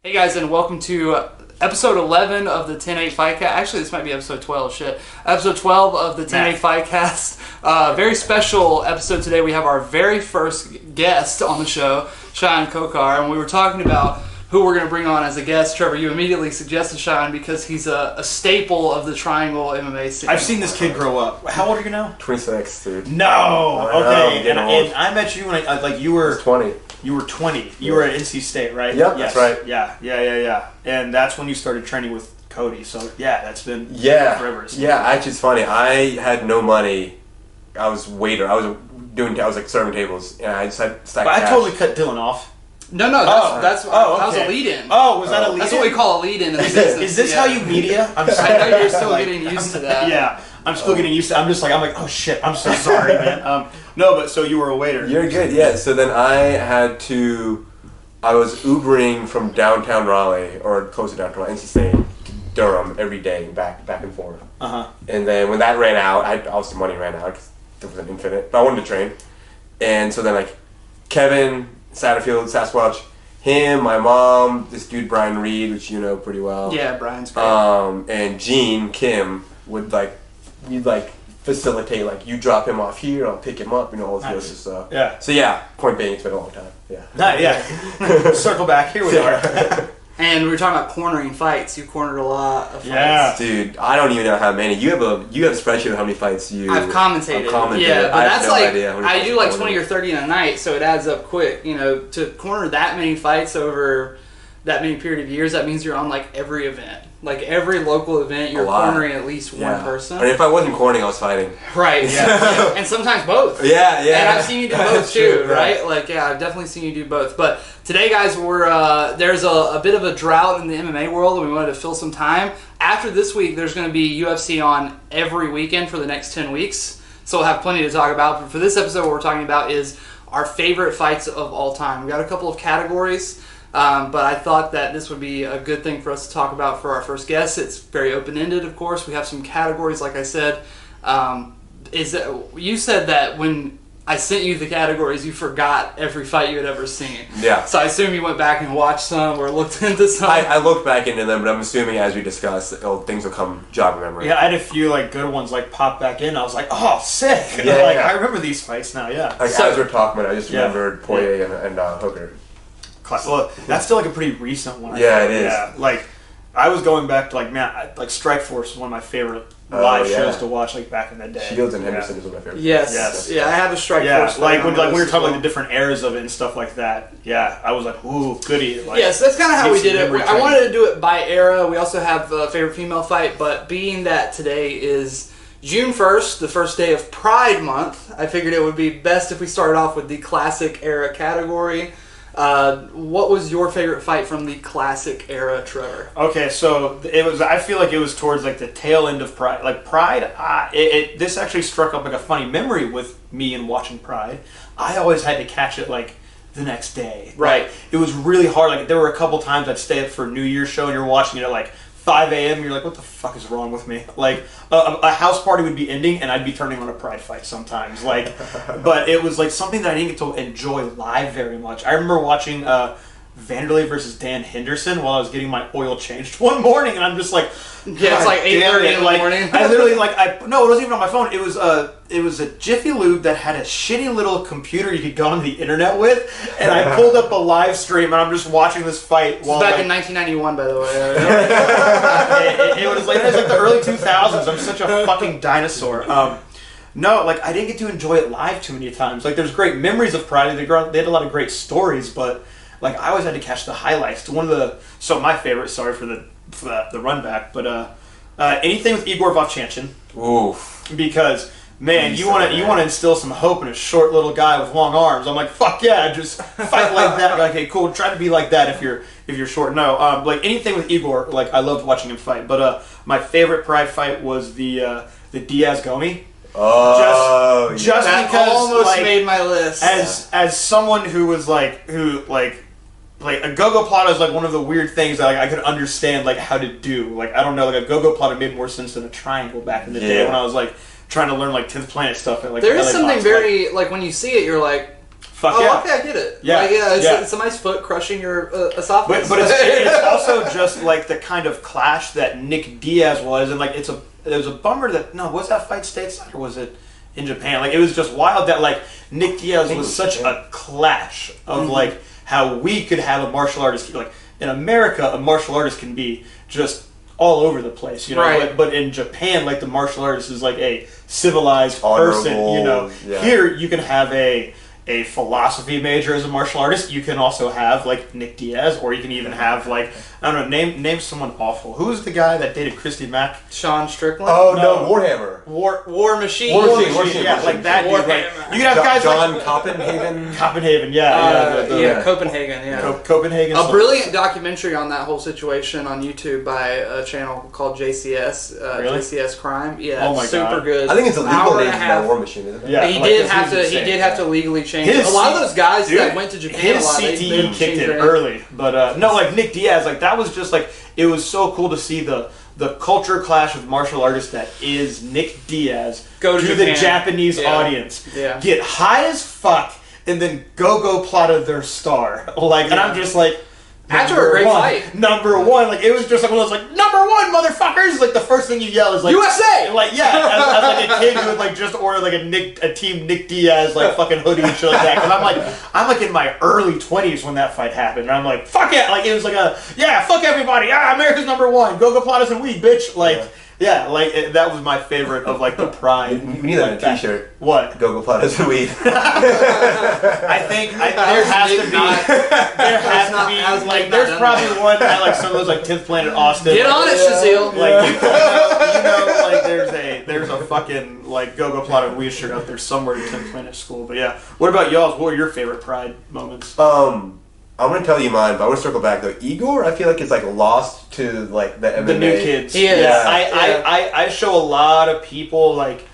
Hey guys, and welcome to episode 11 of the 10-8 Fightcast. Actually, this might be episode 12, shit. Episode 12 of the 10-8 Fightcast. Very special episode today. We have our very first guest on the show, Shayaan Kokhar, and we were talking about who we're going to bring on as a guest. Trevor, you immediately suggested Shayaan because he's a staple of the Triangle MMA scene. I've seen this kid grow up. How old are you now? 26, dude. No! Okay, and I met you when you were... 20. You were 20. You were at NC State, right? Yep, yes. That's right. Yeah. And that's when you started training with Cody. So, yeah, that's been forever. Yeah, actually, it's funny. I had no money. I was waiter. I was like serving tables, and I just had stacked cash. I totally cut Dylan off. No, that was a lead-in. Oh, was that a lead-in? That's what we call a lead-in in the business. Is this how you media? I know you're still getting used to that. Yeah, I'm still getting used to it. I'm like, oh shit, I'm so sorry, man. No, but so you were a waiter. You're good, yeah. So then I was Ubering from downtown Raleigh, or close to downtown NC State, to Durham every day, back and forth. And then when that ran out, obviously money ran out because there was an infinite, but I wanted to train. And so then like Kevin Satterfield, Sasquatch, him, my mom, this dude Brian Reed, which you know pretty well. Yeah, Brian's great. And Gene Kim would you'd facilitate, you drop him off here, I'll pick him up, all this other stuff. Yeah. So yeah, point being, it's been a long time. Yeah. Yeah. Circle back, here we are. And we were talking about cornering fights. You cornered a lot of fights. Yeah. Dude, I don't even know how many. You have a spreadsheet of how many fights I've commentated. Yeah, but that's idea I do 20 or 30 in a night, so it adds up quick. To corner that many fights over that many period of years, that means you're on every event. Every local event, you're cornering at least one person. And if I wasn't cornering, I was fighting. Right, yeah. And sometimes both. Yeah. And I've seen you do both too, right? I've definitely seen you do both. But today, guys, there's a bit of a drought in the MMA world, and we wanted to fill some time. After this week, there's going to be UFC on every weekend for the next 10 weeks. So we'll have plenty to talk about. But for this episode, what we're talking about is our favorite fights of all time. We've got a couple of categories. But I thought that this would be a good thing for us to talk about for our first guest. It's very open-ended, of course. We have some categories, like I said. You said that when I sent you the categories, you forgot every fight you had ever seen. Yeah. So I assume you went back and watched some or looked into some. I looked back into them, but I'm assuming as we discussed, things will come jog memory. Yeah, I had a few good ones pop back in. I was like, oh, sick. Yeah, I remember these fights now. Yeah. As we're talking about, I just remembered Poirier and Hooker. Well, that's still a pretty recent one. Yeah, it is. Yeah, I was going back to Strikeforce was one of my favorite live shows to watch back in the day. Shields and Henderson is one of my favorites. Yes. Yeah, I have a Strikeforce. Yeah, when we were talking the different eras of it and stuff like that. Yeah, I was like, ooh, goody. Yes, that's kind of how we did it. I wanted to do it by era. We also have a favorite female fight, but being that today is June 1st, the first day of Pride Month, I figured it would be best if we started off with the classic era category. What was your favorite fight from the classic era, Trevor? Okay, so it was. I feel like it was towards the tail end of Pride. Pride, this actually struck up a funny memory with me in watching Pride. I always had to catch it the next day. Right. It was really hard. There were a couple times I'd stay up for a New Year's show and you're watching it at 5 a.m. You're like, what the fuck is wrong with me? A house party would be ending and I'd be turning on a Pride fight sometimes. But it was something that I didn't get to enjoy live very much. I remember watching Vanderlei versus Dan Henderson while I was getting my oil changed one morning, and I'm just like, yeah, it's 8:30 in the morning. I literally no, it wasn't even on my phone. It was a Jiffy Lube that had a shitty little computer you could go on the internet with, and I pulled up a live stream and I'm just watching this fight. While, back in 1991, by the way. it was the early 2000s. I'm such a fucking dinosaur. No, I didn't get to enjoy it live too many times. There's great memories of Pride. They had a lot of great stories, but I always had to catch the highlights. My favorite. Sorry for the run back, but anything with Igor Vovchanchyn. Oof. Because man, you want to instill some hope in a short little guy with long arms. I'm like, fuck yeah, just fight like that. Okay, cool. Try to be like that if you're short. No, anything with Igor. I loved watching him fight. But my favorite Pride fight was the Diaz Gomi. Oh, just that because almost made my list. As someone who was a go-go plata is one of the weird things that I could understand how to do. I don't know, a go-go plata made more sense than a triangle back in the day when I was trying to learn 10th Planet stuff. There is something very when you see it, you're like, Fuck yeah. Okay, I get it. Yeah, It's somebody's foot crushing your esophagus. But it's also just like the kind of clash that Nick Diaz was, and like it was a bummer that was that fight stateside or was it in Japan? Like it was just wild that like Nick Diaz was such a clash of like how we could have a martial artist like in America a martial artist can be just all over the place, you know. Right. But in Japan, like the martial artist is like a civilized honorable person, you know. Yeah. Here you can have a philosophy major as a martial artist. You can also have like Nick Diaz, or you can even have like I don't know, name someone awful. Who's the guy that dated Christy Mack? Sean Strickland. Oh no, Warhammer. War Machine. War Machine. Yeah, like that dude. Like, you can have guys John like Copenhagen. Copenhagen, Copenhagen. Yeah. Copenhagen. A brilliant documentary on that whole situation on YouTube by a channel called JCS. Really? JCS Crime. Yeah, Oh my super God. good. I think it's illegal Hour to and a use half. that War Machine, isn't it? Yeah. He like, did this have is to. insane. He did have to legally change. His A lot of those guys dude, that went to Japan his a lot. CTE they kicked changed in their early, but no, like Nick Diaz, like that was just like it was so cool to see the culture clash of martial artists that is Nick Diaz Go to the Japan. Japanese Yeah. audience, Yeah. get high as fuck, and then go plot their star, like, and I'm just like. After a great fight. Number one, like it was just like one of those like number one motherfuckers. Like the first thing you yell is like USA! Like as like a kid who would like just order like a team Nick Diaz like fucking hoodie and shit like that. Because I'm like in my early 20s when that fight happened, and I'm like fuck yeah, like it was like fuck everybody, America's number one, go Plata's and weed, bitch, like. Yeah, like that was my favorite of like the pride. We need that on a T-shirt. What? Go Platas and weed. I think there has to be. There has to be. Like, there's probably one at like some of those like 10th Planet Austin. Get on it, Shazil. Like you know, like there's a fucking like Go Plata weed shirt out there somewhere in 10th Planet School. But yeah, what about y'all's? What were your favorite pride moments? I'm gonna tell you mine, but I want to circle back though. Igor, I feel like is like lost to like the MMA. The new kids. He is. Yeah, I show a lot of people like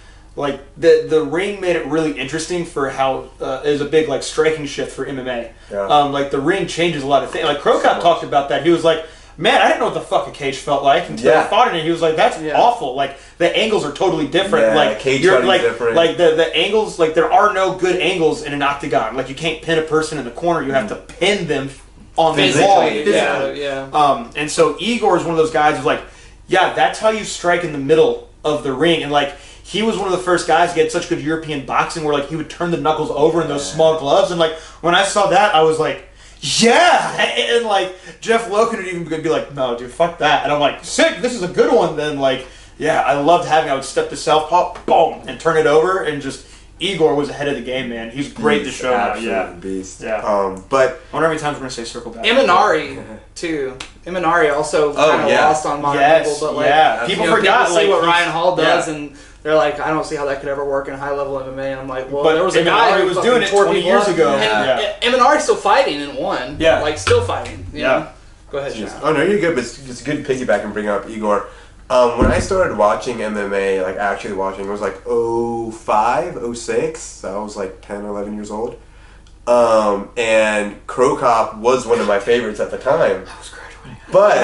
the ring made it really interesting for how it was a big like striking shift for MMA. Yeah. Like the ring changes a lot of things. Like Krokop talked about that. He was like, man, I didn't know what the fuck a cage felt like until I fought in it. He was like, that's awful. Like the angles are totally different. Yeah, like cage you're fighting's like different. like the angles, like there are no good angles in an octagon. Like you can't pin a person in the corner. You have to pin them on the wall. Yeah. And so Igor is one of those guys who's like, yeah, that's how you strike in the middle of the ring. And like he was one of the first guys to get such good European boxing where like he would turn the knuckles over in those small gloves. And like when I saw that, I was like, yeah. And like Jeff Loken would even be like, no, dude, fuck that. And I'm like, sick. This is a good one. Then like, yeah, I loved having. I would step to southpaw, boom, and turn it over, and just. Igor was ahead of the game, man. He's great to show now. Yeah, beast. Yeah. But I wonder how many times we're gonna say circle back. Imanari too. Imanari also kind of lost on modern people, but like people forgot. People see what Ryan Hall does, and they're like, I don't see how that could ever work in high level MMA. And I'm like, well, but there was a guy who was doing it 20 years ago. And Imanari's still fighting and won. Yeah, like still fighting. You know? Go ahead, Sean. Oh no, you're good. But it's good piggyback and bring up Igor. When I started watching MMA, like actually watching, it was like 05, 06. So I was like 10, 11 years old. And Krokop was one of my favorites at the time. I was graduating. But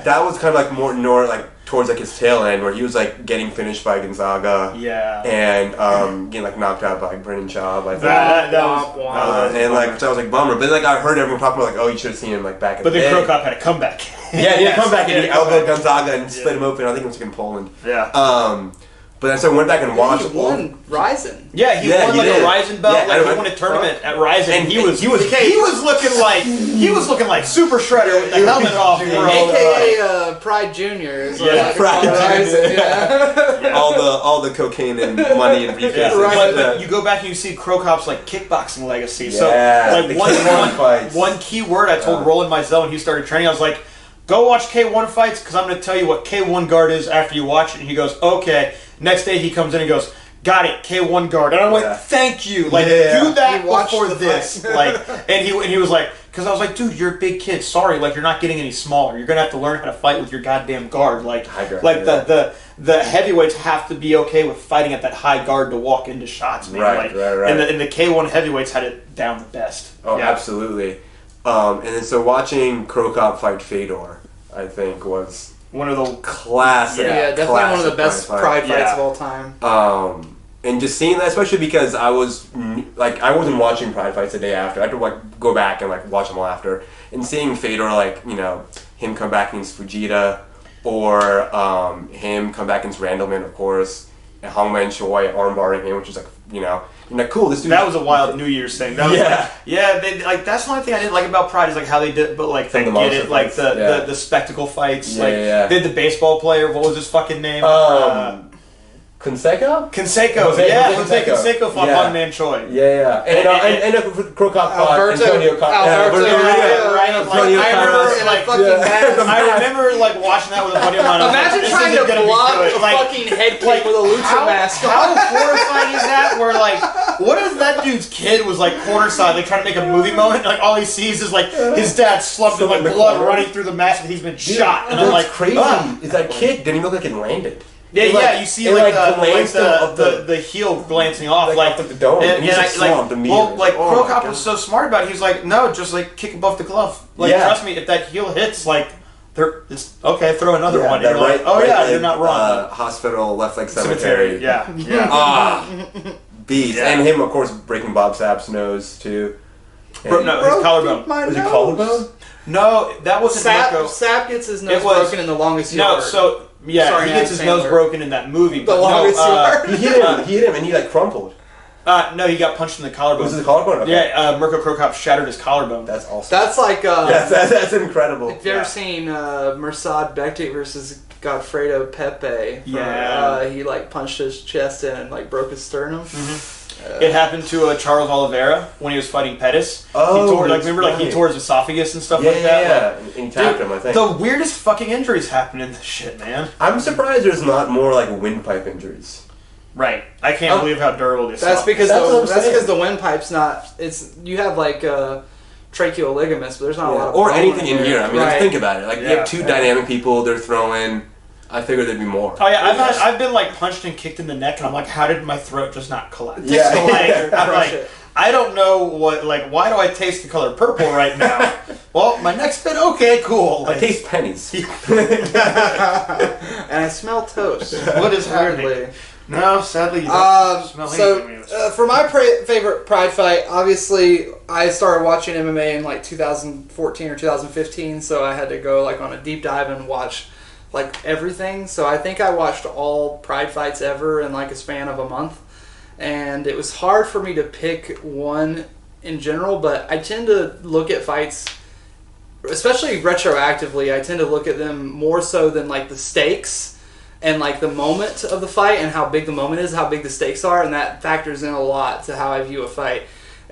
that was kind of like more like towards like his tail end where he was like getting finished by Gonzaga. Yeah. And getting like knocked out by Brennan Schaub. I think. That was and like so I was like bummer. But then like I heard everyone talking about like, oh, you should have seen him like back in the day. But then Krokop had a comeback. Yeah, he had a comeback and he elbowed Gonzaga and split him open. I think it was like in Poland. Yeah. But then so I went back and watched. He won Ryzen. Yeah, he won like did. a Ryzen belt. Yeah, like he won a tournament at Ryzen, and he was looking like Super Shredder with the helmet off, bro. AKA Pride Junior. Pride Junior. Yeah. all the cocaine and money and briefcases. Yeah. But you go back and you see Krokop's like kickboxing legacy. So Yeah, like the one key word I told Roland Mizell when he started training, I was like, go watch K1 fights because I'm going to tell you what K1 guard is after you watch it. And he goes, okay. Next day he comes in and goes, got it, K1 guard. And I went, thank you. Like, do that before this. Like, and he was like, because I was like, dude, you're a big kid. Sorry, like you're not getting any smaller. You're gonna have to learn how to fight with your goddamn guard. Like, the heavyweights have to be okay with fighting at that high guard to walk into shots, man. Right. And the K1 heavyweights had it down the best. Oh, yeah. Absolutely. And then so watching Krokop fight Fedor, I think was one of the classic. Yeah, definitely one of the best pride fights of all time. And just seeing that, especially because I wasn't watching Pride fights the day after. I had to like go back and like watch them all after. And seeing Fedor, like, you know, him come back against Fujita, or him come back against Randleman, of course, and Hongman Choi armbarring him, which is like, you know, you're like, cool. This dude. That was a wild New Year's thing. That was they, like that's the only thing I didn't like about Pride is like how they did, but like they get it, like the spectacle fights, they had the baseball player. What was his fucking name? Conseco, Conseco fought Hongman Choi. And Crow Cop fought Antonio Cop. I remember like watching that with a buddy of mine. Imagine trying to block a fucking head kick with a lucha mask. How horrifying is that? Where like, what if that dude's kid was like corner side, like trying to make a movie moment, like all he sees is like his dad slumped with like blood running through the mask, and he's been shot, and I'm like, crazy. Is that kid didn't even look like it landed. Yeah, you see like the heel glancing off, like the dome, and he's slumped immediately. Well, Crow Cop was so smart about it. He was like, no, just like kick above the glove. Like, trust me, if that heel hits, like, it's okay. Throw another one. That right, you're not wrong. Hospital left leg cemetery. Beast, and him of course breaking Bob Sapp's nose too. No, his collarbone. Was it collarbone? No, that wasn't Sapp gets his nose broken in The Longest Yard. No, so he gets his nose broken in that movie. The Longest Yard. He hit him, and he like crumpled. No, he got punched in the collarbone. Was it the collarbone? Okay. Yeah, Mirko Crow Cop shattered his collarbone. That's awesome. That's like that's incredible. Have you ever seen Mirsad Bektic versus Godfredo Pepe? He like punched his chest in and like broke his sternum. It happened to Charles Oliveira when he was fighting Pettis. He tore his esophagus and stuff like that. Yeah, and he tapped him, I think. The weirdest fucking injuries happen in this shit, man. I'm surprised there's not more like windpipe injuries. Right. I can't believe how durable this is. That's because the windpipe's not. You have like tracheal ligaments, but there's not a lot of or anything in here. I mean, right. think about it. Like you have two dynamic people. They're throwing. I figured there'd be more. Oh yeah, I've been like punched and kicked in the neck, and I'm like, how did my throat just not collapse? I'm like, I don't know what. Like, why do I taste the color purple right now? Well, my neck's been okay, cool. I taste pennies, and I smell toast. What is happening? No, sadly, you don't smell anything. For my favorite Pride fight, obviously, I started watching MMA in like 2014 or 2015, so I had to go like on a deep dive and watch like everything. So I think I watched all Pride fights ever in like a span of a month, and it was hard for me to pick one in general, but I tend to look at fights, especially retroactively, I tend to look at them more so than like the stakes and like the moment of the fight and how big the moment is, how big the stakes are, and that factors in a lot to how I view a fight.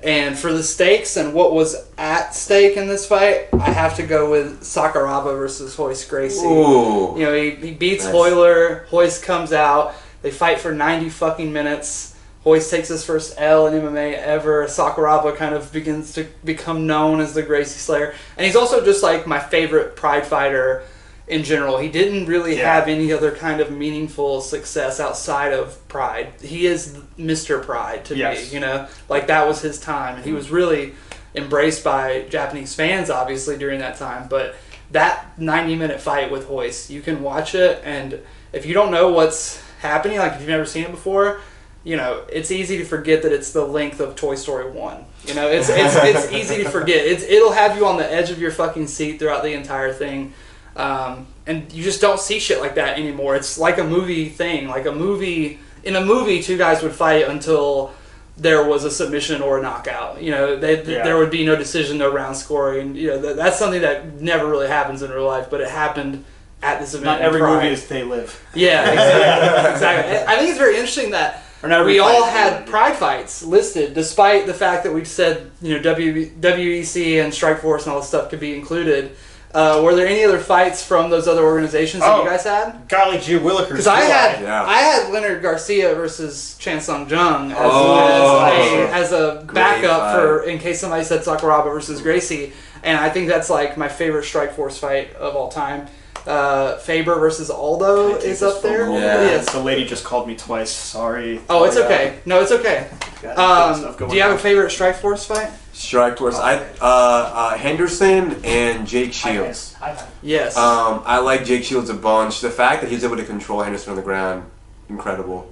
And for the stakes and what was at stake in this fight, I have to go with Sakuraba versus Royce Gracie. Ooh. You know, he beats Hoyler, Royce comes out, they fight for 90 fucking minutes. Royce takes his first L in MMA ever. Sakuraba kind of begins to become known as the Gracie Slayer. And he's also just like my favorite Pride fighter in general. He didn't really have any other kind of meaningful success outside of Pride. He is Mr. Pride to me, you know? Like, that was his time. And he was really embraced by Japanese fans, obviously, during that time. But that 90-minute fight with Royce, you can watch it, and if you don't know what's happening, like if you've never seen it before, you know, it's easy to forget that it's the length of Toy Story 1. You know, it's easy to forget. It'll have you on the edge of your fucking seat throughout the entire thing. And you just don't see shit like that anymore. It's like a movie thing. Like in a movie, two guys would fight until there was a submission or a knockout. You know, there would be no decision, no round scoring. You know, that's something that never really happens in real life, but it happened at this event. Not every movie is They Live. Yeah, exactly. I think it's very interesting that we all had Pride fights listed, despite the fact that we said, you know, WEC and Strikeforce and all this stuff could be included. Were there any other fights from those other organizations that you guys had? Golly gee willikers. Because I had Leonard Garcia versus Chan Sung Jung as a backup for in case somebody said Sakuraba versus Gracie, and I think that's like my favorite Strikeforce fight of all time. Faber versus Aldo is up there. Yes. The lady just called me twice. Sorry. Oh, it's okay. No, it's okay. Do you have a favorite Strikeforce fight? Strikeforce. Henderson and Jake Shields. Yes. I like Jake Shields a bunch. The fact that he's able to control Henderson on the ground, incredible.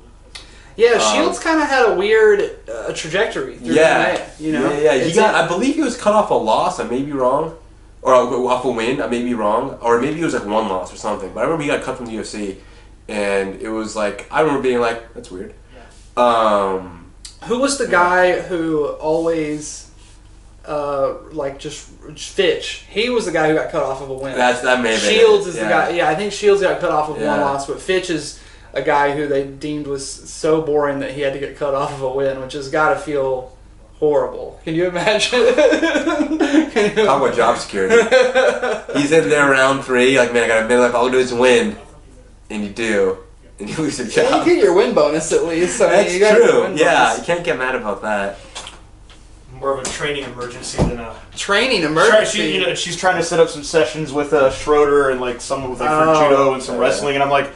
Yeah, Shields kind of had a weird trajectory through MMA, you know? Yeah. He got, I believe he was cut off a loss, I may be wrong. Or off a win, I may be wrong. Or maybe it was like one loss or something. But I remember he got cut from the UFC. And it was like, I remember being like, that's weird. Who was the guy who always, just Fitch? He was the guy who got cut off of a win. That may have been Shields is the guy. Yeah, I think Shields got cut off of one loss, but Fitch is a guy who they deemed was so boring that he had to get cut off of a win, which has got to feel horrible. Can you imagine? Talk about job security. He's in there round 3, like, man, I got a minute left, all I do is win. And you do. And you lose your job. Yeah, you get your win bonus at least. So that's you got true. Yeah, you can't get mad about that. More of a training emergency than a... Training emergency? She's trying to set up some sessions with Schroeder and like someone with like for judo and some wrestling, and I'm like,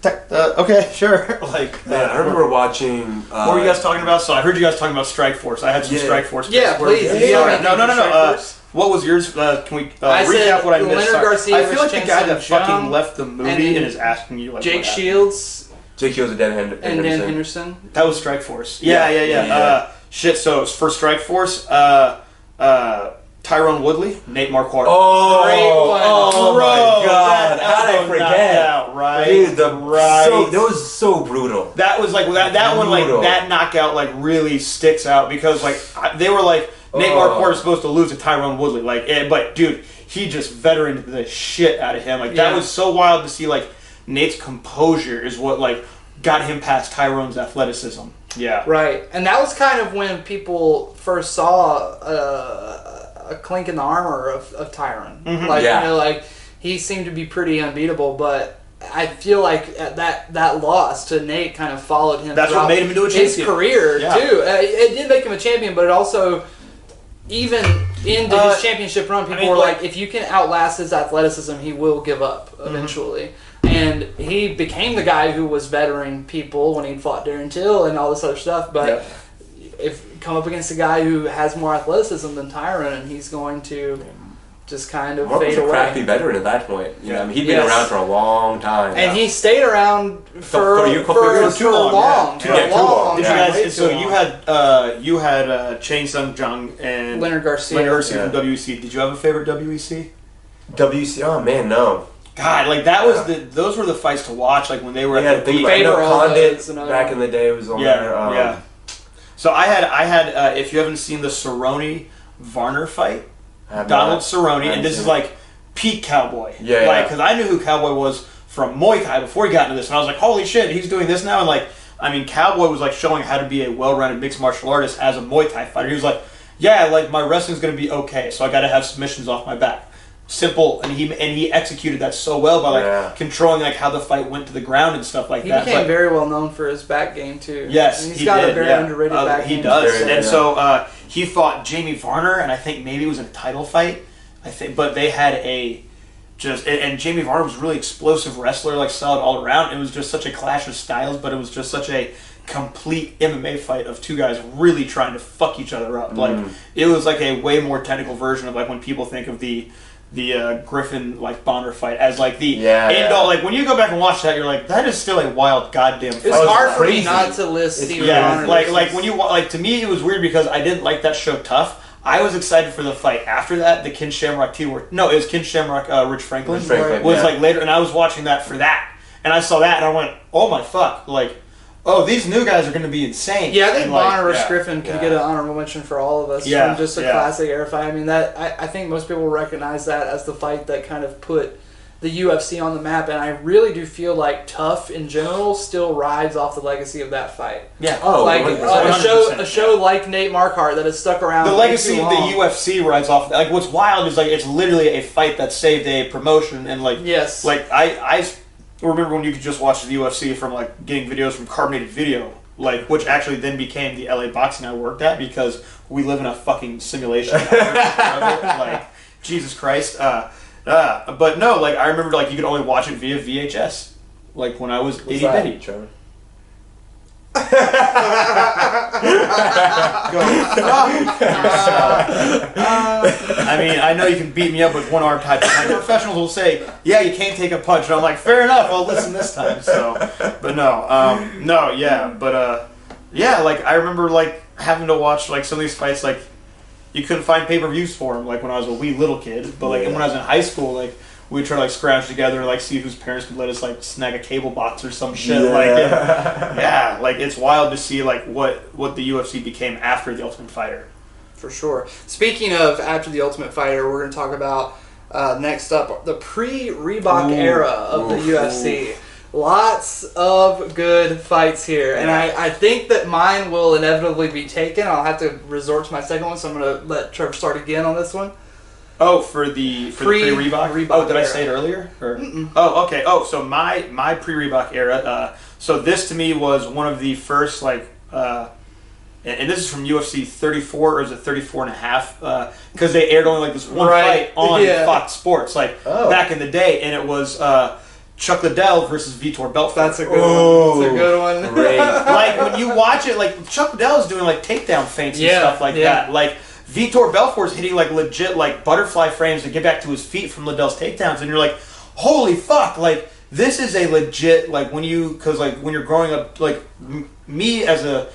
okay, sure. I remember watching... what were you guys talking about? So I heard you guys talking about Strikeforce. I had some Strikeforce. Yeah, please. No. What was yours? Can we recap what I missed? Garcia I feel like the guy that fucking left the movie and is asking you like Jake Shields. Jake Shields and Dan Henderson. That was Strikeforce. Yeah. Shit. So for Strikeforce, Tyrone Woodley, Nate Marquardt. Oh my God! How did I forget? Out, right? Dude, that was so brutal. That was like that one, like that knockout, like really sticks out because like they were like Nate Marquardt was supposed to lose to Tyrone Woodley, but dude, he just veteraned the shit out of him. Like that was so wild to see. Like Nate's composure is what like got him past Tyrone's athleticism. Yeah, right. And that was kind of when people first saw a clink in the armor of Tyrone. Mm-hmm. He seemed to be pretty unbeatable, but I feel like that loss to Nate kind of followed him. That's what made him into a champion. His career too. It did make him a champion, but it also, even into his championship run, people were like, if you can outlast his athleticism, he will give up eventually. Mm-hmm. And he became the guy who was veteran people when he fought Darren Till and all this other stuff. But if come up against a guy who has more athleticism than Tyrone, and he's going to just kind of fade away. A crafty veteran at that point. You know, I mean, he'd been around for a long time. And he stayed around for too long. You had Chain Sung Jung and Leonard Garcia from WEC. Did you have a favorite WEC? WEC? Oh man, no. God, like that was those were the fights to watch. Like when they were at the peak. Condit back in the day was on there. Yeah. So I had if you haven't seen the Cerrone Varner fight, Donald Cerrone, and this is like peak Cowboy. Because I knew who Cowboy was from Muay Thai before he got into this, and I was like, holy shit, he's doing this now. And Cowboy was like showing how to be a well-rounded mixed martial artist as a Muay Thai fighter. He was like, my wrestling's gonna be okay, so I got to have submissions off my back. Simple, and he executed that so well by controlling like how the fight went to the ground and stuff like that. He became very well known for his back game too. Yes, he's got a very underrated back game. He does, so he fought Jamie Varner, and I think maybe it was a title fight. But they had and Jamie Varner was a really explosive wrestler, like solid all around. It was just such a clash of styles, but it was just such a complete MMA fight of two guys really trying to fuck each other up. Like it was like a way more technical version of like when people think of the Griffin Bonner fight as like the end all. Like when you go back and watch that, you're like, that is still a wild goddamn fight. It's hard for me not to list Stephen Bonner. Like when you to me it was weird because I didn't like that show Tough. I was excited for the fight after that. The Ken Shamrock it was Ken Shamrock Rich Franklin was like later, and I was watching that for that, and I saw that and I went, oh my fuck, these new guys are going to be insane. Yeah, I think Bonner or Griffin could get an honorable mention for all of us from just a classic era fight. I mean, I think most people recognize that as the fight that kind of put the UFC on the map, and I really do feel like Tough in general still rides off the legacy of that fight. Yeah. A show like Nate Marquardt that has stuck around. The legacy of the UFC rides off. Like what's wild is it's literally a fight that saved a promotion, and I remember when you could just watch the UFC from getting videos from Carbonated Video, which actually then became the LA boxing I worked at because we live in a fucking simulation. Jesus Christ. But no, I remember you could only watch it via VHS. When I was itty bitty. Trevor? I mean, I know you can beat me up with one arm tied behind. Professionals will say, "Yeah, you can't take a punch," and I'm like, "Fair enough. I'll listen this time." So, but yeah. Like I remember like having to watch like some of these fights. Like you couldn't find pay-per-views for them. Like when I was a wee little kid. But like when I was in high school, like we'd try to like scrounge together and like see whose parents could let us like snag a cable box or some shit. Yeah. Like it's wild to see like what the UFC became after The Ultimate Fighter. For sure. Speaking of after The Ultimate Fighter, we're going to talk about next up the pre-Reebok era of the UFC. Lots of good fights here, and I think that mine will inevitably be taken. I'll have to resort to my second one, so I'm going to let Trevor start again on this one. Oh, for the pre-Reebok? Oh, did I say it earlier? Or? Oh, okay. Oh, so my pre-Reebok era. So this to me was one of the first like, and this is from UFC 34 or is it 34 and a half? Because they aired only like this one fight on Fox Sports, like back in the day, and it was Chuck Liddell versus Vitor Belfort. That's a good one. That's a good one. Great. Like when you watch it, like Chuck Liddell is doing like takedown feints and stuff like that. Like Vitor Belfort's hitting like legit like butterfly frames to get back to his feet from Liddell's takedowns, and you're like, holy fuck! Like this is a legit like when you're growing up, like me as a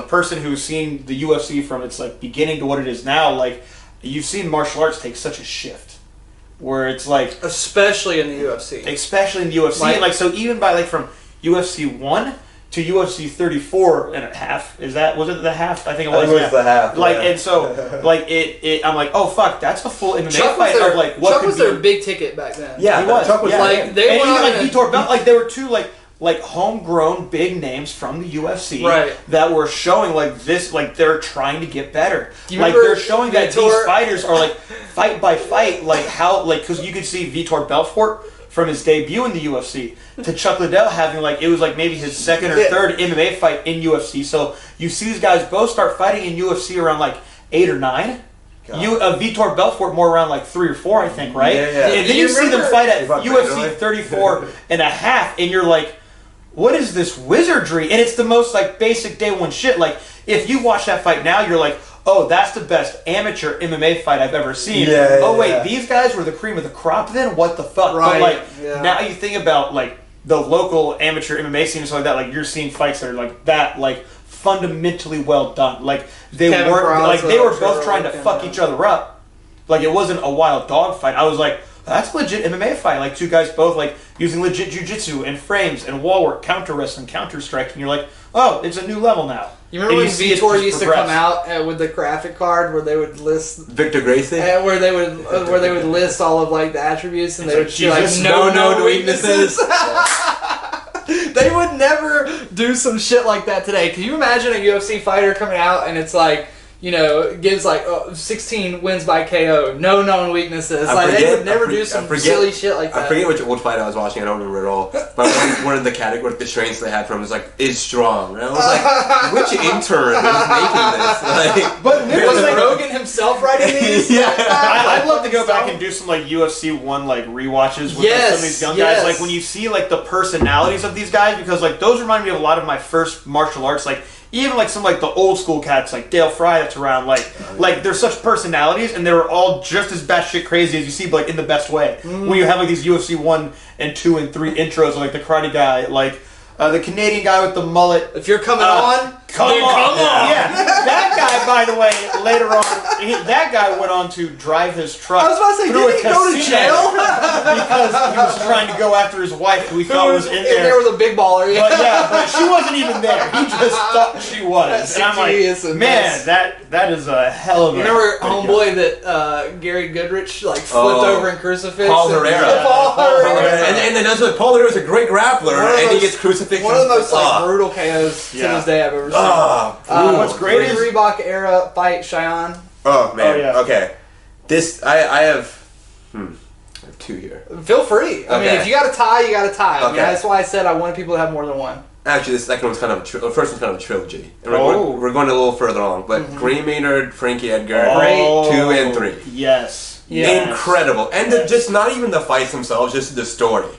person who's seen the UFC from its like beginning to what it is now, like you've seen martial arts take such a shift. Where it's like, especially in the UFC, and like so even by like from UFC 1 to UFC 34 and a half, was it the half? I think it was. I think it was the half. Like and so like it I'm like, oh fuck, that's a full MMA fight of like what Chuck could was be. their big ticket back then. Yeah, he was. Chuck was like they and were even like Vitor Belfort, like there were two like homegrown big names from the UFC that were showing like this, like they're trying to get better. Like they're showing that these fighters are like fight by fight, like how like because you could see Vitor Belfort from his debut in the UFC to Chuck Liddell having like it was like maybe his second or third MMA fight in UFC. So you see these guys both start fighting in UFC around like 8 or 9. Vitor Belfort more around like 3 or 4, I think, right? Yeah. And then you see them fight at UFC 34 and a half, and you're like, what is this wizardry? And it's the most like basic day one shit. Like if you watch that fight now, you're like, oh, that's the best amateur MMA fight I've ever seen. These guys were the cream of the crop then? What the fuck? But like now you think about like the local amateur MMA scene and stuff like that, like you're seeing fights that are like that, like fundamentally well done. Like they were both trying to fuck each other up. Like it wasn't a wild dog fight. I was like, that's a legit MMA fight. Like two guys both like using legit jiu-jitsu and frames and wall work, counter wrestling, counter striking. You're like, oh, it's a new level now. You remember when Vitor used to come out with the graphic card where they would list Victor Gracie, where they would list all of like the attributes and they would be like no weaknesses. They would never do some shit like that today. Can you imagine a UFC fighter coming out and it's like, you know, gives like 16 wins by KO, no known weaknesses. They would never do some silly shit like that. I forget which old fight I was watching. I don't remember at all. But one of the category, the strengths they had from was like is strong. And I was like, which intern is making this? Like, but was like Rogan himself writing these? I'd love to go back and do some like UFC 1 like rewatches with like, some of these young guys. Like when you see like the personalities of these guys, because like those remind me of a lot of my first martial arts. Like even like some like the old school cats like Dale Fry that's around, like they're such personalities and they were all just as batshit crazy as you see, but like in the best way. When you have like these UFC 1 and 2 and 3 intros of like the karate guy, like the Canadian guy with the mullet. If you're coming on, come on. Yeah, that guy, by the way, later on, that guy went on to drive his truck. I was about to say, didn't he go to jail? Because he was trying to go after his wife, who he thought was in there. There was a big baller, but she wasn't even there. He just thought she was. And I'm like, man, that is a hell of a. Remember homeboy that Gary Goodrich like flipped over in crucifix? Paul Herrera. And then that's what Paul Herrera was a great grappler, and he gets crucifix. One of the most brutal KOs to this day I've ever seen. What's great is Reebok era fight, Shayaan. Oh man, okay. This I have 2 here. Feel free. I mean, if you got a tie, you got a tie. Okay. I mean, that's why I said I wanted people to have more than one. Actually, the second one's kind of the first one's kind of a trilogy. And we're going a little further along, but Green Maynard, Frankie Edgar, 2 and 3. Yes. Incredible, and just not even the fights themselves, just the story.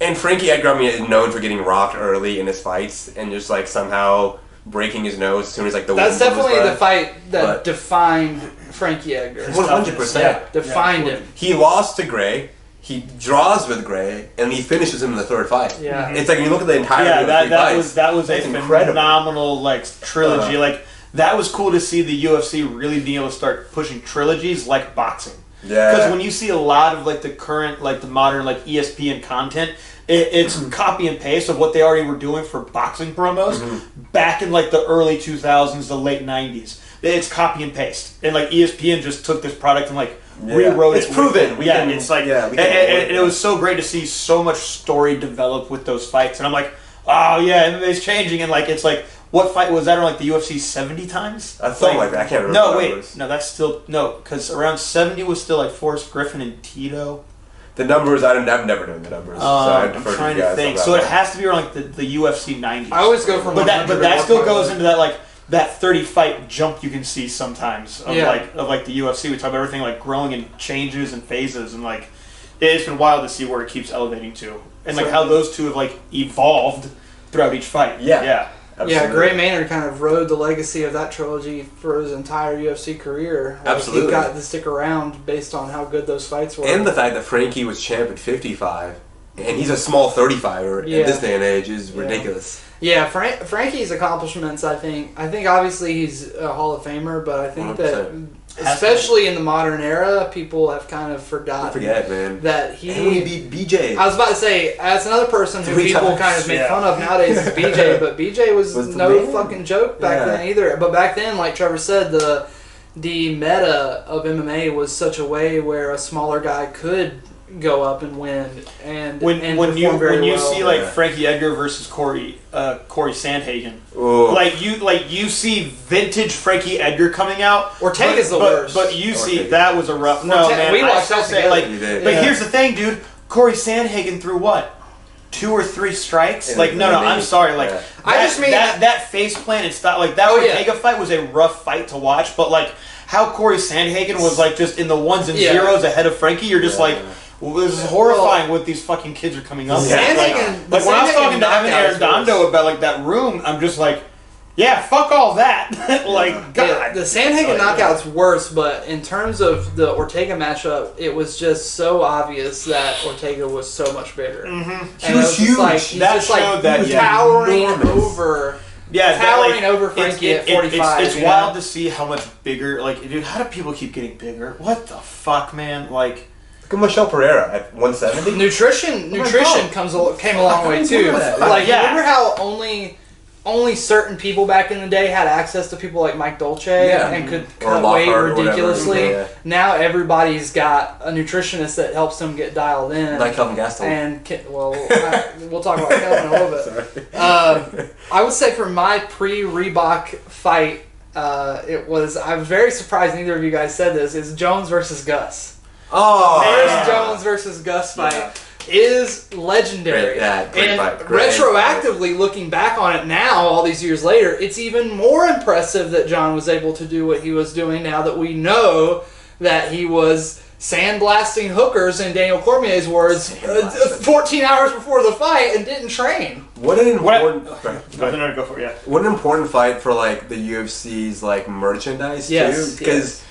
And Frankie Edgar, I mean, is known for getting rocked early in his fights and just like somehow breaking his nose as soon as like the That's wind blew definitely by. the fight that defined Frankie Edgar. 100%. Defined him. He lost to Gray. He draws with Gray, and he finishes him in the third fight. Yeah, it's like you look at the entire that was a incredible phenomenal like trilogy. Like that was cool to see the UFC really being able to start pushing trilogies like boxing. Yeah, because when you see a lot of like the current like the modern like ESPN content, it's copy and paste of what they already were doing for boxing promos back in like the early 2000s, the late 90s. It's copy and paste, and like ESPN just took this product and like rewrote it. It's proven. It's like and it was so great to see so much story develop with those fights. And I'm like, oh yeah, MMA's changing, and like it's like what fight was that on like the UFC 70 times? Something like that. I can't remember. No, wait, no, that's still because around 70 was still like Forrest Griffin and Tito. The numbers, I've never known the numbers. So I I'm trying to think. So it has to be around like the UFC 90s. I always go from, but that still goes into that like that 30 fight jump you can see sometimes of like the UFC. We talk about everything like growing in changes and phases, and like it's been wild to see where it keeps elevating to, and like how those two have like evolved throughout each fight. Yeah. Absolutely. Yeah, Gray Maynard kind of rode the legacy of that trilogy for his entire UFC career. Like, Absolutely. He got to stick around based on how good those fights were. And the fact that Frankie was champ at 55, and he's a small 35er at this day and age is ridiculous. Yeah, Frankie's accomplishments, I think obviously he's a Hall of Famer, but I think 100%. That, especially in the modern era, people have kind of forgotten that he... And he beat BJ. I was about to say, that's another person who people kind of make fun of nowadays is BJ, but BJ was no fucking joke back then either. But back then, like Trevor said, the meta of MMA was such a way where a smaller guy could go up and win, and when you see like Frankie Edgar versus Corey Sandhagen, like you see vintage Frankie Edgar coming out. Ortega's the worst, but you see that was a rough. No man, we watched that together. But here's the thing, dude. Corey Sandhagen threw what? 2 or 3 strikes? Like no, I'm sorry. Like I just mean that face plant and stuff. Like that Ortega fight was a rough fight to watch, but like how Corey Sandhagen was like just in the ones and zeros ahead of Frankie. You're just like. Well, this is horrifying what these fucking kids are coming up with. Like when I was talking to Evan Arredondo about like that room, I'm just like, yeah, fuck all that. Like, God. The Sandhagen knockout's worse, but in terms of the Ortega matchup, it was just so obvious that Ortega was so much bigger. He was huge. That showed that towering over. Yeah, towering over Frankie at 45. It's wild to see how much bigger. Like, dude, how do people keep getting bigger? What the fuck, man? Like. Look at Michelle Pereira at 170. Nutrition came a long way too. Like, remember how only certain people back in the day had access to people like Mike Dolce and could cut weight ridiculously. Now everybody's got a nutritionist that helps them get dialed in. Like Kelvin Gaston. And we'll talk about Kelvin in a little bit. I would say for my pre-Reebok fight, I was very surprised neither of you guys said this. Is Jones versus Gus. There's Jones versus Gus fight is legendary. Great fight. Retroactively looking back on it now, all these years later, it's even more impressive that John was able to do what he was doing now that we know that he was sandblasting hookers, in Daniel Cormier's words, 14 hours before the fight and didn't train. What an important What an important fight for like the UFC's like merchandise too, because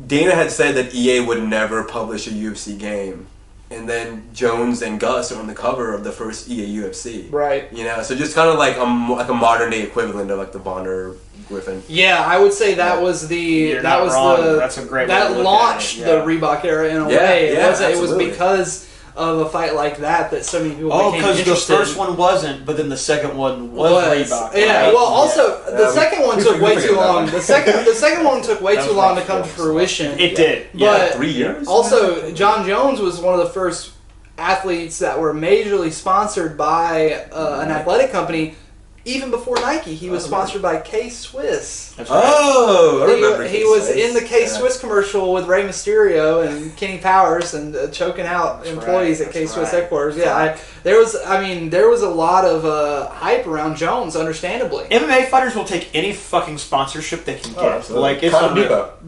Dana had said that EA would never publish a UFC game, and then Jones and Gus are on the cover of the first EA UFC. Right. You know, so just kind of like a modern day equivalent of like the Bonder Griffin. Yeah, I would say that was that's a great that launched the Reebok era in a way. It was because of a fight like that so many people became interested. Because the first one wasn't, but then the second one was Reebok. Yeah, right? Well, also, the second one took way too long. The second one took way too long to come to fruition. It did. But 3 years. Also, John Jones was one of the first athletes that were majorly sponsored by an athletic company. Even before Nike, he was sponsored by K-Swiss. That's right. Oh, I remember he was in the K-Swiss commercial with Rey Mysterio and Kenny Powers and choking out employees at K-Swiss headquarters. Yeah, there was a lot of hype around Jones, understandably. MMA fighters will take any fucking sponsorship they can get. Like it's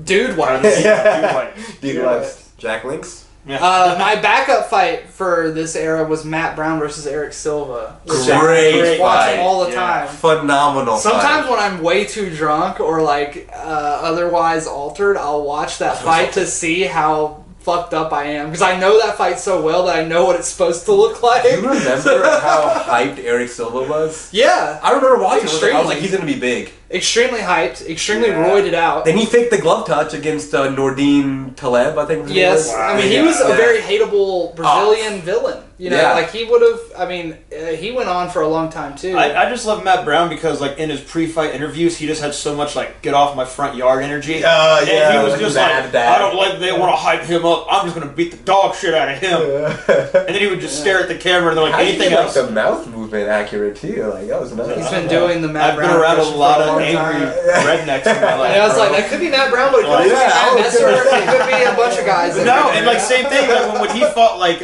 Dude wipes. Dude wipes. Jack Links. My backup fight for this era was Matt Brown versus Eric Silva. Great Watch fight. all the time. Phenomenal. Sometimes fight. when I'm way too drunk or like otherwise altered, I'll watch that fight to see how fucked up I am, because I know that fight so well that I know what it's supposed to look like. Do you remember how hyped Eric Silva was? Yeah. I remember watching it. I was like, Extremely. he's going to be big. Extremely hyped, extremely roided out. Then he faked the glove touch against Nordine Taleb, I think. Yes. Wow. I mean, he was a very hateable Brazilian villain. You know, Yeah. like he would have, I mean, he went on for a long time too. I just love Matt Brown because, like, in his pre-fight interviews, he just had so much, like, get off my front yard energy. And he was just like, I don't like they want to hype him up. I'm just going to beat the dog shit out of him. And then he would just stare at the camera and they're like, anything else? Like, the mouth movement accurate, too. Like, that was nice. He's been doing the Matt I've Brown been around a impression lot for of long angry time. rednecks in my life. And I was bro. like, that could be Matt Brown, but it could be Yeah, Matt I was Messer. It could be a bunch of guys. that No, could- and like same thing. Like when he fought like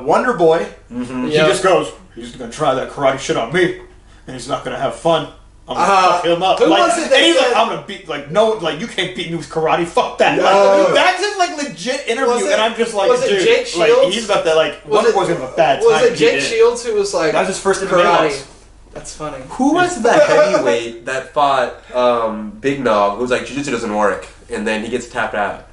Wonder Boy, he Yep. just goes, he's gonna try that karate shit on me, and he's not gonna have fun. I'm gonna fuck him up. who Like, was it that and he's like, said- I'm gonna beat you can't beat me with karate. Fuck that. No. Like, that's his like legit interview, Was it- and I'm just like, was it dude, Jake like Shields? he's got that like Was Wonder it- Boy's gonna have a bad time. Was it he Jake did. Shields who was like, That was his first karate? karate. That's funny. Who was that heavyweight that fought Big Nog, who was like, jiu-jitsu doesn't work, and then he gets tapped out?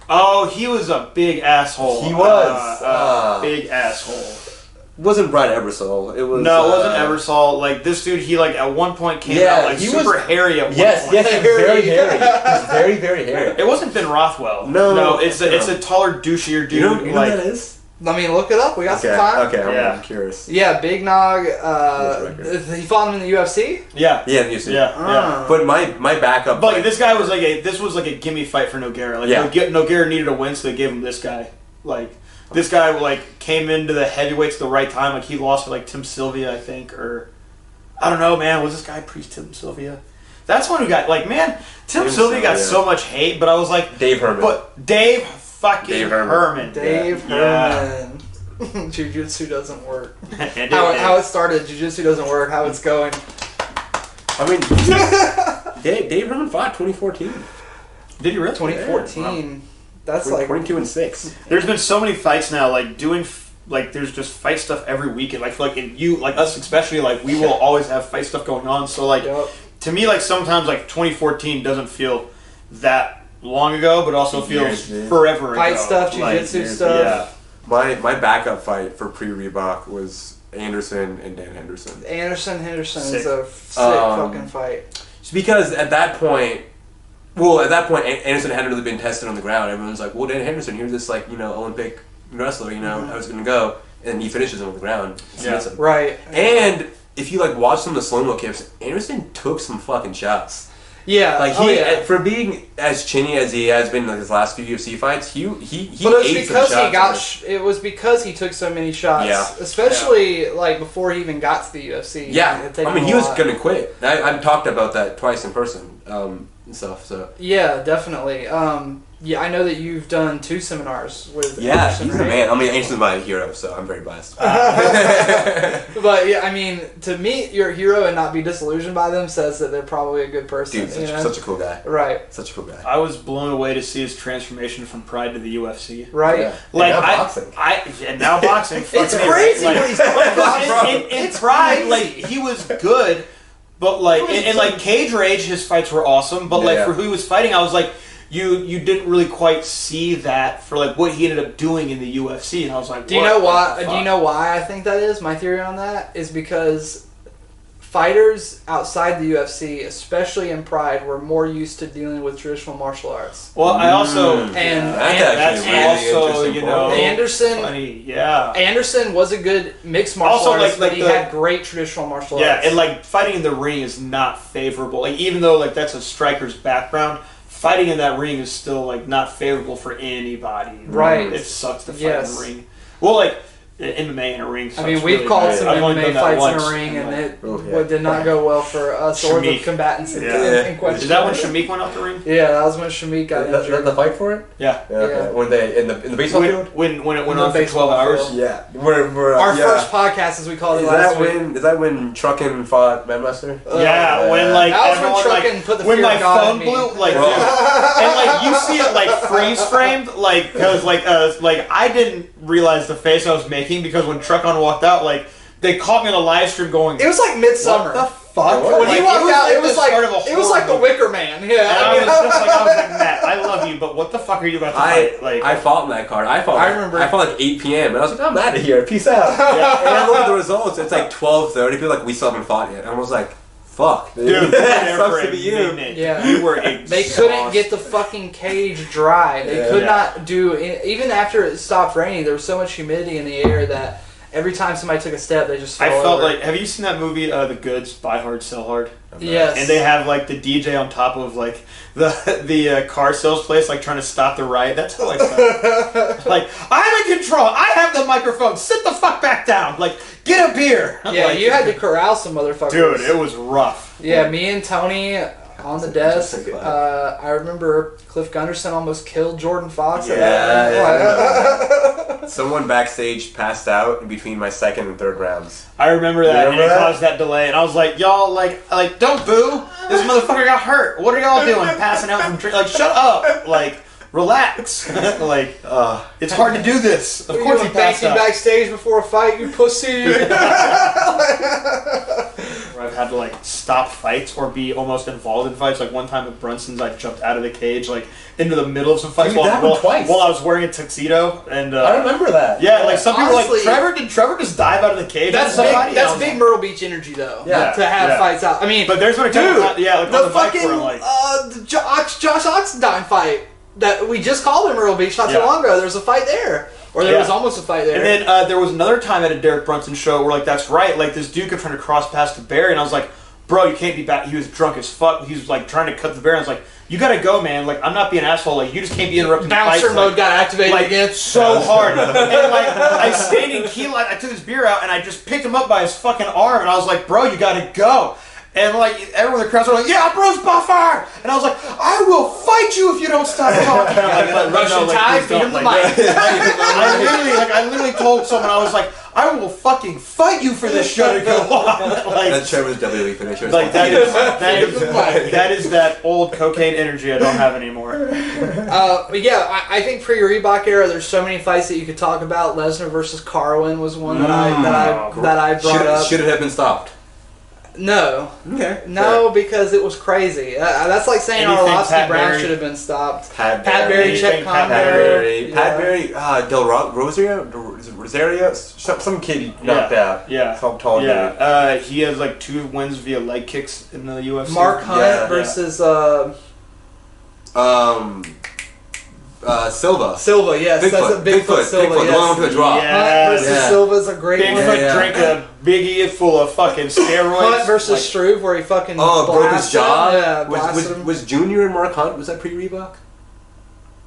Oh, he was a big asshole. He was. Big asshole. It wasn't Brad Ebersol. It was... No, it wasn't Ebersol. Like, this dude, he, like, at one point came Yeah, out, like, he super was- hairy at one Yes, point. yes, he was very hairy. He was very, very hairy. It wasn't Ben Rothwell. No, it's a taller, douchier dude. You know like, who that is? I mean, look it up. We got some time. Okay, Yeah. I'm curious. Yeah, Big Nog. What's He fought him in the UFC. Yeah. Yeah, you see. Yeah. But my backup... But like, this guy was like this was like a gimme fight for Nogueira. Like, Yeah. Nogueira needed a win, so they gave him this guy. Like, this guy like came into the heavyweights at the right time. Like, he lost to like Tim Sylvia, I think, or I don't know, man. Was this guy pre-Tim Sylvia? That's one who got like, man. Tim Sylvia got so much hate, but I was like, Dave Herman. But Dave fucking Herman. Dave Yeah. Herman. Jiu-jitsu doesn't work. And How it started, Jiu-jitsu doesn't work. How it's going. I mean, Dave Herman fought 2014. Did you really? 2014. That's like 22-6. There's been so many fights now, like doing like there's just fight stuff every weekend. Like in you like us especially, like we will always have fight stuff going on. So like to me, like sometimes like 2014 doesn't feel that long ago, but also feels forever fight ago. stuff, jiu-jitsu Like, stuff. My backup fight for pre-Reebok was Anderson and Dan Henderson. Anderson Henderson Sick. is a sick fucking fight. It's because at that point, Anderson hadn't really been tested on the ground. Everyone's like, well, Dan Henderson, here's this like, Olympic wrestler, how it's gonna go, and he finishes him on the ground. Yeah. Right. And if you like watch some of the slow-mo clips, Anderson took some fucking shots. Yeah. Like for being as chinny as he has been in his last few UFC fights, he But ate some shots. it was because he took so many shots. Yeah. Especially like before he even got to the UFC. Yeah, It took I mean him he a was lot. gonna quit. I've talked about that twice in person and stuff. So Yeah, definitely. Yeah, I know that you've done 2 seminars with yeah, Anderson, he's right? the man. I mean, Anderson's my hero, so I'm very biased. But yeah, I mean, to meet your hero and not be disillusioned by them says that they're probably a good person. Dude, such a cool guy. Right. Such a cool guy. I was blown away to see his transformation from Pride to the UFC. Right. Yeah. Like And now boxing. and now boxing. It's fucking crazy right. what he's doing, bro. In Pride, like he was good, but like in like Cage Rage, his fights were awesome. But like Yeah. for who he was fighting, I was like, you didn't really quite see that for like what he ended up doing in the UFC, and I was like, Do you what know the why? fuck? Do you know why I think that is? My theory on that is because fighters outside the UFC, especially in Pride, were more used to dealing with traditional martial arts. Well, I also That's that's actually also really you know Anderson. funny, yeah. Anderson was a good mixed martial Also, artist, like but he the- had great traditional martial Yeah, arts. and like fighting in the ring is not favorable. Like even though like that's a striker's background, fighting in that ring is still like not favorable for anybody. Right. It sucks to fight Yes. in the ring. Well, like MMA in a ring. I mean, we've called some MMA fights in a ring, and it did not go well for us or the combatants in question. Is that when Shamik went off the ring? Yeah, that was when Shamik got injured. The fight for it? Yeah. When they in the baseball field? When it went on for 12 hours? Yeah. Our first podcast, as we called it last week. Is that when Truckin fought Manmaster? Yeah, when like that was everyone when Truckin put the when fear my of God phone in me. blew, like, dude, and like you see it like freeze framed, like because like I didn't realize the face I was making because when Truckin walked out, like they caught me on the live stream going. It was like midsummer. What the fuck? When he walked out, it was like the movie. Wicker Man. Yeah, And I was like, Matt, I love you, but what the fuck are you about to fight? Like, I fought in that card. I remember. I fought like 8 p.m. and I was like, I'm out of here. Peace out. And I look at the results. It's like 12:30. People are like, we still haven't fought yet. And I was like, fuck, dude. That sucks to be you. Yeah, you were. They couldn't get the fucking cage dry. They could not do even after it stopped raining. There was so much humidity in the air that. Every time somebody took a step, they just fell I felt over. like, have you seen that movie, The Goods, Buy Hard, Sell Hard? Yes. And they have like the DJ on top of like the car sales place, like trying to stop the riot. That's how like, like I'm in control. I have the microphone. Sit the fuck back down. Like get a beer. Yeah, like, you had to corral some motherfuckers. Dude, it was rough. Yeah, me and Tony on the desk. I remember Cliff Gunderson almost killed Jordan Fox. Someone backstage passed out in between my second and third rounds. I remember that, and it caused that delay. And I was like, y'all, like, don't boo. This motherfucker got hurt. What are y'all doing? Passing out from drink? Like, shut up. Like, relax. Like, it's hard to do this. Of course, he passed out. Backstage before a fight, you pussy. Where I've had to like stop fights or be almost involved in fights. Like one time with Brunson's, I jumped out of the cage like into the middle of some fights while I was wearing a tuxedo. And I remember that. Yeah, like some people like Trevor. Did Trevor just dive out of the cage? That's big. That's big Myrtle Beach energy though. Yeah, to have fights out. I mean, but there's been a couple like the fucking Josh Oxendine fight that we just called in Myrtle Beach not too long ago. There was a fight there. Or there was almost a fight there. And then there was another time at a Derek Brunson show where, like, that's right. Like, this dude kept trying to cross past the barrier, and I was like, bro, you can't be back. He was drunk as fuck. He was, like, trying to cut the barrier. I was like, you gotta go, man. Like, I'm not being an asshole. Like, you just can't be interrupting the fight. Bouncer mode got activated again. So hard. And, like, I stayed in key line. I took his beer out, and I just picked him up by his fucking arm, and I was like, bro, you gotta go. And, like, everyone in the crowd was like, yeah, Bruce Buffer! And I was like, I will fight you if you don't stop talking. Russian tie, feed him the mic. I literally told someone, I was like, I will fucking fight you for this show to go on. Like, that Trevor's WWE finisher. Like, that is that old cocaine energy I don't have anymore. But yeah, I think pre-Reebok era, there's so many fights that you could talk about. Lesnar versus Carwin was one that I brought up. Should it have been stopped? No. Okay. No, because it was crazy. That's like saying Arlovsky Brown should have been stopped. Pat Berry, Chet Conner. Pat Berry, Del Rosario, some kid knocked out. Yeah. Some tall dude. Yeah. He has like 2 wins via leg kicks in the UFC. Mark Hunt versus Silva. Silva, yes. Bigfoot. That's a Bigfoot Silva, Bigfoot, yes. the one with the drop. Hunt versus Silva's a great one. Bigfoot drank a biggie full of fucking steroids. Hunt versus Struve, where he fucking broke his jaw. Yeah, was Junior and Mark Hunt, was that pre-Reebok?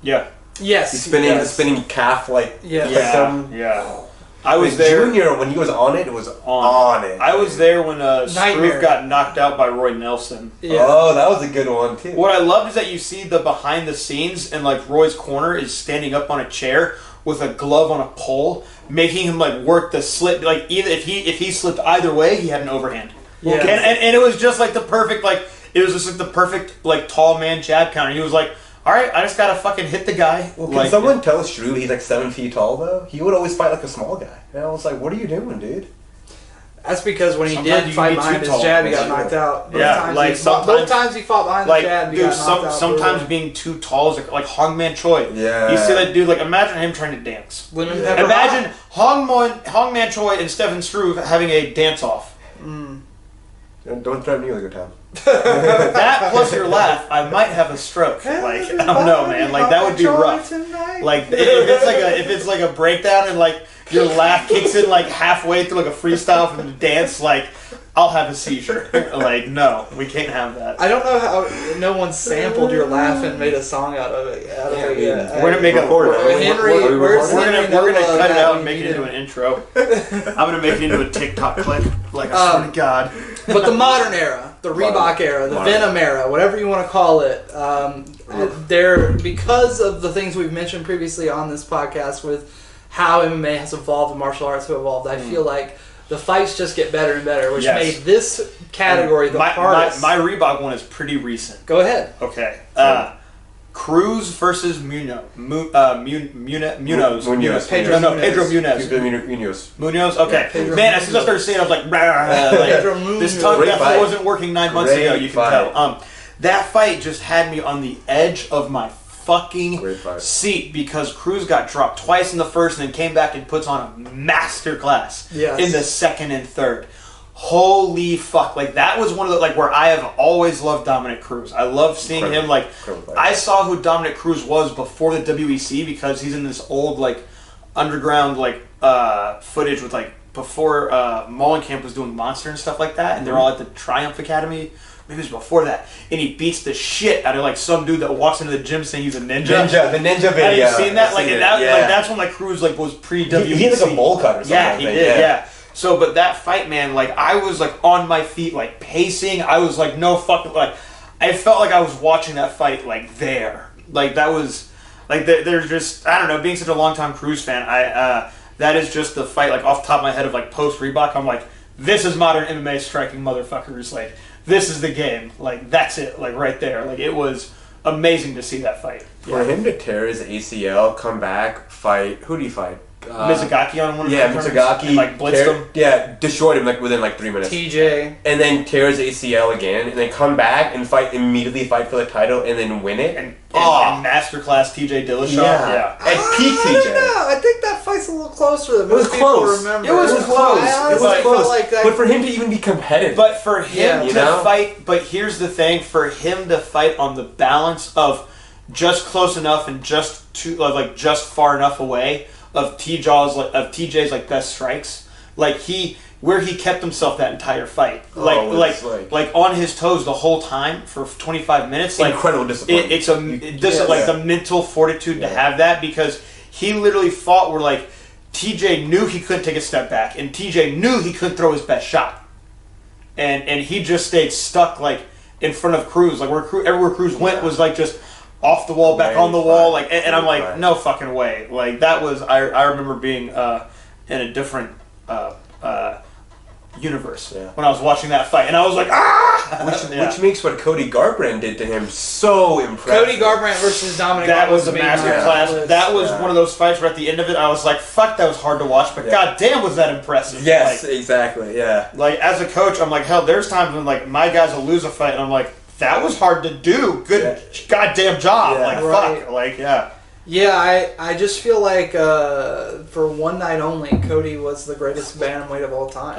Yeah. Yes. He's spinning the spinning calf like Yeah. I was there. Junior, when he was on it, it was on it. I was there when Struve got knocked out by Roy Nelson. Yeah. Oh, that was a good one, too. What I loved is that you see the behind the scenes, and like Roy's corner is standing up on a chair with a glove on a pole, making him like work the slip. Like either if he slipped either way, he had an overhand. Yeah. And it was just like the perfect like tall man jab counter. He was like, all right, I just gotta fucking hit the guy. Well, can someone tell Struve he's like 7 feet tall though? He would always fight like a small guy. And I was like, what are you doing, dude? That's because when he did fight behind his jab, he got knocked out. Both times he fought behind his jab, he got knocked out. Sometimes being too tall is like Hongman Choi. Yeah. You see that dude, like imagine him trying to dance. Imagine Hongman Choi and Stephen Struve having a dance-off. Don't threaten me with a good time. That plus your laugh, I might have a stroke. Like I don't know, man. Like that would be rough. Like if it's like a breakdown and like your laugh kicks in like halfway through like a freestyle from the dance, like I'll have a seizure. Like, no, we can't have that. I don't know how no one sampled your laugh and made a song out of it. We're gonna make a We're gonna cut it out and make it into an intro. I'm gonna make it into a TikTok clip. Like, I swear to God. But the modern era, the Reebok era, the Venom era, whatever you want to call it, they're, because of the things we've mentioned previously on this podcast with how MMA has evolved and martial arts have evolved, I feel like the fights just get better and better, which made this category the hardest. My Reebok one is pretty recent. Go ahead. Okay. Cruz versus Munoz. Munoz. Pedro Munoz. Munoz? Okay. Yeah, man, as soon as I started saying it, I was like, this tongue definitely wasn't working 9 months ago, you can tell. That fight just had me on the edge of my fucking seat because Cruz got dropped twice in the first and then came back and puts on a masterclass in the second and third. Holy fuck. Like, that was one of the, like, where I have always loved Dominic Cruz. I love seeing him, like, I saw who Dominic Cruz was before the WEC because he's in this old, like, underground, like, footage with, like, before Mollenkamp was doing Monster and stuff like that, and they're all at the Triumph Academy. Maybe it was before that. And he beats the shit out of, like, some dude that walks into the gym saying he's a ninja. The ninja video. Have you seen that? Like, that's when, like, Cruz, like, was pre-WEC. He had, like, a bowl cut or something. Yeah, he did, yeah. So, but that fight, man, like, I was, like, on my feet, like, pacing. I was, like, no fucking, like, I felt like I was watching that fight, like, there. Like, that was, like, there's just, I don't know, being such a long-time Cruz fan, that is just the fight, like, off the top of my head of, like, post-Reebok. I'm like, this is modern MMA striking, motherfuckers. Like, this is the game. Like, that's it. Like, right there. Like, it was amazing to see that fight. For him to tear his ACL, come back, fight, who do you fight? Mizugaki on one of the Mizugaki. and, like, blitzed him. Yeah, destroyed him, like, within, like, 3 minutes. TJ. And then tear his ACL again, and then come back and immediately fight for the title, and then win it. And masterclass TJ Dillashaw. Yeah. At peak TJ. I don't know. I think that fight's a little closer than most people remember. It was close. It was close. Like but for him to even be competitive. But for him to fight, but here's the thing, for him to fight on the balance of just close enough and just just far enough away of TJ's like best strikes, like where he kept himself that entire fight, like on his toes the whole time for 25 minutes, like incredible discipline. It's like the mental fortitude to have that, because he literally fought where, like, TJ knew he couldn't take a step back, and TJ knew he couldn't throw his best shot, and he just stayed stuck, like, in front of Cruz, like everywhere Cruz went was like just off the wall, back on the wall, like, and I'm like, no fucking way. Like, that was, I remember being in a different universe when I was watching that fight, and I was like, which makes what Cody Garbrandt did to him so impressive. Cody Garbrandt versus Dominic. That was a masterclass. That was one of those fights where at the end of it, I was like, fuck, that was hard to watch, but goddamn, was that impressive. Yes, like, exactly, yeah. Like, as a coach, I'm like, hell, there's times when, like, my guys will lose a fight, and I'm like, that was hard to do. Good goddamn job. Like, fuck. Like, Yeah, I just feel like for one night only, Cody was the greatest bantamweight of all time.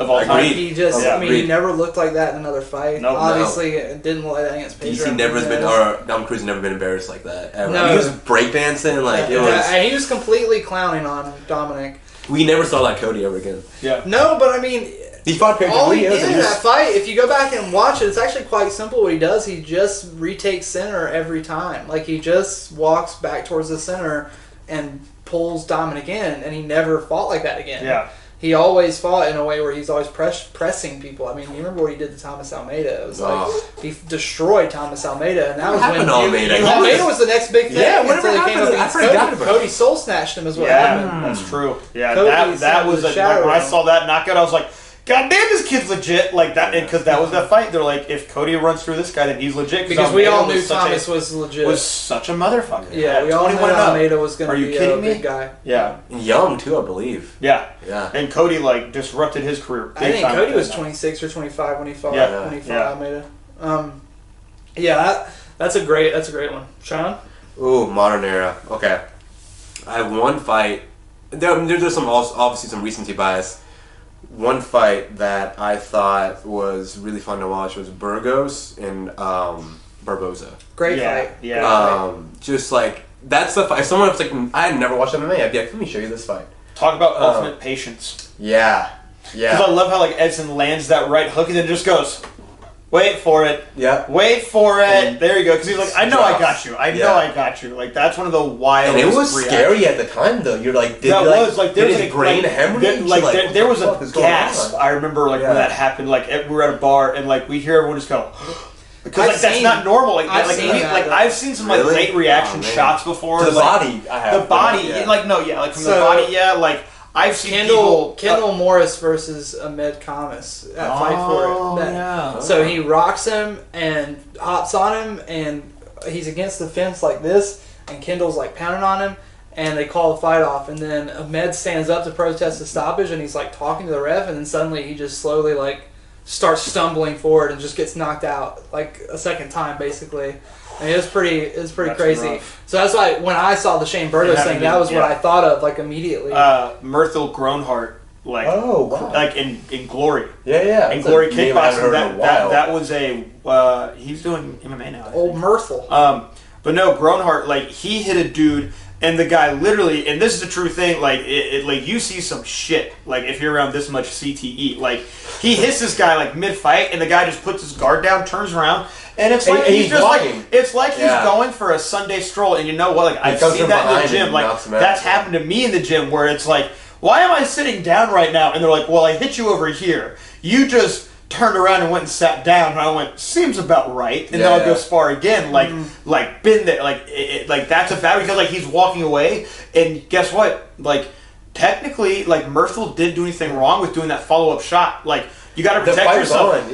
He just, he never looked like that in another fight. Nope. Obviously, it didn't look like that against Pedro. Dominic Cruz has never been embarrassed like that ever. No. He was breakdancing, like, it was. And he was completely clowning on Dominic. We never saw that Cody ever again. Yeah. No, but I mean, he fought Pedro. All he did in that fight, if you go back and watch it, it's actually quite simple what he does. He just retakes center every time. Like, he just walks back towards the center and pulls Dominic in, and he never fought like that again. Yeah. He always fought in a way where he's always pressing people. I mean, you remember what he did to Thomas Almeida? It was like, he destroyed Thomas Almeida, and that was when Almeida was the next big thing. Yeah, whatever until he came up against Cody. Cody soul snatched him, is what happened. That's true. Yeah, that was like, when I saw that knockout, I was like, God damn, this kid's legit, like that, because that was that fight. They're like, if Cody runs through this guy, then he's legit. Because we all knew Thomas was legit. Was such a motherfucker. Yeah, we all knew Almeida was going to be a big guy. Yeah, young too, I believe. Yeah, yeah. And Cody, like, disrupted his career. I think Cody was 26 or 25 when he fought. Almeida. That's a great one. Sean? Ooh, modern era. Okay, I have one fight. There's some obviously some recency bias. One fight that I thought was really fun to watch was Burgos and Barboza. Great fight. Yeah. Just like, that's the fight. If someone was like, I had never watched MMA, I'd be like, let me show you this fight. Talk about ultimate patience. Yeah. Because I love how like Edson lands that right hook and then just goes, wait for it. Yeah. Wait for it. There you go. Because he's like, I know I got you. I know I got you. Like, that's one of the wildest And it was scary at the time, though. You're like, there was a brain hemorrhage? There was a gasp. I remember like when that happened. Like, we were at a bar and like we hear everyone just go, because like that's not normal. Like I've seen some like late reaction shots before. The body, I have. The body, like from the body, like. I've seen Kendall Morris versus Ahmed Kamis at Fight For It. Yeah. So he rocks him and hops on him, and he's against the fence like this, and Kendall's like pounding on him, and they call the fight off, and then Ahmed stands up to protest the stoppage, and he's like talking to the ref, and then suddenly he just slowly like starts stumbling forward and just gets knocked out like a second time, basically. I mean, it was pretty crazy. Rough. So that's why when I saw the Shane Burgos thing, that was what I thought of like immediately. Myrtle Groenhart, like like in Glory. Yeah. In Glory Kickboxing. That was a he's doing MMA now. Old Myrtle. But no, Groenhart, like he hit a dude. And the guy literally, and this is a true thing, like like you see some shit, like if you're around this much CTE, like he hits this guy like mid-fight, and the guy just puts his guard down, turns around, and it's like he's just walking. It's like he's going for a Sunday stroll, and you know what? Like I've seen that in the gym, like that's happened to me in the gym, where it's like, why am I sitting down right now? And they're like, well, I hit you over here. You just turned around and went and sat down, and I went, seems about right, and then I'll go spar again, like been there, like that's a bad, because like he's walking away, and guess what? Like technically, like Myrtle didn't do anything wrong with doing that follow up shot. Like you got to protect yourself.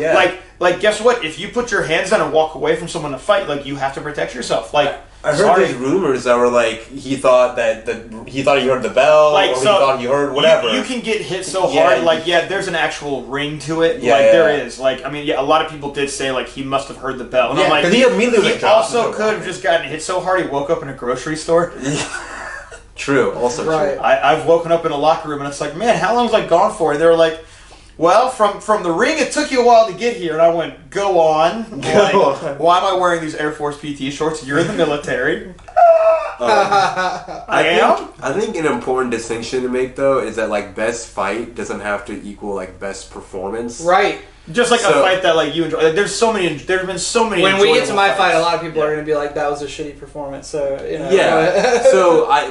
Like guess what? If you put your hands down and walk away from someone to fight, like you have to protect yourself. Like I heard these rumors that were like he thought he heard the bell, like, or he thought he heard whatever. You can get hit so hard, like there's an actual ring to it. There is. Like I mean, a lot of people did say like he must have heard the bell. And I'm like, he also could have just gotten hit so hard he woke up in a grocery store. True. Also true. I've woken up in a locker room and it's like, man, how long was I gone for? And they were like, well, from the ring, it took you a while to get here. And I went, go on. Why am I wearing these Air Force PT shorts? You're in the military. I think an important distinction to make, though, is that, like, best fight doesn't have to equal, like, best performance. Right. Just like a fight that, like, you enjoy. Like, there's been so many when we get to my fight, a lot of people are going to be like, that was a shitty performance, so, you know. Yeah. So, I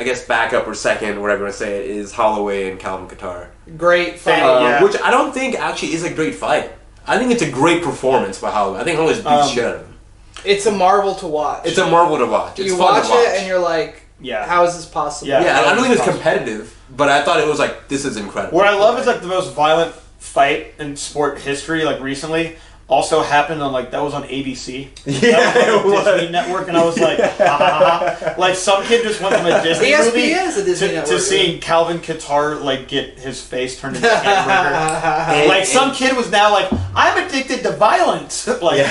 guess, backup or second, whatever you want to say it, is Holloway and Calvin Kattar. Great fight. Which I don't think actually is a great fight. I think it's a great performance by Holloway. I think Holloway's beat shit out of him. It's a marvel to watch. It's a marvel to watch. It's you fun watch to watch it and you're like, how is this possible? Yeah, I don't think it's competitive, but I thought it was like, this is incredible. What I love is like the most violent fight in sport history, like recently, also happened on like, that was on ABC. That was on Disney Network, and I was like, like some kid just went from a Disney movie to seeing Calvin Kattar like get his face turned into a hamburger. Like some kid was now like, I'm addicted to violence. Like,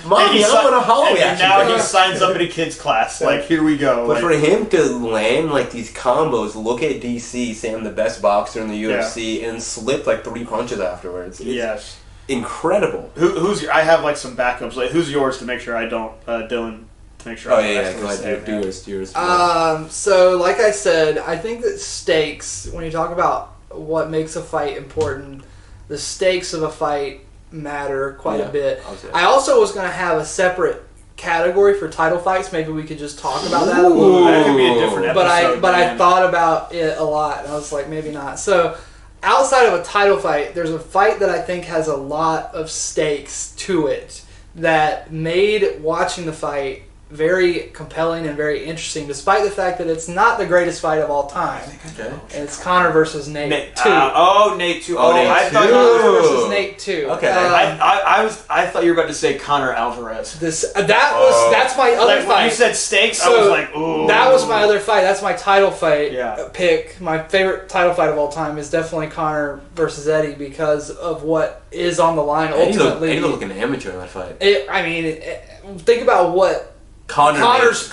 Mommy, I want a Holloway action. And now he signs up in a kid's class. Like, here we go. But for him to land like these combos, look at DC, say I'm the best boxer in the UFC, and slip like 3 punches afterwards. It's incredible. Who's your? I have like some backups. Like, who's yours to make sure I don't, Dylan? To make sure. Oh yeah, go ahead. Do yours. So like I said, I think that stakes. When you talk about what makes a fight important, the stakes of a fight matter quite a bit. I also was going to have a separate category for title fights. Maybe we could just talk about that a little bit. That could be a different episode. But I thought about it a lot, and I was like, maybe not. So. Outside of a title fight, there's a fight that I think has a lot of stakes to it that made watching the fight very compelling and very interesting, despite the fact that it's not the greatest fight of all time. Okay. It's Conor versus Nate 2. Nate 2. I thought Conor versus Nate 2. Okay. I thought you were about to say Conor Alvarez. That's my other fight. When you said stakes, I was like, ooh. That was my other fight. That's my title fight pick. My favorite title fight of all time is definitely Conor versus Eddie because of what is on the line ultimately. Eddie looked like an amateur in that fight. Think about what Conor's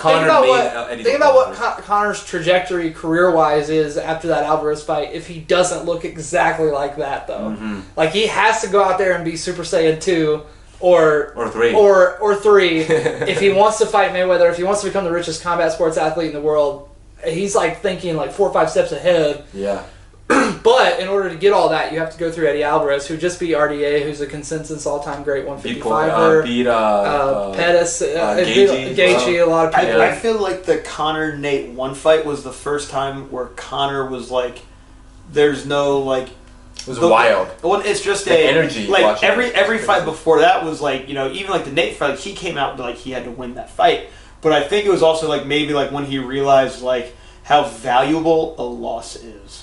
trajectory career-wise is after that Alvarez fight. If he doesn't look exactly like that, though, like he has to go out there and be Super Saiyan 2 or 3 if he wants to fight Mayweather. If he wants to become the richest combat sports athlete in the world, he's like thinking like 4 or 5 steps ahead. Yeah. But in order to get all that, you have to go through Eddie Alvarez, who just beat RDA, who's a consensus all-time great 155er. Beat Pettis, Gaethje, a lot of people. I feel like the Conor-Nate one fight was the first time where Conor was like, there's no like. It was wild. Well, it's just the energy. Like every fight before that was like, you know, even like the Nate fight, like, he came out like he had to win that fight. But I think it was also like maybe like when he realized like how valuable a loss is.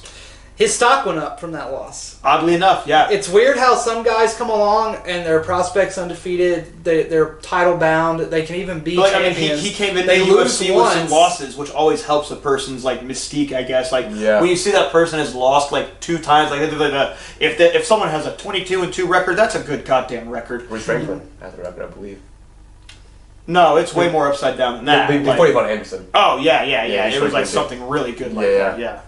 His stock went up from that loss. Oddly enough, yeah. It's weird how some guys come along and their prospects undefeated, they're title bound, they can even be champions. I mean, he came into the UFC with some losses, which always helps a person's like mystique, I guess. Like when you see that person has lost like 2 times, like if someone has a 22-2 record, that's a good goddamn record. Where's Franklin at the record, I believe? No, it's way more upside down than that. Before he fought Anderson. Oh yeah. It was like something really good like that. Yeah.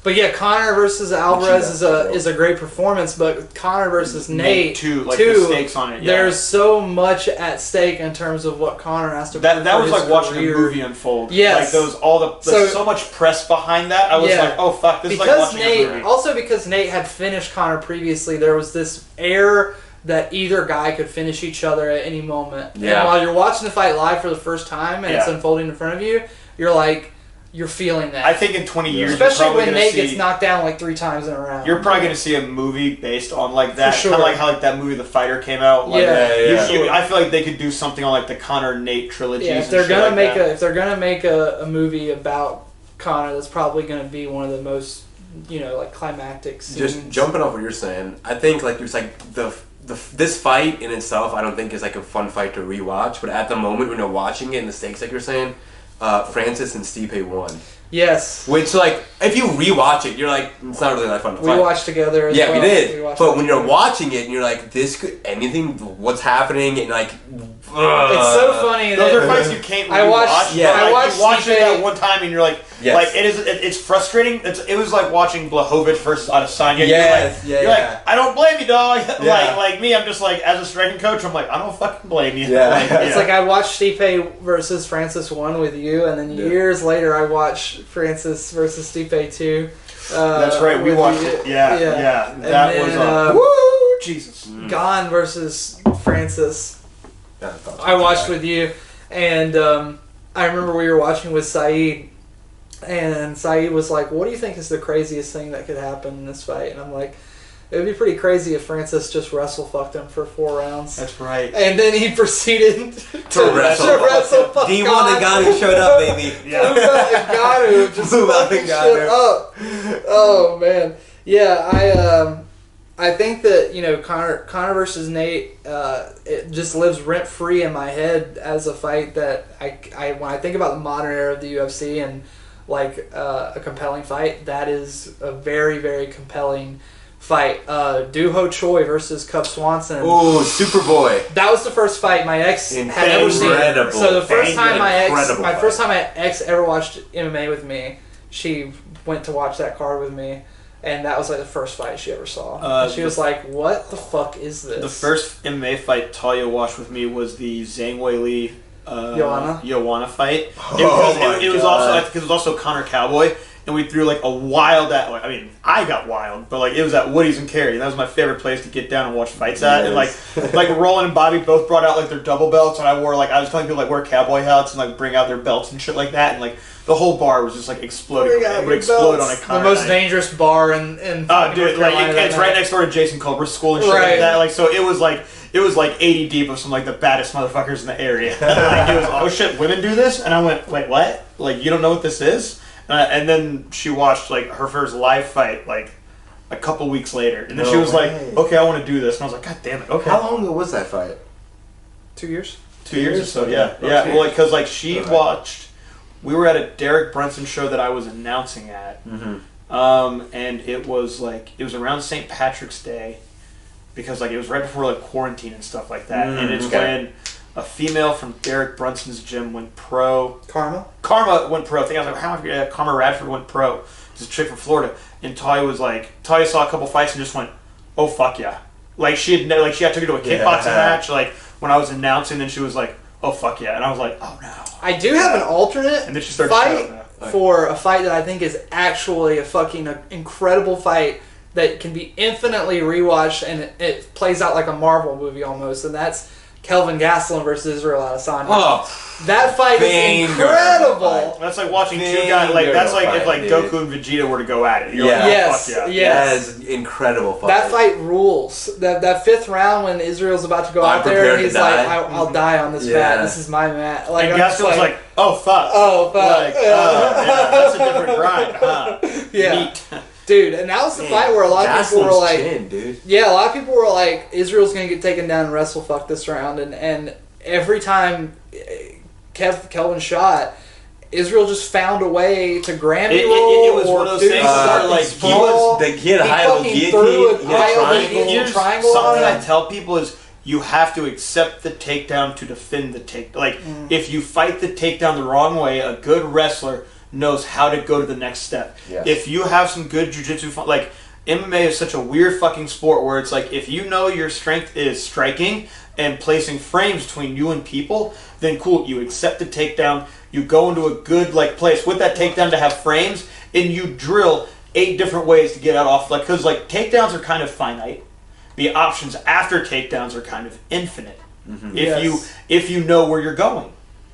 But yeah, Conor versus Alvarez is a great performance, but Conor versus Nate too, the stakes on it. Yeah. There's so much at stake in terms of what Conor has to. That was like watching a movie unfold. Yes. Like there's so much press behind that. I was like, oh fuck, this is like watching a movie. Also because Nate had finished Conor previously, there was this air that either guy could finish each other at any moment. Yeah. And while you're watching the fight live for the first time and it's unfolding in front of you, you're feeling that. I think in 20 years, especially when Nate gets knocked down like 3 times in a round. You're probably going to see a movie based on like that. For sure. Kind of like how like that movie The Fighter came out. Like, I feel like they could do something on like the Conor Nate trilogy. Yeah, if they're gonna make a movie about Conor, that's probably going to be one of the most like climactic scenes. Just jumping off what you're saying, I think like there's like this fight in itself, I don't think is like a fun fight to rewatch. But at the moment when you're watching it and the stakes, like you're saying. Francis and Stipe won. Yes. Which, like, if you rewatch it, you're like, it's not really that fun to fight. We watched together as well. Yeah, we did. But when you're watching it and you're like, this could, anything, what's happening, and like, it's so funny. Those are fights you can't rewatch. I watched you watch it at one time and you're like, it's frustrating. It was like watching Blachowicz versus Adesanya. You're like, I don't blame you, dog. Like me, I'm just like, as a striking coach, I'm like, I don't fucking blame you. It's like I watched Stipe versus Francis 1 with you, and then years later I watched Francis versus Stipe 2. That's right, we watched it. Yeah. That was woo, Jesus. Gane versus Francis. I watched with you, and I remember we were watching with Saeed, and Saeed was like, what do you think is the craziest thing that could happen in this fight? And I'm like, it would be pretty crazy if Francis just wrestle-fucked him for 4 rounds. That's right. And then he proceeded to wrestle fuck D1 and Ngannou showed up, baby. Ngannou just fucking shit up. Oh, man. Yeah, I think that, Conor versus Nate, it just lives rent-free in my head as a fight that when I think about the modern era of the UFC and, like, a compelling fight, that is a very, very compelling fight. Doo-Ho Choi versus Cub Swanson. Oh, Superboy. That was the first fight my ex had ever seen. So the first time my ex ever watched MMA with me, she went to watch that card with me. And that was like the first fight she ever saw. And she was like, what the fuck is this? The first MMA fight Talia watched with me was the Zhang Weili Joanna fight. It was also Conor Cowboy. And we threw like a wild I got wild, but like it was at Woody's in Cary. That was my favorite place to get down and watch fights at. And like Roland and Bobby both brought out like their double belts, and I was telling people like wear cowboy hats and like bring out their belts and shit like that. And like the whole bar was just like exploding. It would explode on a Conor The most dangerous bar in dude, like it's right next door to Jason Culber's school and shit like that. Like so it was like 80 deep of some like the baddest motherfuckers in the area. Like, it was, oh shit, women do this? And I went, wait, what? Like you don't know what this is? And then she watched like her first live fight like a couple weeks later, and then she was like, "Okay, I want to do this." And I was like, "God damn it!" Okay. How long ago was that fight? 2 years. 2 years or so. Yeah. Well, because like she watched. We were at a Derek Brunson show that I was announcing at, and it was around St. Patrick's Day, because like it was right before like quarantine and stuff like that, and it's when a female from Derek Brunson's gym went pro. Karma went pro. I think I was like, how? Karma Radford went pro. It's a chick from Florida, and Talia saw a couple fights and just went, oh fuck yeah! Like she had took her to a kickboxing match. Like when I was announcing, then she was like, oh fuck yeah, and I was like, oh no. I do have an alternate and then she started fight for a fight that I think is actually a fucking incredible fight that can be infinitely rewatched, and it plays out like a Marvel movie almost, and that's Kelvin Gastelum versus Israel Adesanya. Oh, that fight is incredible. That's like watching two guys. Like that's like if like Goku and Vegeta were to go at it. You're Yes. Like, oh, fuck Yes. That is an incredible fight. That fight rules. That fifth round when Israel's about to go out there and he's like, I'll die on this mat. This is my mat. Like, and Gastelum's like, oh fuck. Oh fuck. Like, that's a different grind, huh? Yeah. Neat. Dude, and that was the fight where a lot of people were like, dude. yeah, a lot of people were like, Israel's going to get taken down and wrestle fuck this round. And every time Kelvin shot, Israel just found a way to Grammy roll. It was one of those things where like he had a high level guillotine. Here's triangle something I tell people is you have to accept the takedown to defend the take. Like if you fight the takedown the wrong way, a good wrestler knows how to go to the next step. Yes. If you have some good jiu-jitsu, like MMA is such a weird fucking sport where it's like if you know your strength is striking and placing frames between you and people, then cool, you accept the takedown, you go into a good like place with that takedown to have frames, and you drill 8 different ways to get out off, like, because like takedowns are kind of finite. The options after takedowns are kind of infinite. If you know where you're going.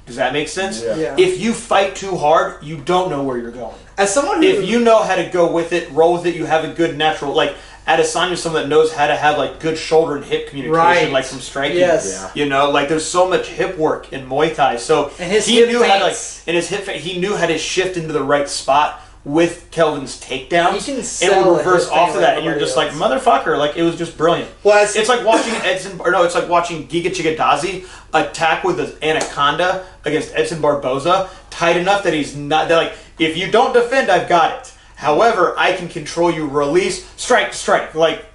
Does that make sense? Yeah. If you fight too hard, you don't know where you're going. As someone who, If you know how to go with it, roll with it, you have a good natural, like, Adesanya is someone that knows how to have, like, good shoulder and hip communication, like, from striking. Yes. Yeah. You know, like, there's so much hip work in Muay Thai. So, and his he hip knew how to, like, feints. and his hip feint, he knew how to shift into the right spot with Kelvin's takedowns He can and sell would a reverse hip off feint of that, like and you're just nobody like, motherfucker, like, it was just brilliant. Well, It's like watching it's like watching Giga Chikadze attack with an anaconda against Edson Barboza, tight enough that he's not, that like, if you don't defend, I've got it. However, I can control you, release, strike, like,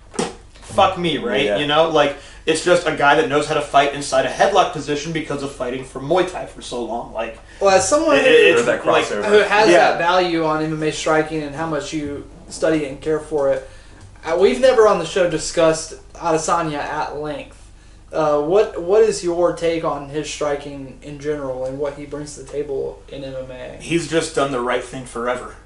fuck me, right? Yeah. You know, like, it's just a guy that knows how to fight inside a headlock position because of fighting for Muay Thai for so long. Like, well, as someone it's that like, crossover. who has Yeah. that value on MMA striking and how much you study it and care for it, we've never on the show discussed Adesanya at length. What is your take on his striking in general and what he brings to the table in MMA? he's just done the right thing forever.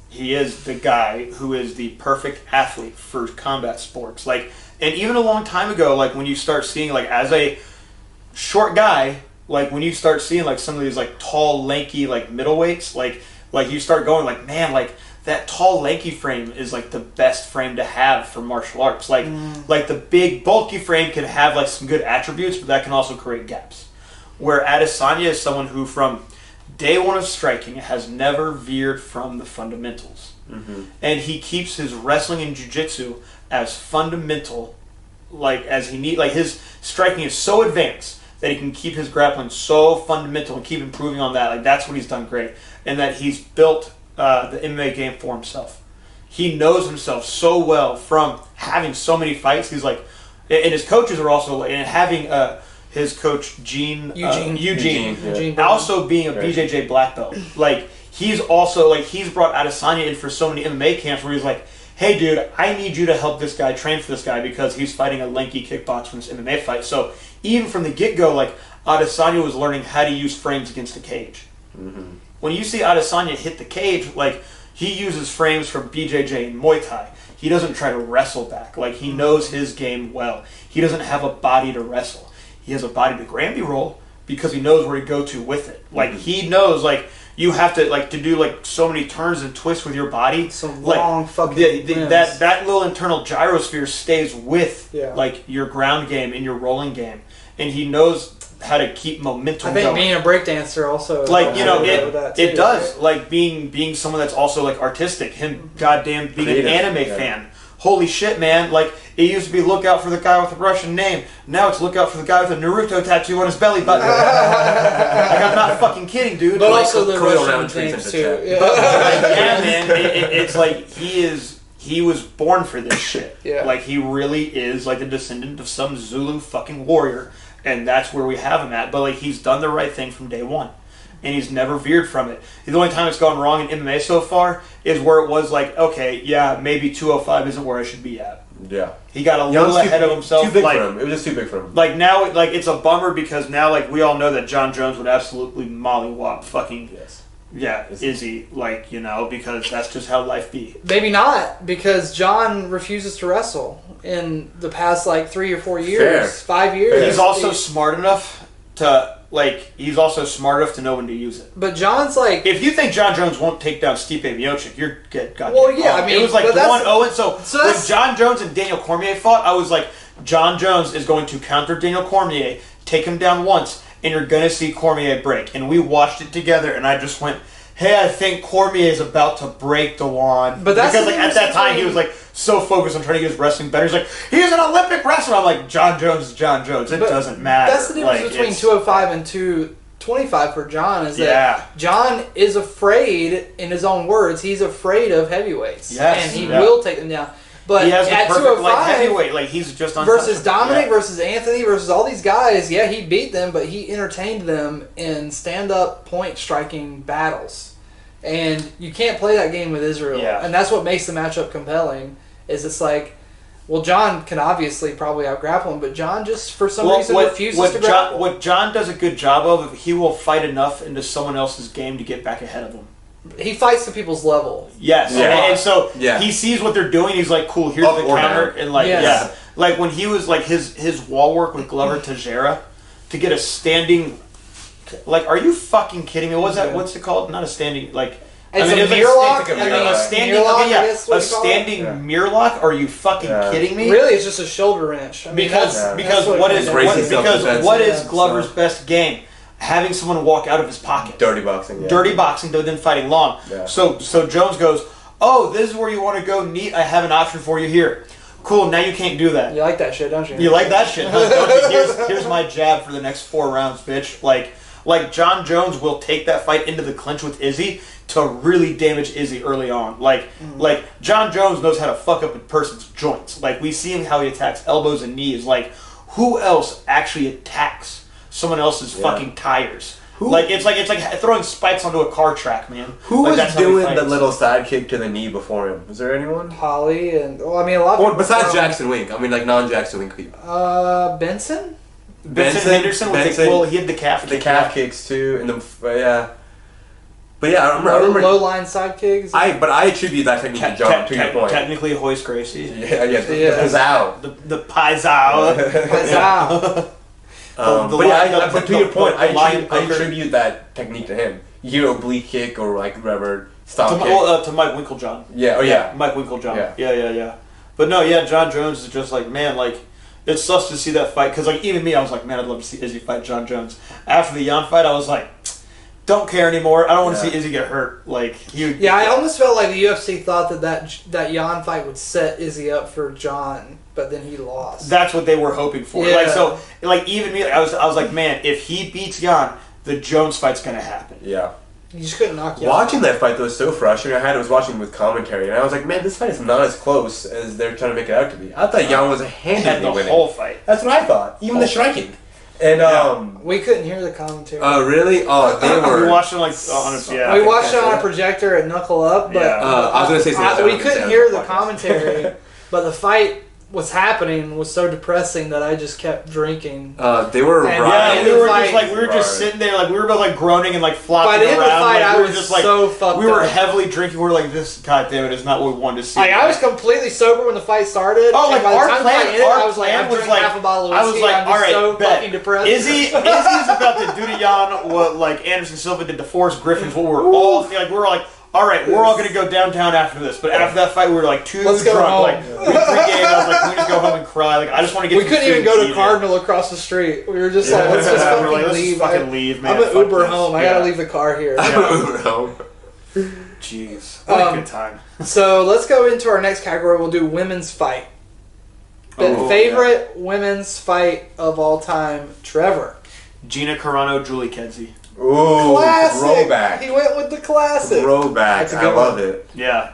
He is the guy who is the perfect athlete for combat sports. Like, and even a long time ago, like when you start seeing, like, as a short guy, like when you start seeing like some of these like tall, lanky, like middleweights, like you start going like, man, like that tall, lanky frame is like the best frame to have for martial arts. Like the big, bulky frame can have like some good attributes, but that can also create gaps. Where Adesanya is someone who, from day one of striking, has never veered from the fundamentals. And he keeps his wrestling and jiu-jitsu as fundamental, like, as he need. Like, his striking is so advanced that he can keep his grappling so fundamental and keep improving on that. Like, that's what he's done great. And that he's built the MMA game for himself. He knows himself so well from having so many fights. He's like, and his coaches are also, and having his coach Eugene also being a BJJ black belt. Like, he's also, like, he's brought Adesanya in for so many MMA camps where he's like, hey dude, I need you to help this guy train for this guy because he's fighting a lanky kickboxer in this MMA fight. So even from the get-go, like, Adesanya was learning how to use frames against a cage. When you see Adesanya hit the cage, like, he uses frames from BJJ and Muay Thai. He doesn't try to wrestle back. Like, he knows his game well. He doesn't have a body to wrestle. He has a body to Granby roll because he knows where to go to with it. Like, he knows, like, you have to, like, to do, like, so many turns and twists with your body. Some like, long fucking that little internal gyrosphere stays with, Yeah. like, your ground game and your rolling game. And he knows how to keep momentum I think going. being a breakdancer also, Like, you know, that it too, does. right? Like, being someone that's also, like, artistic. Him goddamn being Creative, an anime yeah. fan. Holy shit, man. Like, it used to be look out for the guy with the Russian name. Now it's look out for the guy with a Naruto tattoo on his belly button. Like, I'm not fucking kidding, dude. But Like, also the Khalil Russian Roundtree things sent too. the Yeah. yeah, man. It's like he was born for this shit. Yeah. Like, he really is like the descendant of some Zulu fucking warrior, and that's where we have him at. But, like, he's done the right thing from day one, and he's never veered from it. The only time it's gone wrong in MMA so far is where it was like, okay, yeah, maybe 205 isn't where I should be at. Yeah. He got a little ahead of himself. Too big like, for him. It was just too big for him. like, now, like, it's a bummer because now, like, we all know that John Jones would absolutely mollywop fucking Yes. Izzy, like, you know, because that's just how life be. Maybe not, because John refuses to wrestle in the past, like, 3 or 4 years, 5 years. He's also smart enough to, like, know when to use it. But John's like... If you think John Jones won't take down Stipe Miocic, you're goddamn Well, yeah, wrong. I mean... It was like 1-0, so when John Jones and Daniel Cormier fought, I was like, John Jones is going to counter Daniel Cormier, take him down once, and you're going to see Cormier break. And we watched it together, and I just went... Hey, I think Cormier is about to break Dewan. But that's because like at that time he was like so focused on trying to get his wrestling better. He's like, he's an Olympic wrestler. I'm like, John Jones is John Jones. It doesn't matter. That's the difference like, between 205 and 225 for John is that John is afraid, in his own words, he's afraid of heavyweights. Yes, and he will take them down. But he has at the perfect 205, heavyweight, like he's just versus Dominic, versus Anthony, versus all these guys, he beat them, but he entertained them in stand-up point striking battles. And you can't play that game with Israel. Yeah. And that's what makes the matchup compelling, is it's like, well, John can obviously probably out-grapple him, but John just, for some reason, refuses to grapple. What John does a good job of, he will fight enough into someone else's game to get back ahead of them. He fights to people's level. Yes. Yeah. And so he sees what they're doing, he's like, cool, here's the counter. And like, like when he was like, his wall work with Glover Teixeira to get a standing... Like, are you fucking kidding me? What's it called? Not a standing, like... It's a mirror lock? A standing mirror lock? Are you fucking kidding me? Really, it's just a shoulder wrench. I mean, because what is Glover's best game? Having someone walk out of his pocket. Dirty boxing, Dirty boxing, then fighting long. Yeah. So Jones goes, oh, this is where you want to go, neat, I have an option for you here. Cool, now you can't do that. You like that shit, don't you? You like that shit, don't you? Here's my jab for the next 4 rounds, bitch. Like John Jones will take that fight into the clinch with Izzy to really damage Izzy early on. Like John Jones knows how to fuck up a person's joints. Like we see him how he attacks elbows and knees. Like who else actually attacks someone else's fucking tires? It's like throwing spikes onto a car track, man. Who was doing the little side kick to the knee before him? Was there anyone? Holly and a lot of people. Besides Jackson Wink, I mean like non-Jackson Wink people. Benson Henderson he had the calf kicks too, and But yeah, I remember low line side kicks. But I attribute that technique to John. To your point, technically Hoist Gracie. The Pizao. The Pizao. But to your point, I attribute that technique to him. You hear oblique kick or like whatever stop kick. To Mike Winklejohn. Mike Winklejohn. Yeah. But no, John Jones is just like, man, like. It sucks to see that fight, because like even me, I was like, man, I'd love to see Izzy fight John Jones. After the Jan fight, I was like, don't care anymore. I don't want to see Izzy get hurt. Like I almost felt like the UFC thought that Jan fight would set Izzy up for John, but then he lost. That's what they were hoping for. Yeah. Even me, I was like, man, if he beats Jan, the Jones fight's gonna happen. Yeah. You just couldn't knock Jan. Watching that fight though was so frustrating. I was watching with commentary, and I was like, man, this fight is not as close as they're trying to make it out to be. I thought Jan was handedly winning. The whole fight. That's what I thought. Even the striking. And we couldn't hear the commentary. Oh really? Oh, they were. We watched it we watched it on a projector at Knuckle Up, but I was gonna say something. We couldn't hear the commentary, but the fight was happening was so depressing that I just kept drinking. They were we were just sitting there, like we were both like groaning and like flopping around. By the end of the fight, I was just like so fucked up. We were heavily drinking. We were like, this, goddamn it, is not what we wanted to see. I was completely sober when the fight started. Oh, like our plan was like, I'm drinking half a bottle of whiskey. I was like, all right, so fucking depressed. Izzy's about to do to Jan what like Anderson Silva did to Forrest Griffin. What we're all like, we were like. All right, we're all going to go downtown after this. But after that fight, we were like too drunk. Like we pre-game, I was like, can we just go home and cry? Like I just want to get. We couldn't even go to Cardinal across the street. We were just like, let's just fucking leave. Man. I'm an Uber home. I gotta leave the car here. Uber home. Jeez, what a good time. So let's go into our next category. We'll do women's fight. Favorite women's fight of all time, Trevor. Gina Carano, Julie Kedzie. Ooh, classic. Throwback. He went with the classic. Throwback. I love it. Yeah.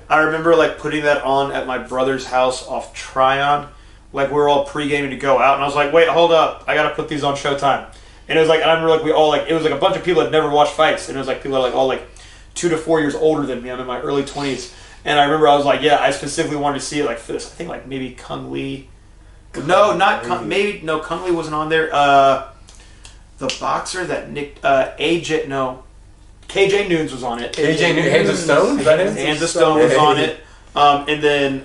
I remember like putting that on at my brother's house off Tryon. Like we were all pre-gaming to go out, and I was like, wait, hold up, I gotta put these on Showtime. And it was like, I remember like we all like, it was like a bunch of people that never watched fights, and it was like people that like all like 2 to 4 years older than me. I'm in my early 20s, and I remember I was like, I specifically wanted to see it like for this. I think like maybe Kung Lee. Kung Lee wasn't on there. The boxer that nicked AJ. No, KJ Noons was on it. KJ Noons, Hands of Stone? Is that him? Hands of Stone was on it. And then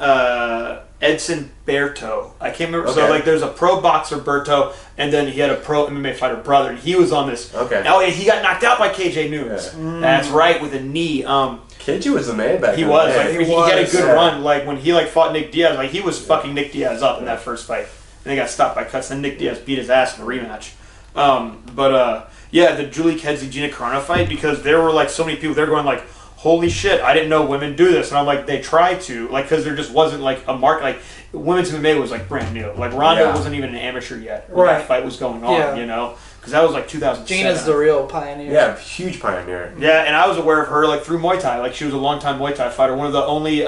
Edson Berto. I can't remember. Okay. So like there's a pro boxer Berto, and then he had a pro MMA fighter brother, and he was on this. Okay. Oh, and he got knocked out by KJ Noons. Yeah. That's right, with a knee. KJ was the man back then. He was. Like, he had a good run. Like when he fought Nick Diaz, like he was fucking Nick Diaz up in that first fight. And they got stopped by cuts. Then Nick Diaz beat his ass in a rematch. The Julie Kedzie Gina Carano fight, because there were like so many people there going like, holy shit, I didn't know women do this. And I'm like, they tried to, like, because there just wasn't like a market. Like women's MMA was like brand new. Like Ronda wasn't even an amateur yet when that fight was going on. You know, because that was like 2007. Gina's the real pioneer. Yeah, huge pioneer. Yeah, and I was aware of her like through Muay Thai. Like she was a longtime Muay Thai fighter, one of the only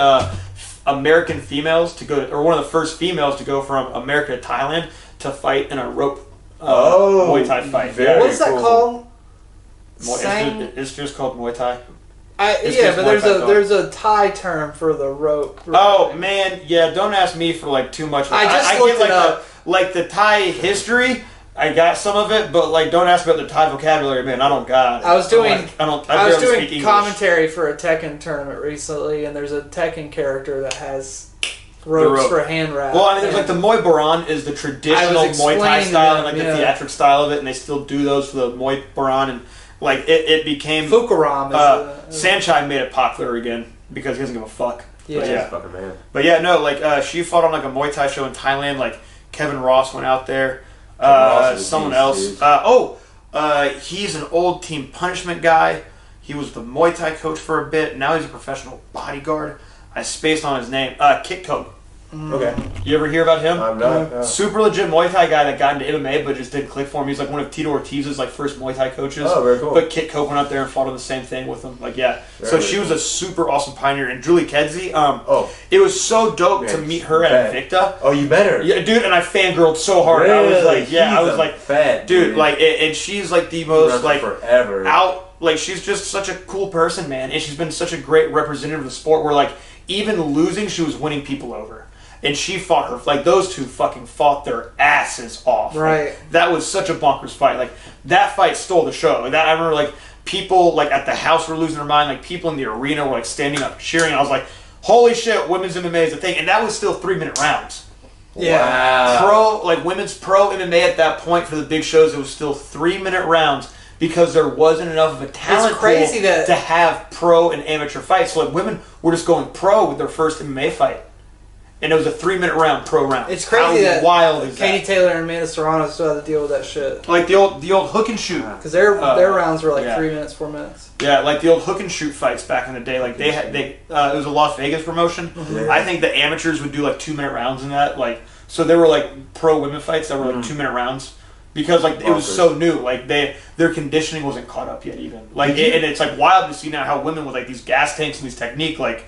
American females to go, or one of the first females to go from America to Thailand to fight in a rope Muay Thai fight. What's that called? It's just called Muay Thai. But there's a Thai term for the rope. Oh man, yeah. Don't ask me for like too much. I looked get it up. The Thai history. I got some of it, but like, don't ask about the Thai vocabulary, man. I don't got it. I was doing speak commentary for a Tekken tournament recently, and there's a Tekken character that has ropes for hand wrap. Well, I mean, there's like the Muay Boran is the traditional Muay Thai style, and like the theatric style of it, and they still do those for the Muay Boran, and like it became Fukaram. Sanchai made it popular again because he doesn't give a fuck. Yeah, fucking man. But yeah, no, like she fought on like a Muay Thai show in Thailand. Like Kevin Ross went out there. Someone else. He's an old Team Punishment guy. He was the Muay Thai coach for a bit. Now he's a professional bodyguard. I spaced on his name. Kit Coke. Okay. You ever hear about him? I'm not. No. Super legit Muay Thai guy that got into MMA but just didn't click for him. He's like one of Tito Ortiz's like first Muay Thai coaches. Oh, very cool. But Kit Coke went out there and fought on the same thing with him. Like, yeah. So she was a super awesome pioneer. And Julie Kedzie, it was so dope to meet her at Invicta. Oh, you met her? Yeah, dude, and I fangirled so hard. Really? I was like, I was like, fat dude, like, and she's like the most like forever out. Like, she's just such a cool person, man. And she's been such a great representative of the sport where, like, even losing, she was winning people over. And she fought her, like, those two fucking fought their asses off. Right. Like, that was such a bonkers fight. Like, that fight stole the show. Like, that, I remember, like, people, like, at the house were losing their mind. Like, people in the arena were, like, standing up cheering. I was like, holy shit, women's MMA is a thing. And that was still 3-minute rounds. Yeah. Wow. Women's pro MMA at that point for the big shows, it was still 3-minute rounds. Because there wasn't enough of a talent pool to have pro and amateur fights. So like women were just going pro with their first MMA fight. And it was a 3-minute round, pro round. It's crazy that wild is Katie Taylor and Amanda Serrano still have to deal with that shit. Like the old hook and shoot. Because their rounds were like 3 minutes, 4 minutes. Yeah, like the old hook and shoot fights back in the day. Like it was a Las Vegas promotion. Mm-hmm. I think the amateurs would do like 2-minute rounds in that. Like so there were like pro women fights that were like 2-minute rounds. Because like it was so new, like their conditioning wasn't caught up yet even. Like and it's like wild to see now how women with like these gas tanks and these technique like,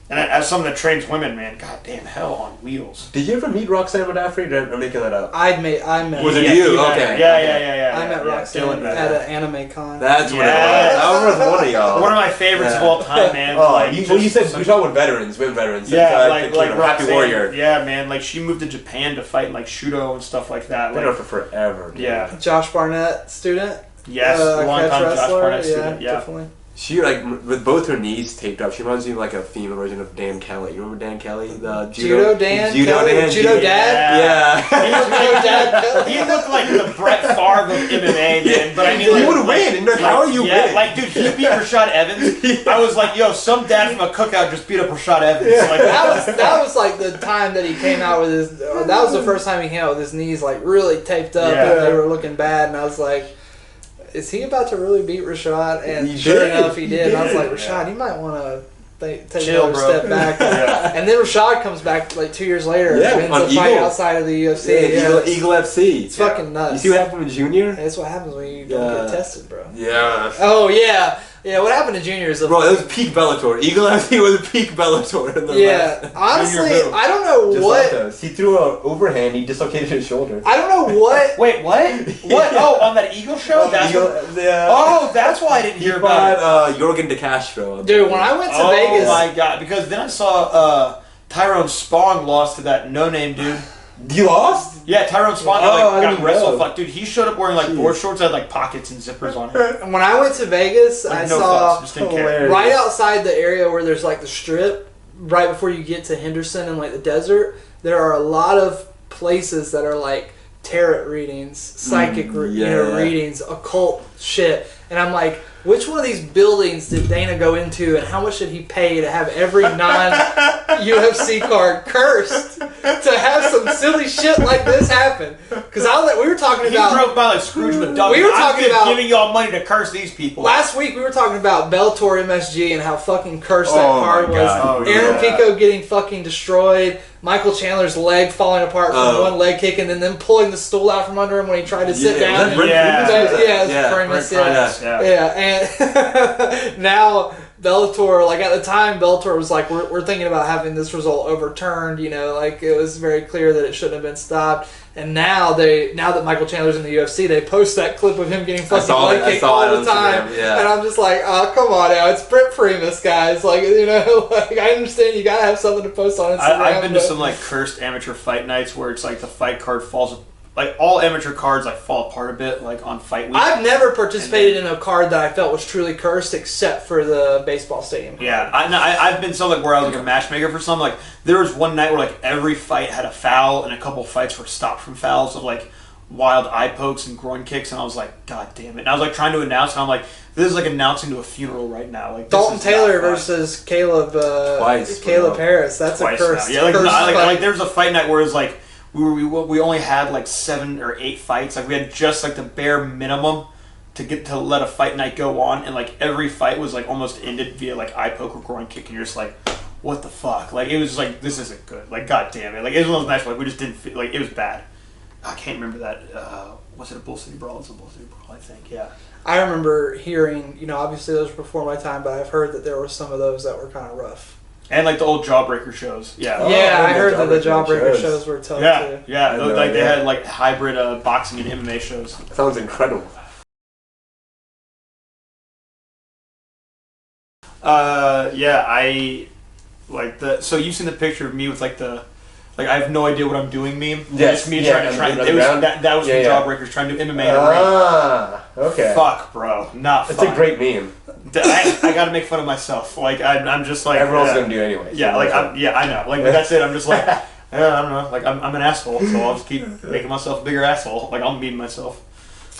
and as someone that trains women, man, goddamn hell on wheels. Did you ever meet Roxanne Modafferi? I'm making that up. I met. Was it you? Okay. Yeah. I met Roxanne at an anime con. That's what it was. I was one of y'all. One of my favorites of all time, man. You said we talk with veterans, women veterans. Yeah, like Happy Warrior. Yeah, man. Like she moved to Japan to fight like Shudo and stuff like that. Been there for forever. Dude. Yeah. Josh Barnett, student. Yes, long time Josh Barnett student. Yeah, definitely. She, like, with both her knees taped up, she reminds me of, like, a female version of Dan Kelly. You remember Dan Kelly? The Judo Dan? Judo Dad? Yeah. He looked like the Brett Favre of MMA, man. But I mean, like, he would win. How are you winning? Like, dude, he beat Rashad Evans. I was like, yo, some dad from a cookout just beat up Rashad Evans. Yeah. Like, that was, like, the time that he came out with his... that was the first time he came out with his knees, like, really taped up. And they were looking bad. And I was like... Is he about to really beat Rashad? And sure enough, he did. And I was like, Rashad, you might want to take another step back. And then Rashad comes back like 2 years later and wins the fight outside of the UFC. Eagle FC. It's fucking nuts. You see what happened with Junior? That's what happens when you don't get tested, bro. Yeah. Oh, yeah. Yeah, what happened to Junior is... Bro, that was peak Bellator. Eagle FC was peak Bellator. In the honestly, I don't know what... He threw an overhand, he dislocated his shoulder. I don't know what... Wait, what? What? Oh, on that Eagle show? That's why I didn't hear about it. Jorgen De Castro. Dude, when I went to Vegas... Oh my god, because then I saw Tyrone Spong lost to that no-name dude. You lost? Yeah, Tyrone Spong got wrestled. Fuck, dude, he showed up wearing like board shorts that had like pockets and zippers on it. When I went to Vegas, like, I no saw fucks, just didn't right outside the area where there's like the strip, right before you get to Henderson and like the desert, there are a lot of places that are like tarot readings, psychic readings, occult shit. And I'm like, which one of these buildings did Dana go into, and how much did he pay to have every non-UFC card cursed to have some silly shit like this happen? Because we were talking about... He drove by like Scrooge McDuck. We were talking about giving y'all money to curse these people. Last week we were talking about Bellator MSG and how fucking cursed that card was. Oh, Aaron Pico getting fucking destroyed. Michael Chandler's leg falling apart from one leg kick, and then them pulling the stool out from under him when he tried to sit down. And now Bellator, like at the time, Bellator was like, we're thinking about having this result overturned. You know, like it was very clear that it shouldn't have been stopped. And now that Michael Chandler's in the UFC, they post that clip of him getting fucking leg kicked all the time. And I'm just like, oh, come on now, it's Brent Primus, guys. Like, you know, like I understand you gotta have something to post on Instagram. I've been to some like cursed amateur fight nights where it's like the fight card falls. Like all amateur cards like fall apart a bit like on fight week. I've never participated in a card that I felt was truly cursed except for the baseball stadium card. Yeah, I've been something where I was like a matchmaker for something. Like there was one night where like every fight had a foul and a couple fights were stopped from fouls of like wild eye pokes and groin kicks, and I was like, God damn it! And I was like trying to announce, and I'm like, this is like announcing to a funeral right now. Like Dalton Taylor versus Caleb Harris. That's a curse. Yeah, like there's a fight night where it's like. We only had like 7 or 8 fights. Like we had just like the bare minimum to let a fight night go on, and like every fight was like almost ended via like eye poke or groin kick, and you're just like, what the fuck? Like it was like this isn't good. Like god damn it. Like it was one of those nights where like, we just didn't feel, like it was bad. I can't remember that. Was it a Bull City Brawl? It's a Bull City Brawl, I think. Yeah. I remember hearing, you know, obviously those were before my time, but I've heard that there were some of those that were kind of rough. And like the old Jawbreaker shows, yeah. I heard that the Jawbreaker shows were tough too. Yeah, like they had like hybrid boxing and MMA shows. Sounds incredible. I like the. So you've seen the picture of me with like the, like I have no idea what I'm doing meme. Yes, just me trying to. It was that was from Jawbreakers trying to do MMA. Okay. Fuck, bro, not. That's a great meme. I got to make fun of myself. Like I'm just like everyone's gonna do anyway. Yeah, like I know. Like that's it. I'm just like I don't know. Like I'm an asshole, so I'll just keep making myself a bigger asshole. Like I'll meme myself.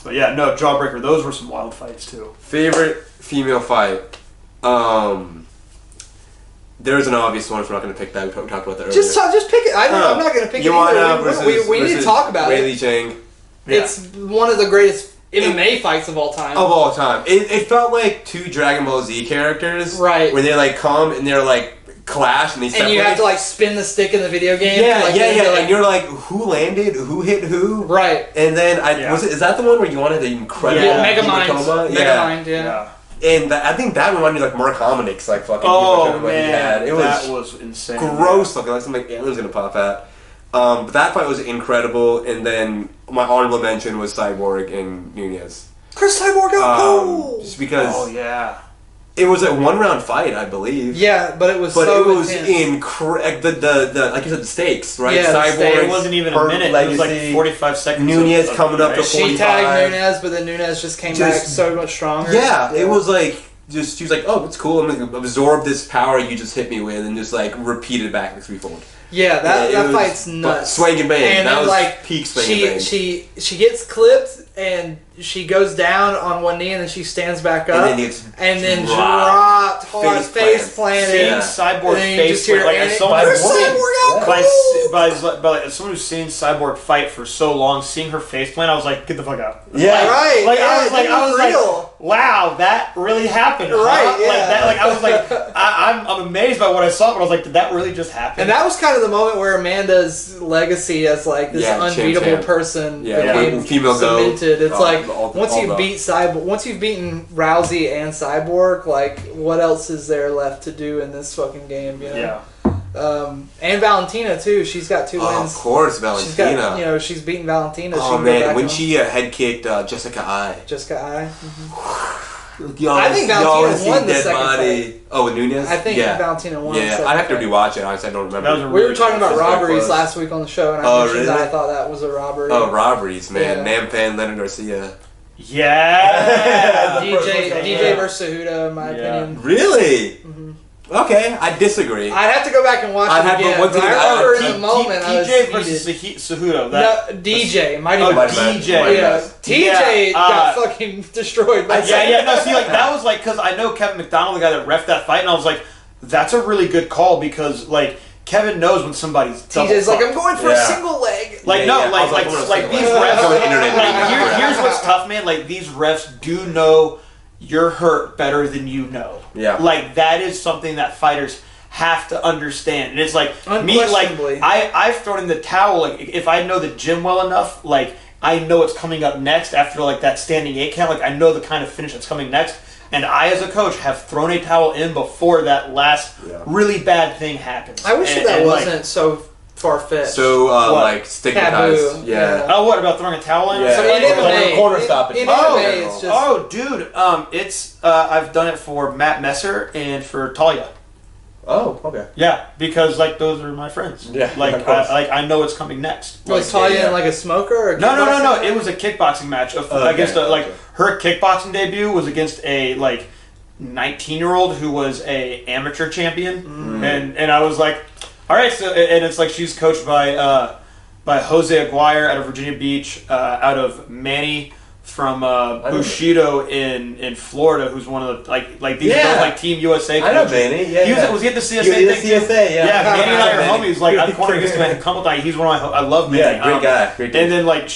But yeah, no, Jawbreaker. Those were some wild fights too. Favorite female fight. There's an obvious one if we're not going to pick that. We talked about that earlier. Just pick it. I'm not going to pick it either. We need to talk about Wei Li Chang. It's one of the greatest MMA fights of all time. Of all time. It felt like 2 Dragon Ball Z characters. Right. Where they like come and they're like clash and they separate. And you have to like spin the stick in the video game. Yeah, like, and you're like, who landed? Who hit who? Right. And then is that the one where you wanted the incredible Megamind, yeah. And I think that reminded me like Mark Hominick's like fucking. Oh man, that was insane. Gross looking, like something like aliens gonna pop at. But that fight was incredible, and then my honorable mention was Cyborg and Nunez. Chris Cyborg out cold! Just because. Oh yeah. It was a 1-round fight, I believe. Yeah, but it was incredible. The like you said, the stakes, right? Yeah, Cyborg. It wasn't even a minute. Legacy. It was like 45 seconds. Nunez coming up to 45. She tagged Nunez, but then Nunez just came back so much stronger. Yeah, it was like she was like, oh, it's cool. I'm gonna absorb this power you just hit me with, and just like repeat it back like threefold. Yeah, that fight's nuts. Swang and bang. And that was like peak swang and bang. She gets clipped and she goes down on one knee and then she stands back up and then dropped hard, face planted. Seeing Cyborg face plant, like as someone by someone who's seen Cyborg fight for so long, seeing her face plant, I was like, get the fuck out. Yeah, right. Like I was like, wow, that really happened. Right. Yeah. Like that. Like I was like, I'm amazed by what I saw, but I was like, did that really just happen? And that was kind of the moment where Amanda's legacy as like this unbeatable person became female cemented. It's like once you've beaten Rousey and Cyborg, like what else is there left to do in this fucking game? You know? Yeah. And Valentina too. She's got 2 wins. Of course, Valentina. She's beaten Valentina. Oh man, when she head kicked Jessica I. Jessica I. Mm-hmm. I think Valentina won the second fight. Oh, with Nunez? I think Valentina won the second I'd have to fight. rewatch it, honestly. I don't remember. We were talking about robberies last week on the show, and I mentioned that I thought that was a robbery. Oh, robberies, man. Nampan, Leonard Garcia. Yeah! DJ versus Cejudo, in my opinion. Really? Mm-hmm. Okay, I disagree. I'd have to go back and watch it again. But I remember in the moment I was TJ versus Cejudo. No, DJ. Might even DJ. Yeah. TJ got fucking destroyed. By No, see, like, that was, like, because I know Kevin McDonald, the guy that reffed that fight, and I was like, that's a really good call because, like, Kevin knows when somebody's TJ's like, I'm going for a single leg. Like, these refs, here's what's tough, man. Like, these refs do know you're hurt better than you know. Yeah. Like, that is something that fighters have to understand. And it's like, me, like, I've thrown in the towel. Like, if I know the gym well enough, like, I know what's coming up next after, like, that standing 8 count. Like, I know the kind of finish that's coming next. And I, as a coach, have thrown a towel in before that last really bad thing happens. I wish that wasn't so far-fetched. So, like, stigmatized. Yeah. Oh, what, about throwing a towel in? Yeah. So in MMA, corner stoppage. In MMA, it's just... Oh, dude. It's, I've done it for Matt Messer and for Talia. Oh, okay. Yeah, because, like, those are my friends. Yeah, Like, I know what's coming next. Was Talia in, like, a smoker? Or No. It was a kickboxing match against her kickboxing debut was against a, like, 19-year-old who was a amateur champion. And I was like, all right, so, and it's like she's coached by Jose Aguirre out of Virginia Beach, out of Manny from Bushido in Florida, who's one of the like these both like Team USA coaches. I know Manny. Yeah, Was he at the CSA thing? CSA, yeah. Manny and I are homies. Like, I'm cornering against him a couple times. He's one of my. I love Manny. Yeah, great guy. Great dude. And then like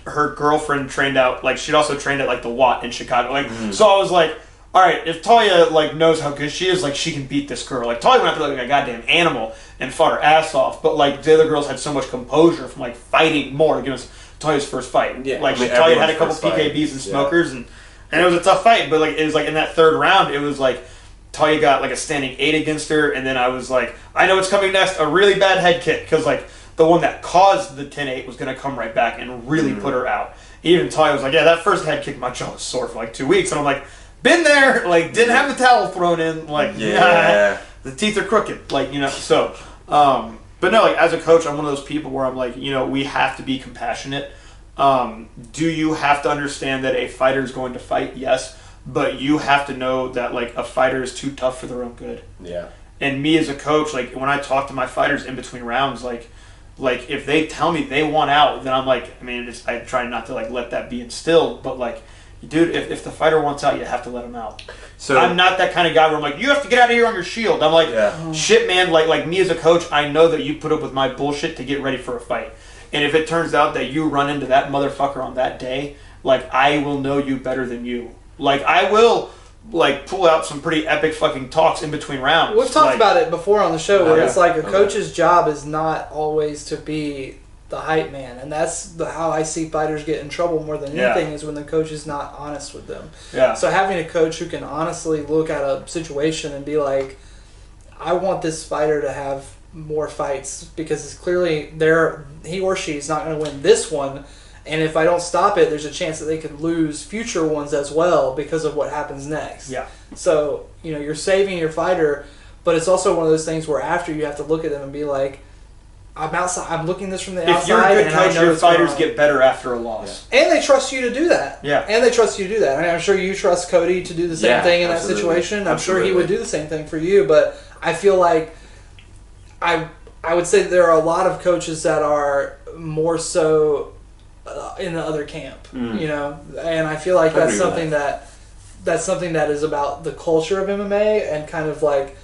her girlfriend trained out. Like, she'd also trained at like the Watt in Chicago. Like, so I was like, all right, if Talia like knows how good she is, like, she can beat this girl. Like, Talia went out there like a goddamn animal and fought her ass off. But like the other girls had so much composure from like fighting more. Like, it was Talia's first fight. Yeah, like, Talia had a couple PKBs and smokers, and it was a tough fight. But like, it was like in that third round, it was like Talia got like a standing 8 against her, and then I was like, I know what's coming next, a really bad head kick, because like the one that caused the 10-8 was going to come right back and really put her out. Even Talia was like, yeah, that first head kick, my jaw was sore for like 2 weeks, and I'm like, been there, like, didn't have the towel thrown in, like, the teeth are crooked, like, you know, so, but no, like, as a coach, I'm one of those people where I'm like, you know, we have to be compassionate. Do you have to understand that a fighter is going to fight? Yes, but you have to know that, like, a fighter is too tough for their own good. Yeah. And me as a coach, like, when I talk to my fighters in between rounds, like if they tell me they want out, then I'm like, I mean, I try not to, like, let that be instilled, but, like, dude, if the fighter wants out, you have to let him out. So I'm not that kind of guy where I'm like, you have to get out of here on your shield. I'm like, shit, man, like me as a coach, I know that you put up with my bullshit to get ready for a fight. And if it turns out that you run into that motherfucker on that day, like, I will know you better than you. Like, I will, like, pull out some pretty epic fucking talks in between rounds. We've talked about it before on the show, where it's like a coach's job is not always to be the hype man, and that's how I see fighters get in trouble more than anything is when the coach is not honest with them. Yeah. So having a coach who can honestly look at a situation and be like, I want this fighter to have more fights because it's clearly he or she is not going to win this one, and if I don't stop it, there's a chance that they could lose future ones as well because of what happens next. Yeah. So, you know, you're saving your fighter, but it's also one of those things where after you have to look at them and be like, I'm outside. I'm looking this from the outside. If you're a good coach, your fighters get better after a loss. Yeah. And they trust you to do that. Yeah. And they trust you to do that. I mean, I'm sure you trust Cody to do the same thing in that situation. I'm sure he would do the same thing for you. But I feel like I would say there are a lot of coaches that are more so in the other camp, you know. And I feel like that's something that is about the culture of MMA and kind of like,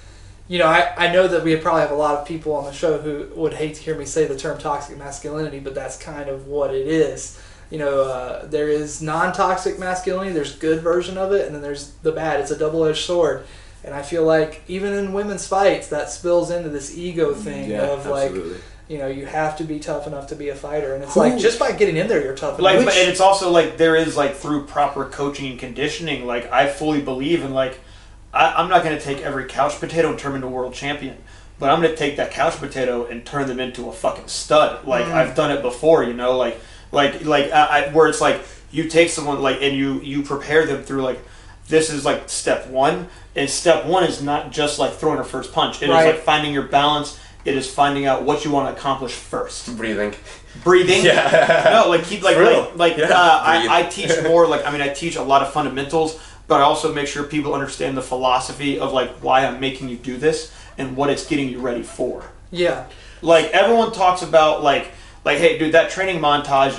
you know, I know that we probably have a lot of people on the show who would hate to hear me say the term toxic masculinity, but that's kind of what it is. You know, there is non-toxic masculinity, there's good version of it, and then there's the bad. It's a double-edged sword. And I feel like even in women's fights, that spills into this ego thing of like, you know, you have to be tough enough to be a fighter. And it's like, just by getting in there, you're tough enough. And it's also like, there is like, through proper coaching and conditioning, like, I fully believe in like, I'm not going to take every couch potato and turn them into a world champion, but I'm going to take that couch potato and turn them into a fucking stud. Like, I've done it before, you know, like where it's like, you take someone like, and you prepare them through like this is like step one. And step one is not just like throwing your first punch. It is like finding your balance. It is finding out what you want to accomplish first. Breathing. Yeah. No, like keep I teach more I teach a lot of fundamentals, but I also make sure people understand the philosophy of like why I'm making you do this and what it's getting you ready for. Yeah. Like everyone talks about like hey dude, that training montage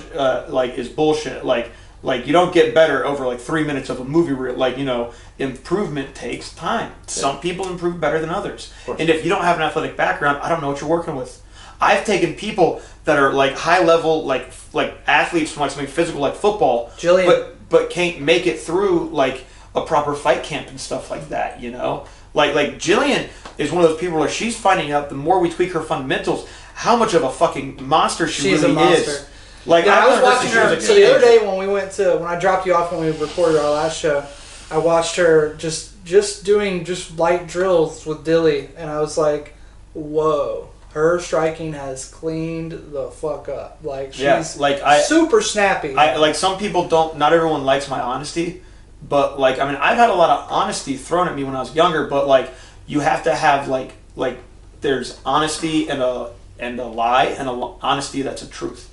is bullshit. Like you don't get better over like 3 minutes of a movie reel. Like, you know, improvement takes time. Yeah. Some people improve better than others. And if you don't have an athletic background, I don't know what you're working with. I've taken people that are like high level like athletes from like something physical like football, but can't make it through like a proper fight camp and stuff like that, you know? Like Jillian is one of those people where she's finding out the more we tweak her fundamentals, how much of a fucking monster she's really is. Like I was watching her. So the other day when I dropped you off when we recorded our last show, I watched her just doing light drills with Dilly, and I was like, whoa, her striking has cleaned the fuck up. Like she's super snappy. Some people don't. Not everyone likes my honesty, but like I've had a lot of honesty thrown at me when I was younger, but like you have to have like there's honesty and a lie and honesty that's a truth.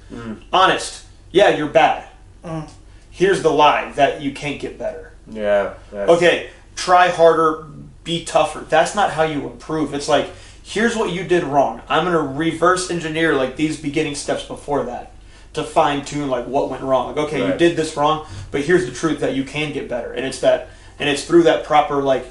Honest, yeah, you're bad. Here's the lie that you can't get better. Yeah. Okay, try harder, be tougher. That's not how you improve. It's like, here's what you did wrong. I'm going to reverse engineer like these beginning steps before that to fine tune like what went wrong. Like, okay, you did this wrong, but here's the truth that you can get better. And it's through that proper like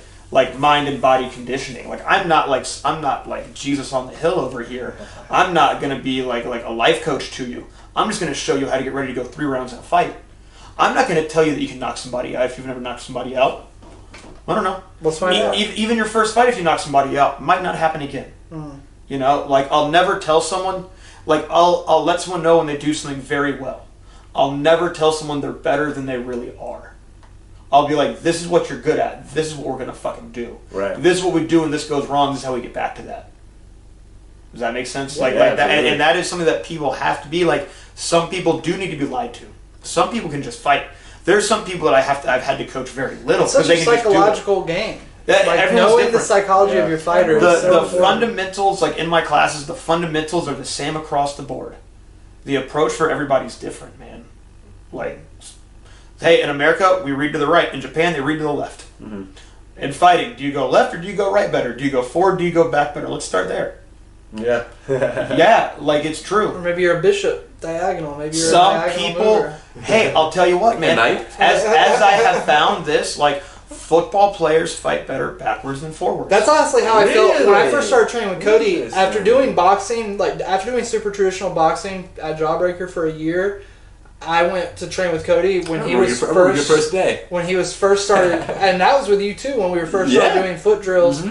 mind and body conditioning. Like I'm not like Jesus on the hill over here. I'm not gonna be like a life coach to you. I'm just gonna show you how to get ready to go 3 rounds in a fight. I'm not gonna tell you that you can knock somebody out if you've never knocked somebody out. I don't know. Let's find out. Even your first fight, if you knock somebody out, might not happen again. You know, like I'll never tell someone. Like I'll let someone know when they do something very well. I'll never tell someone they're better than they really are. I'll be like, this is what you're good at. This is what we're going to fucking do. Right. This is what we do when this goes wrong. This is how we get back to that. Does that make sense? Yeah, That, and that is something that people have to be like. Some people do need to be lied to. Some people can just fight. There's some people that I've had to coach very little. It's such a psychological game. Like knowing different. The psychology of your fighter. The fundamentals, like in my classes, the fundamentals are the same across the board. The approach for everybody's different, man. Like, hey, in America, we read to the right. In Japan, they read to the left. In fighting, do you go left or do you go right better? Do you go forward? Do you go back better? Let's start there. Yeah. Yeah, like it's true. Or maybe you're a bishop diagonal. Maybe you're some a diagonal people. mover. Hey, I'll tell you what, man. As I have found this, like football players fight better backwards than forwards. That's honestly how I felt when I first started training with Cody. After doing boxing, after doing super traditional boxing at Jawbreaker for a year, I went to train with Cody when he was first day. When he was first started, and that was with you too. When we were first started doing foot drills,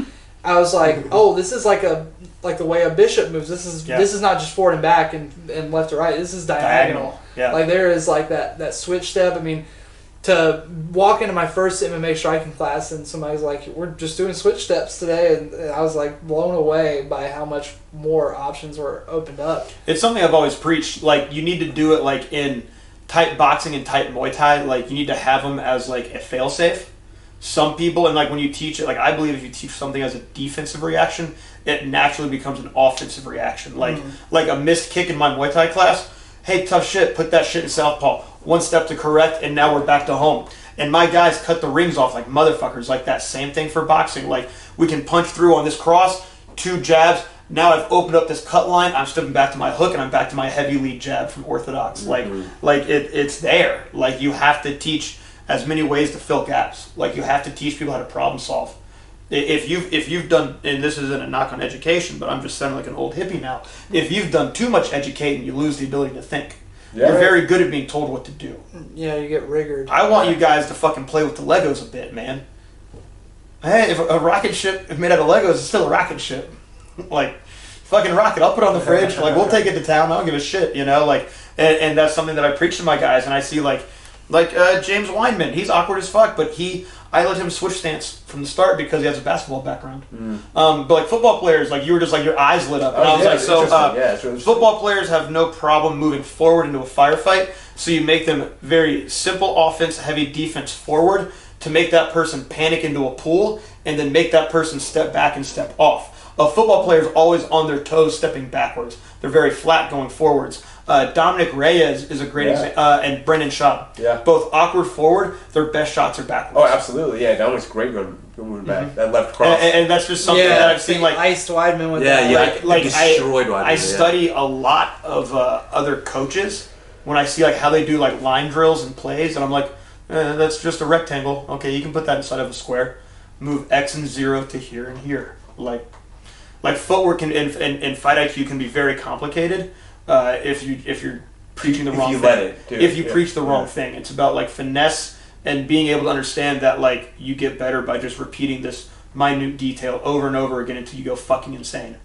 I was like, "Oh, this is like the way a bishop moves. This is not just forward and back and left to right. This is diagonal. Yeah. Like there is like that switch step. I mean, to walk into my first MMA striking class and somebody's like, "We're just doing switch steps today," and I was like blown away by how much more options were opened up. It's something I've always preached. Like you need to do it like in tight boxing and tight Muay Thai. Like you need to have them as like a fail-safe. Some people, and like when you teach it, like I believe if you teach something as a defensive reaction, it naturally becomes an offensive reaction. Like a missed kick in my Muay Thai class. Hey, tough shit, put that shit in southpaw. One step to correct, and now we're back to home. And my guys cut the rings off like motherfuckers. Like that same thing for boxing. Like we can punch through on this cross, 2 jabs. Now I've opened up this cut line. I'm stepping back to my hook, and I'm back to my heavy lead jab from orthodox. It's there. Like you have to teach as many ways to fill gaps. Like you have to teach people how to problem solve. If you've done, and this isn't a knock on education, but I'm just sounding like an old hippie now. If you've done too much educating, you lose the ability to think. Yeah. You're very good at being told what to do. Yeah, you get rigored. I want you guys to fucking play with the Legos a bit, man. Hey, if a rocket ship is made out of Legos, it's still a rocket ship. Like, fucking rocket, I'll put it on the fridge. Like, we'll take it to town. I don't give a shit, you know? Like, and that's something that I preach to my guys, and I see like James Weinman. He's awkward as fuck, but I let him switch stance from the start because he has a basketball background. But like football players, like you were just like your eyes lit up, and I was like, football players have no problem moving forward into a firefight, so you make them very simple offense, heavy defense forward to make that person panic into a pool and then make that person step back and step off. A football player is always on their toes stepping backwards. They're very flat going forwards. Dominic Reyes is a great example, and Brendan Schaub. Yeah. Both awkward forward, their best shots are backwards. Oh, absolutely. Yeah, Dominic's great moving back. That left cross. And that's just something that I've seen, like iced Weidman with that. that. Like destroyed Weidman. I study a lot of other coaches when I see like how they do like line drills and plays, and I'm like, that's just a rectangle. Okay, you can put that inside of a square. Move X and 0 to here and here. Like footwork and fight IQ can be very complicated if you're preaching the wrong thing. If you preach the wrong thing, it's about like finesse and being able to understand that like you get better by just repeating this minute detail over and over again until you go fucking insane.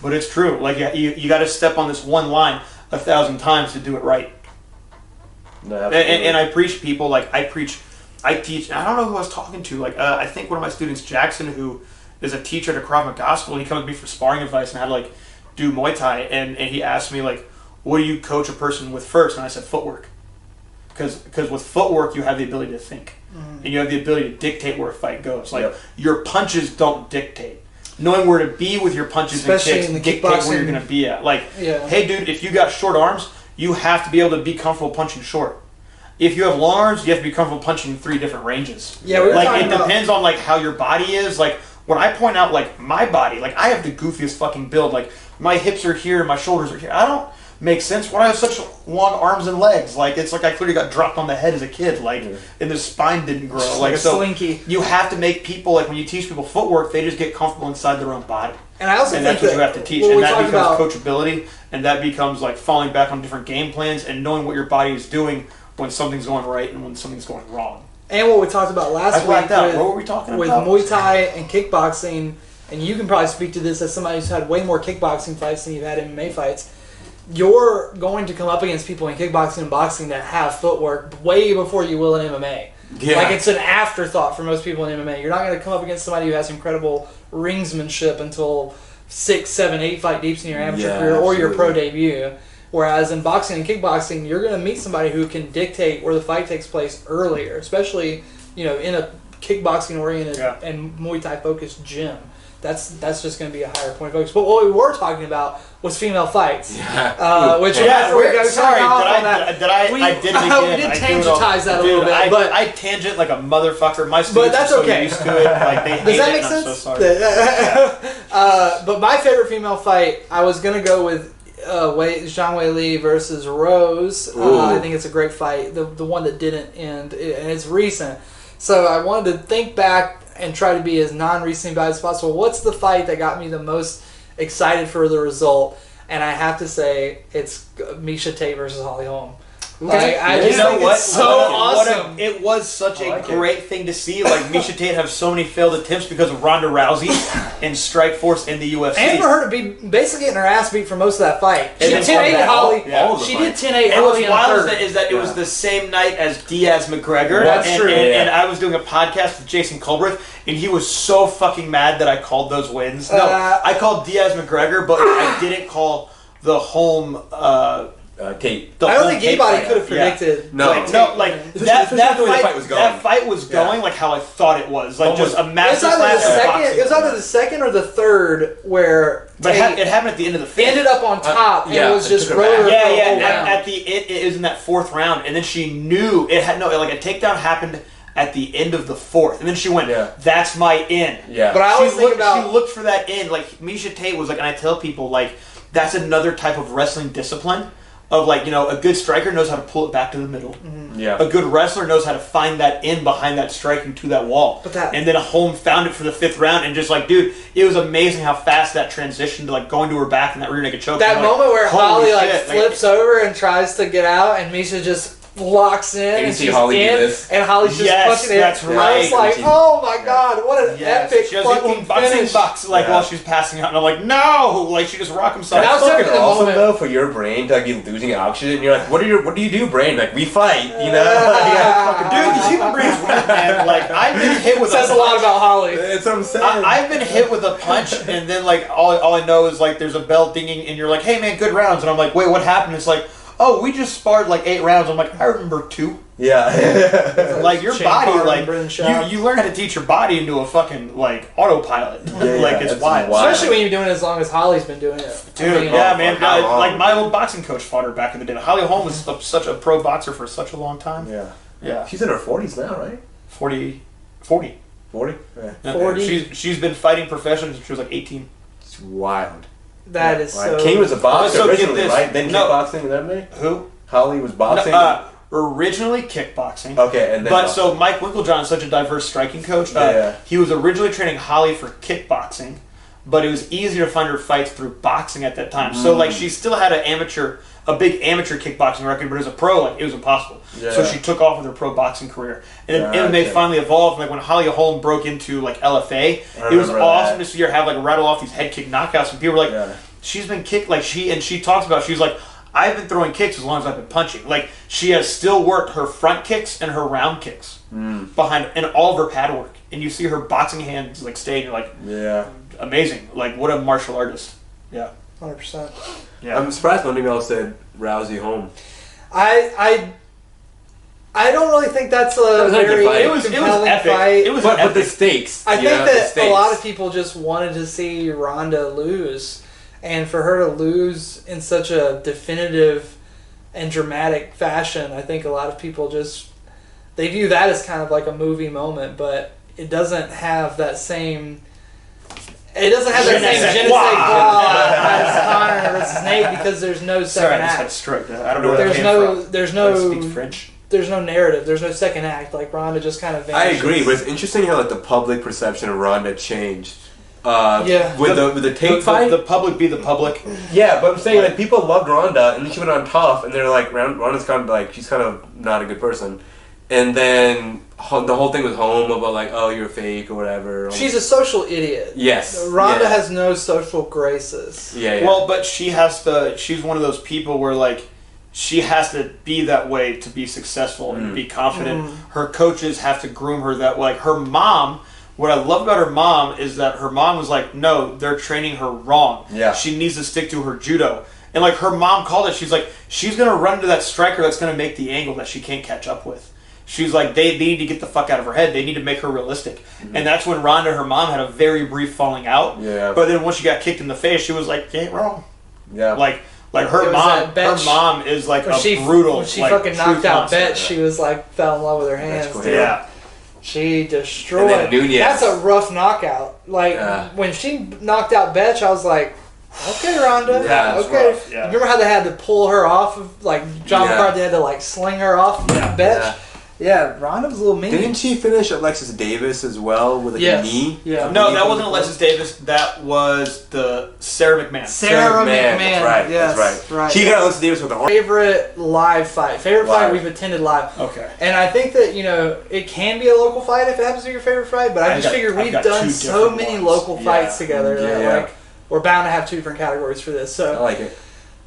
But it's true. Like you got to step on this one line 1,000 times to do it right. No, and I preach people like I teach. I don't know who I was talking to. Like I think one of my students, Jackson, who is a teacher at a Krav Maga school, and he comes to me for sparring advice and how to like do Muay Thai, and he asked me like, what do you coach a person with first? And I said footwork, because with footwork you have the ability to think, and you have the ability to dictate where a fight goes. Like your punches don't dictate. Knowing where to be with your punches, especially and kicks, dictate where you're going to be at. Like, hey dude, if you got short arms, you have to be able to be comfortable punching short. If you have long arms, you have to be comfortable punching in 3 different ranges. Yeah, like it depends on like how your body is. Like when I point out like my body, like I have the goofiest fucking build. Like my hips are here, my shoulders are here. I don't make sense why I have such long arms and legs. Like it's like I clearly got dropped on the head as a kid. Like and the spine didn't grow. Like so, slinky. You have to make people like when you teach people footwork, they just get comfortable inside their own body. And I also think that's what you have to teach, and that becomes coachability, and that becomes like falling back on different game plans and knowing what your body is doing when something's going right and when something's going wrong. And what we talked about last week what were we talking with about? Muay Thai and kickboxing, and you can probably speak to this as somebody who's had way more kickboxing fights than you've had MMA fights. You're going to come up against people in kickboxing and boxing that have footwork way before you will in MMA. Yeah. Like it's an afterthought for most people in MMA. You're not going to come up against somebody who has incredible ringsmanship until 6, 7, 8 fight deeps in your amateur career or your pro debut. Whereas in boxing and kickboxing, you're going to meet somebody who can dictate where the fight takes place earlier, especially in a kickboxing-oriented and Muay Thai-focused gym. That's just going to be a higher point of focus. But what we were talking about was female fights. Yeah. Which sorry, I did it again. We did tangentize that a little bit. But I tangent like a motherfucker. My students are so used to it. Like, they Does that make sense? I'm so sorry. But my favorite female fight, I was going to go with Zhang Weili versus Rose. I think it's a great fight. The one that didn't end, and it's recent. So I wanted to think back and try to be as non-recent as possible. What's the fight that got me the most excited for the result? And I have to say, it's Miesha Tate versus Holly Holm. Like, I just think it's so awesome. It was such a great thing to see. Like Miesha Tate have so many failed attempts because of Ronda Rousey and Strikeforce in the UFC. And for her to be basically getting her ass beat for most of that fight. She did 10-8 Holly. She did 10-8 Holly. And what's wild is that it was the same night as Diaz McGregor. That's true. And I was doing a podcast with Jason Culbreth, and he was so fucking mad that I called those wins. No, I called Diaz McGregor, but I didn't call the Holm. Tate. I don't think anybody could have predicted. No, that fight was going. That fight was going like how I thought it was. Like just a massive. It was either the second or the third where. But it happened at the end of the fifth. Ended up on top, and it was just roller. At the it was in that fourth round, and then she knew it had like a takedown happened at the end of the fourth, and then she went, "That's my in." Yeah. But I always think about she looked for that in. Like Miesha Tate was like, and I tell people like that's another type of wrestling discipline. Of like, a good striker knows how to pull it back to the middle. Mm-hmm. Yeah. A good wrestler knows how to find that in behind that striking to that wall. And then Holm found it for the fifth round, and just like, dude, it was amazing how fast that transitioned to like going to her back and that rear naked choke. That moment where Holly flips over and tries to get out, and Miesha just locks in, and she's Holly in, and Holly's just punching it. That's right. I was like, oh my god, what an epic fucking finish! While she's passing out, and I'm like, no, like she just rocked himself. That's fucking awesome though for your brain to be losing oxygen. And you're like, what do you do, brain? Like we fight, Dude, the human brain's weird, man. Like I've been hit with. Says a lot about Holly. That's what I'm saying. I've been hit with a punch, and then like all I know is like there's a bell dinging, and you're like, hey man, good rounds, and I'm like, wait, what happened? It's like, oh, we just sparred like 8 rounds. I'm like, I remember 2. Yeah. Like your Shane body, Carter like and Brendan Schaub. you learn how to teach your body into a fucking like autopilot. Like it's wild. Especially when you're doing it as long as Holly's been doing it. Dude, yeah, man. Like my old boxing coach fought her back in the day. Holly Holm was such a pro boxer for such a long time. Yeah. She's in her 40s now, right? 40? 40? Yeah. 40. She's been fighting professionally since she was like 18. It's wild. That is so... King was a boxer So originally, right? Then kickboxing and everything? Who? Holly was boxing? Originally kickboxing. Okay, and then... But so Mike Winklejohn is such a diverse striking coach. He was originally training Holly for kickboxing, but it was easier to find her fights through boxing at that time. So like she still had a big amateur kickboxing record, but as a pro, like it was impossible. Yeah. So she took off with her pro boxing career, and then MMA finally evolved. Like when Holly Holm broke into like LFA, it was awesome to see her have like rattle off these head kick knockouts, and people were like, "She's been kicked." Like she talks about, she's like, "I've been throwing kicks as long as I've been punching." Like she has still worked her front kicks and her round kicks behind, and all of her pad work, and you see her boxing hands like stay, and you're like, amazing! Like what a martial artist. Yeah, 100%. Yeah. I'm surprised none of y'all said Rousey Holm. I don't really think that's a very compelling epic. fight. It was but the stakes. I think that a lot of people just wanted to see Ronda lose, and for her to lose in such a definitive and dramatic fashion, I think a lot of people they view that as kind of like a movie moment, but it doesn't have that same... It doesn't have that same je ne sais quoi as Conor versus Nate because there's no second act. I just had a stroke. I don't know where that came from. There's no... I speak French. There's no narrative. There's no second act. Like Ronda just kind of vanishes. I agree, but it's interesting how like the public perception of Ronda changed. With the tape fight, the public be the public. Yeah, but I'm saying like people loved Ronda, and then she went on tough, and they're like, Ronda's kind of like she's kind of not a good person, and then the whole thing with Home about like, oh, you're fake or whatever. She's a social idiot. Yes, Ronda has no social graces. Yeah. Well, but she has to. She's one of those people where like. She has to be that way to be successful and be confident. Her coaches have to groom her that way. Like her mom, what I love about her mom is that her mom was like, no, they're training her wrong. Yeah. She needs to stick to her judo. And like her mom called it, she's like, she's going to run into that striker that's going to make the angle that she can't catch up with. She's like, they need to get the fuck out of her head. They need to make her realistic. And that's when Ronda, her mom, had a very brief falling out. Yeah. But then once she got kicked in the face, she was like, you ain't wrong. Yeah. Like her mom is like brutal. When she like, fucking knocked out monster. Bet, she was like fell in love with her hands. Dude. Yeah, she destroyed. And then Nunez. That's a rough knockout. Like when she knocked out Bet, I was like, okay, Ronda. Yeah, okay. Rough, yeah. Remember how they had to pull her off of like John McCarthy had to like sling her off Bet? Yeah. Yeah, Ronda was a little mean. Didn't she finish Alexis Davis as well with like a knee? Yeah. No, that wasn't Alexis Davis. That was the Sarah McMahon. Sarah McMahon. That's right. Yes, that's right. right. She got Alexis Davis with a favorite live fight. Fight we've attended live. Okay. And I think that, it can be a local fight if it happens to be your favorite fight, but I just figured we've done so many local fights together that like we're bound to have two different categories for this. So I like it.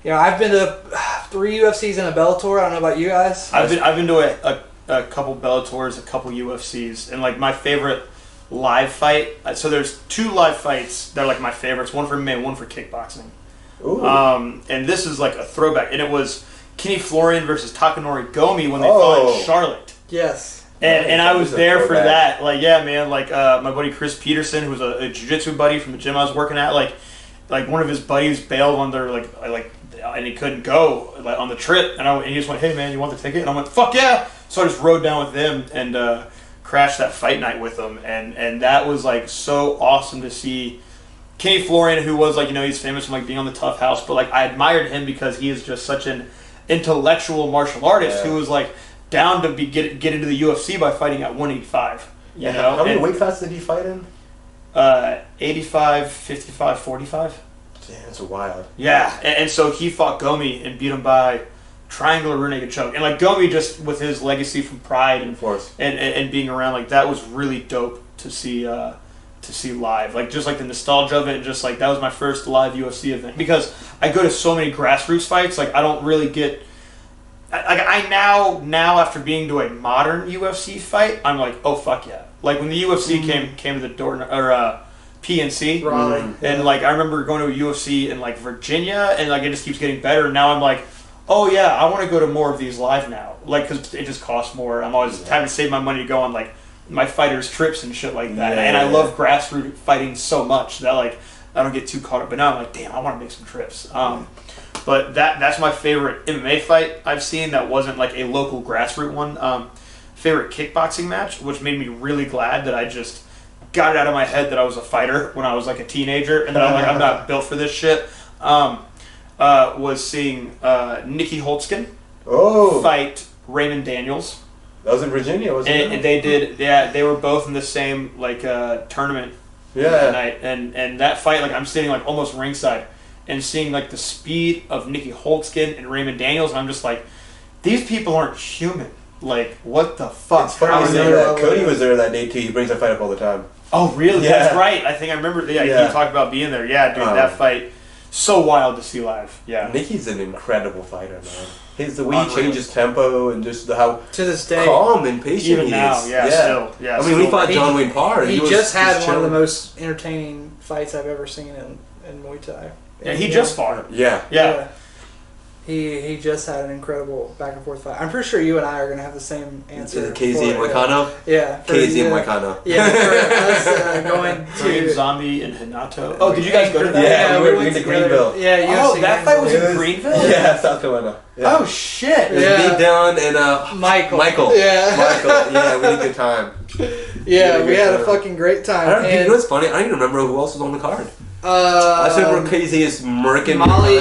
I've been to 3 UFCs and a Bellator. I don't know about you guys. I've been to a couple Bellators, a couple UFCs, and like my favorite live fight. So there's 2 live fights that are like my favorites. One for MMA, one for kickboxing. Ooh. And this is like a throwback, and it was Kenny Florian versus Takanori Gomi when they fought in Charlotte. Yes. And I was there for that. Like, yeah, man. Like my buddy Chris Peterson, who's a jiu-jitsu buddy from the gym I was working at. Like one of his buddies bailed on their and he couldn't go on the trip, and he just went, "Hey man, you want the ticket?" And I went, "Fuck yeah!" So I just rode down with them and crashed that fight night with them, and that was like so awesome to see. Kenny Florian, who was like he's famous from like being on the Tough House, but like I admired him because he is just such an intellectual martial artist who was like down to get into the UFC by fighting at 185. You know, how many weight classes did he fight in? 85, 55, 45. Damn, that's wild. Yeah, and so he fought Gomi and beat him by triangular rear naked choke. And like Gomi, just with his legacy from Pride and being around, like that was really dope to see live. Like just like the nostalgia of it, and just like that was my first live UFC event because I go to so many grassroots fights. Like I don't really get. I now after being to a modern UFC fight, I'm like, oh fuck yeah! Like when the UFC came to the door or. PNC, Raleigh, and like I remember going to a UFC in like Virginia, and like it just keeps getting better. And now I'm like, oh yeah, I want to go to more of these live now. Like, because it just costs more. I'm always having to save my money to go on, like, my fighters' trips and shit like that. And I love grassroots fighting so much that, like, I don't get too caught up. But now I'm like, damn, I want to make some trips. But that's my favorite MMA fight I've seen that wasn't, like, a local grassroots one. Favorite kickboxing match, which made me really glad that I just got it out of my head that I was a fighter when I was like a teenager, and that I'm like, I'm not built for this shit. Was seeing Nikki Holtzkin fight Raymond Daniels. That was in Virginia, wasn't it? And they did, they were both in the same like tournament that night, and that fight, like I'm sitting like almost ringside and seeing like the speed of Nikki Holtzkin and Raymond Daniels, and I'm just like, these people aren't human. Like, what the fuck? It's funny you say that. Cody was there that day too. He brings that fight up all the time. Oh, really? Yeah. That's right. I think I remember. Yeah, you talked about being there. Yeah, dude, that fight, so wild to see live. Yeah. Nikki's an incredible fighter, man. The way he changes tempo and just how to this day calm and patient even he now, is. Still. I mean, we fought John Wayne Parr. He just had one of the most entertaining fights I've ever seen in Muay Thai. Yeah, he just fought. Yeah. He just had an incredible back and forth fight. I'm pretty sure you and I are going to have the same answer. KZ and Moicano? Yeah. KZ and Moicano. Yeah, for us going to... Zombie and Hinato. Oh, did you guys go to that? Yeah, we went to Greenville. Yeah, that fight was in Greenville? Yeah, South Carolina. Yeah. Oh, shit. It was me, Dylan, and Michael. Yeah. Michael. Yeah, we had a good time. Yeah, we had a fucking great time. You know what's funny? I don't even remember who else was on the card. I said we're crazy as Merkin. Molly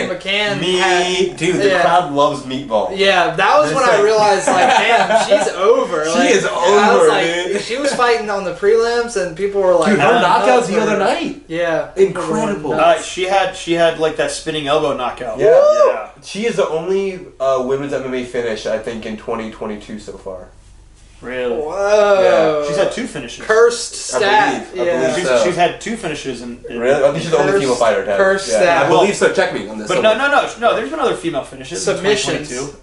McCann. Dude, the crowd loves Meatball. Yeah, that was when I realized, like, damn, she's over. She is over, dude. She was fighting on the prelims, and people were like, dude, her knockouts the other night. Yeah, incredible. She had like that spinning elbow knockout. Yeah. She is the only women's MMA finish, I think, in 2022 so far. Really? Whoa. Yeah. She's had 2 finishes. Cursed stat. I believe so. She's had 2 finishes. Really? I think she's the only female fighter to have. Cursed stat. I believe so. Check me on this. But no. There's been other female finishes. Submissions. There's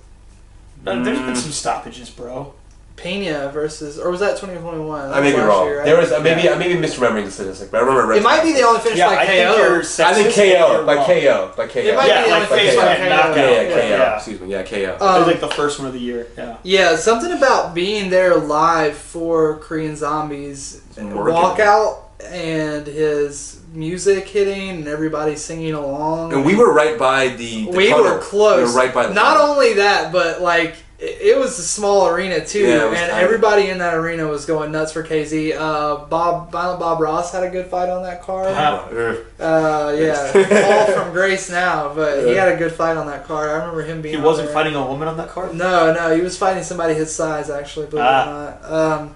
been some stoppages, bro. Pena versus, or was that 2021? I may be wrong. Year, right? There was maybe misremembering the statistic, but I remember. It might be the only finish by KO. I think KO by KO. It might be the only finish by KO. Yeah. Excuse me. Yeah, KO. It was like the first one of the year. Yeah, something about being there live for Korean Zombies walkout and his music hitting and everybody singing along. And we were right by the we tunnel. were close. We were right by the Not tunnel. only that, but like it was a small arena too, and tiny. everybody in that arena was going nuts for KZ. Violent Bob Ross had a good fight on that card. All from Grace now, but he had a good fight on that card. I remember him being. He wasn't fighting a woman on that card? No, he was fighting somebody his size actually, believe it or not.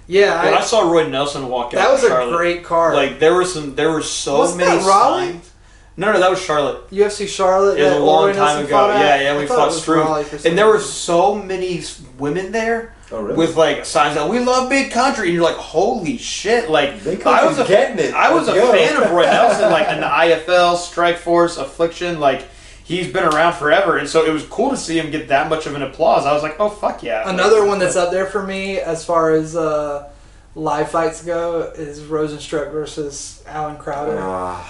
When I saw Roy Nelson walk out. That was Charlotte, a great card. Like there were so Wasn't many that Raleigh? signs. No, that was Charlotte. UFC Charlotte. It was a long time ago. Yeah, we fought Struve. And there were reason. so many women there with like signs that we love big country, and you're like, holy shit! Like I was getting it. I was a fan of Roy Nelson, like in the IFL, Strikeforce, Affliction, like. He's been around forever, and so it was cool to see him get that much of an applause. I was like, oh, fuck yeah. Another one that's up there for me as far as live fights go is Rosenstruck versus Alan Crowder.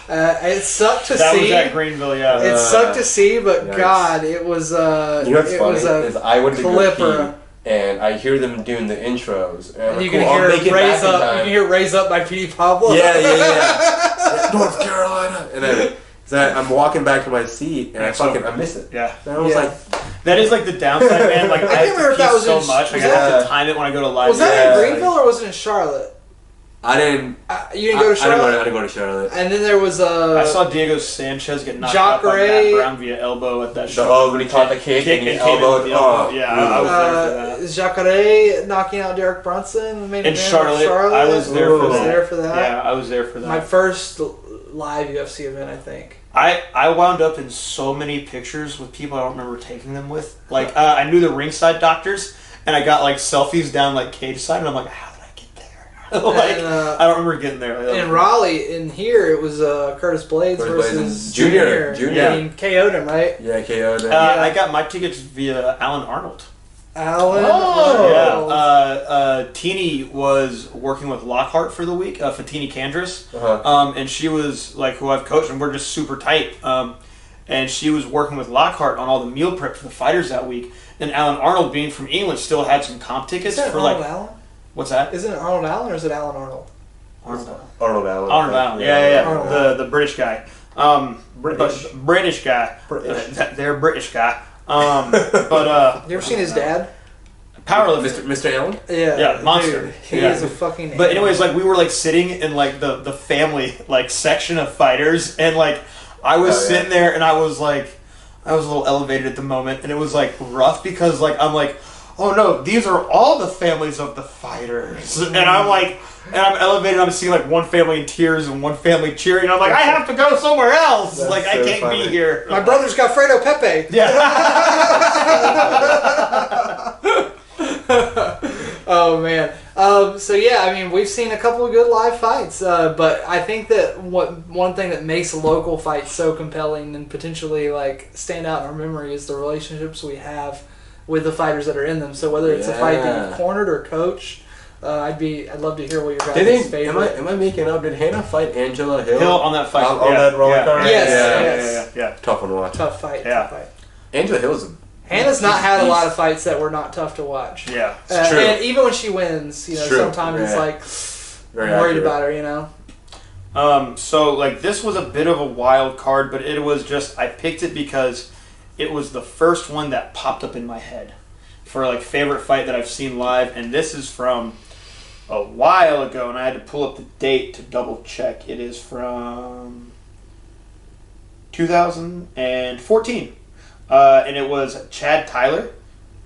It sucked to see. That was at Greenville, yeah. It sucked to see, but God, it was you know what's funny is I went to go pee, and I hear them doing the intros. And you can hear Raise Up by P.D. Pablo. Yeah. North Carolina. And then... So I'm walking back to my seat and I miss it. Yeah. And I was like, that is like the downside, man. Like I can't remember if that was so much. I have to time it when I go to live. Was that in Greenville or was it in Charlotte? I didn't. You didn't go to Charlotte? I didn't go to Charlotte. And then there was I saw Diego Sanchez get knocked out by Matt Brown via elbow at that show. When he caught the kick and he elbowed. Yeah, I was there for that. Jacare knocking out Derek Brunson. In Charlotte. I was there for that. Yeah, I was there for that. My first live UFC event, I think. I wound up in so many pictures with people I don't remember taking them with. Like, I knew the ringside doctors, and I got, like, selfies down, like, cage side, and I'm like, how did I get there? Like, I don't remember getting there. In Raleigh, in here, it was Curtis Blades versus Junior. I mean, KO'd him, right? Yeah, KO'd him. I got my tickets via Alan Arnold. Teeny was working with Lockhart for the week, Fatini Candris, and she was like who I've coached, and we're just super tight. and she was working with Lockhart on all the meal prep for the fighters that week. And Alan Arnold, being from England, still had some comp tickets for Arnold Allen? What's that? Isn't it Arnold Allen or is it Alan Arnold? Arnold Allen. Arnold Allen. Yeah. Arnold The British guy. British guy. They're British guy. You ever seen his dad? Powerlifter. Mr. Allen? Yeah, monster. Dude, he is a fucking. But anyways, like we were like sitting in like the family like section of fighters, and like I was sitting there, and I was a little elevated at the moment, and it was like rough because like I'm like, oh no, these are all the families of the fighters, and I'm like. And I'm elevated, I'm seeing like one family in tears and one family cheering, and I'm like, I have to go somewhere else! That's like, so I can't funny. be here. My brother's got Fredo Pepe. Yeah. Oh, man. So, yeah, I mean, we've seen a couple of good live fights, but I think that one thing that makes local fights so compelling and potentially, like, stand out in our memory is the relationships we have with the fighters that are in them. So whether it's a fight that you've cornered or coached, I'd love to hear what your guys' favorite. Am I making up? Did Hannah fight Angela Hill? On that fight. On that roller card? Yes. Yeah. Tough one to watch. Tough fight. Angela Hill's Hannah's not had a lot of fights that were not tough to watch. Yeah, it's true. And even when she wins, sometimes it's like, I'm worried about her, So, like, this was a bit of a wild card, but it was just, I picked it because it was the first one that popped up in my head for, like, favorite fight that I've seen live, and this is from a while ago, and I had to pull up the date to double check. It is from 2014. And it was Chad Tyler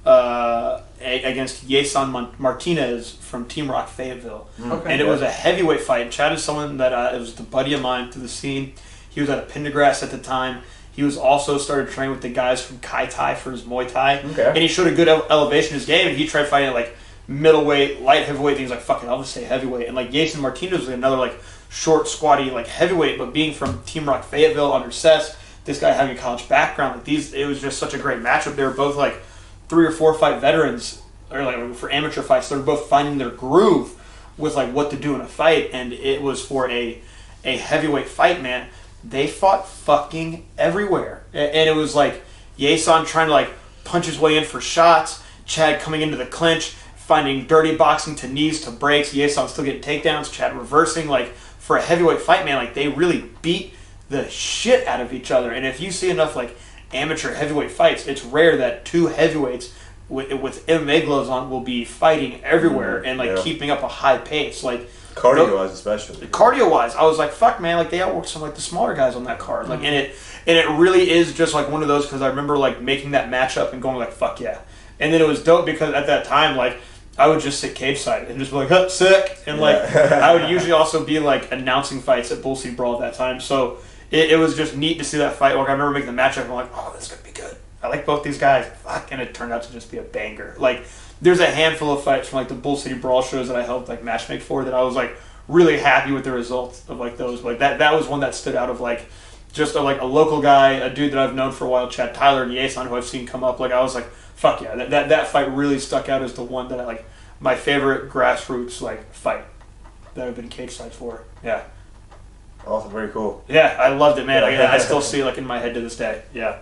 against Yeson Martinez from Team Rock Fayetteville. Okay. And it was a heavyweight fight. Chad is someone that it was a buddy of mine through the scene. He was out of Pendergrass at the time. He was also started training with the guys from Kai Tai for his Muay Thai. Okay. And he showed a good elevation in his game, and he tried fighting at like middleweight, light heavyweight, and he was like, fuck it, I'll just say heavyweight. And like Yeson Martinez was another like short, squatty, like heavyweight, but being from Team Rock Fayetteville under Sess, this guy having a college background, like it was just such a great matchup. They were both like 3 or 4 fight veterans, or like for amateur fights. They were both finding their groove with like what to do in a fight, and it was for a heavyweight fight, man. They fought fucking everywhere, and it was like Yeson trying to like punch his way in for shots, Chad coming into the clinch, finding dirty boxing to knees to breaks, Yeson still getting takedowns, Chad reversing. Like for a heavyweight fight, man, like they really beat the shit out of each other. And if you see enough like amateur heavyweight fights, it's rare that 2 heavyweights with MMA gloves on will be fighting everywhere and like keeping up a high pace. Like cardio-wise, especially. Cardio-wise, I was like, fuck, man, like they outworked some like the smaller guys on that card. Like, and it really is just like one of those, because I remember like making that matchup and going like, fuck yeah. And then it was dope because at that time, like I would just sit cage side and just be like, huh, sick. And like I would usually also be like announcing fights at Bull City Brawl at that time. So it was just neat to see that fight. Like I remember making the matchup and I'm like, oh, this is gonna be good. I like both these guys. Fuck, and it turned out to just be a banger. Like there's a handful of fights from like the Bull City Brawl shows that I helped like matchmake for that I was like really happy with the results of like those. Like that was one that stood out of like just like a local guy, a dude that I've known for a while, Chad Tyler and Yeson, who I've seen come up. Like I was like, fuck yeah, that fight really stuck out as the one that I like my favorite grassroots like fight that I've been cage side for. Yeah. Awesome, very cool. Yeah, I loved it, man. I still see it like in my head to this day. Yeah.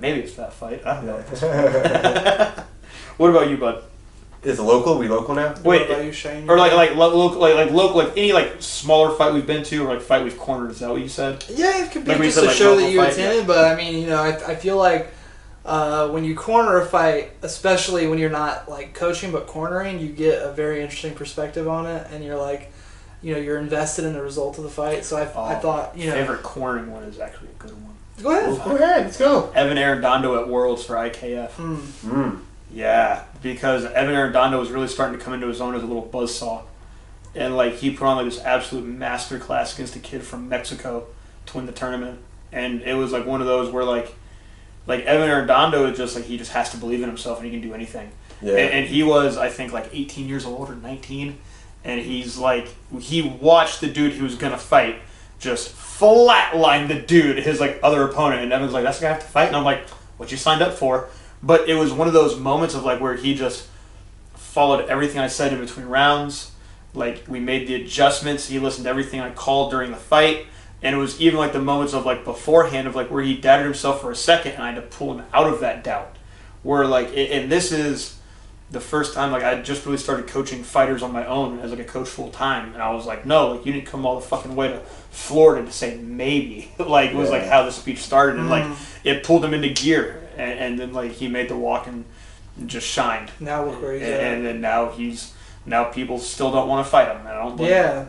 Maybe it's that fight. I don't know. What about you, bud? Is it local? We local now? Wait, what about you, Shane? Or like local, like any like smaller fight we've been to, or like fight we've cornered. Is that what you said? Yeah, it could be like just a show that you attended, but I mean, I feel like when you corner a fight, especially when you're not like coaching but cornering, you get a very interesting perspective on it, and you're like, you're invested in the result of the fight. So I thought, favorite cornering one is actually a good one. Go ahead. Well, go ahead. Let's go. Evan Arredondo at Worlds for IKF. Yeah, because Evan Arredondo was really starting to come into his own as a little buzzsaw, and like he put on like this absolute masterclass against a kid from Mexico to win the tournament, and it was like one of those where like Evan Arredondo is just like he just has to believe in himself and he can do anything. Yeah. And he was, I think, like 18 years old or 19. And he's like, he watched the dude he was going to fight just flatline the dude, his like other opponent. And Evan's like, that's the guy I have to fight. And I'm like, what you signed up for? But it was one of those moments of like where he just followed everything I said in between rounds. Like we made the adjustments. He listened to everything I called during the fight. And it was even like the moments of like beforehand of like where he doubted himself for a second, and I had to pull him out of that doubt. Where like, and this is the first time like I just really started coaching fighters on my own as like a coach full time, and I was like, no, like you didn't come all the fucking way to Florida to say maybe. Like it was like how the speech started, and like it pulled him into gear, and then like he made the walk and just shined. Now look where he's at. And then now people still don't want to fight him. I don't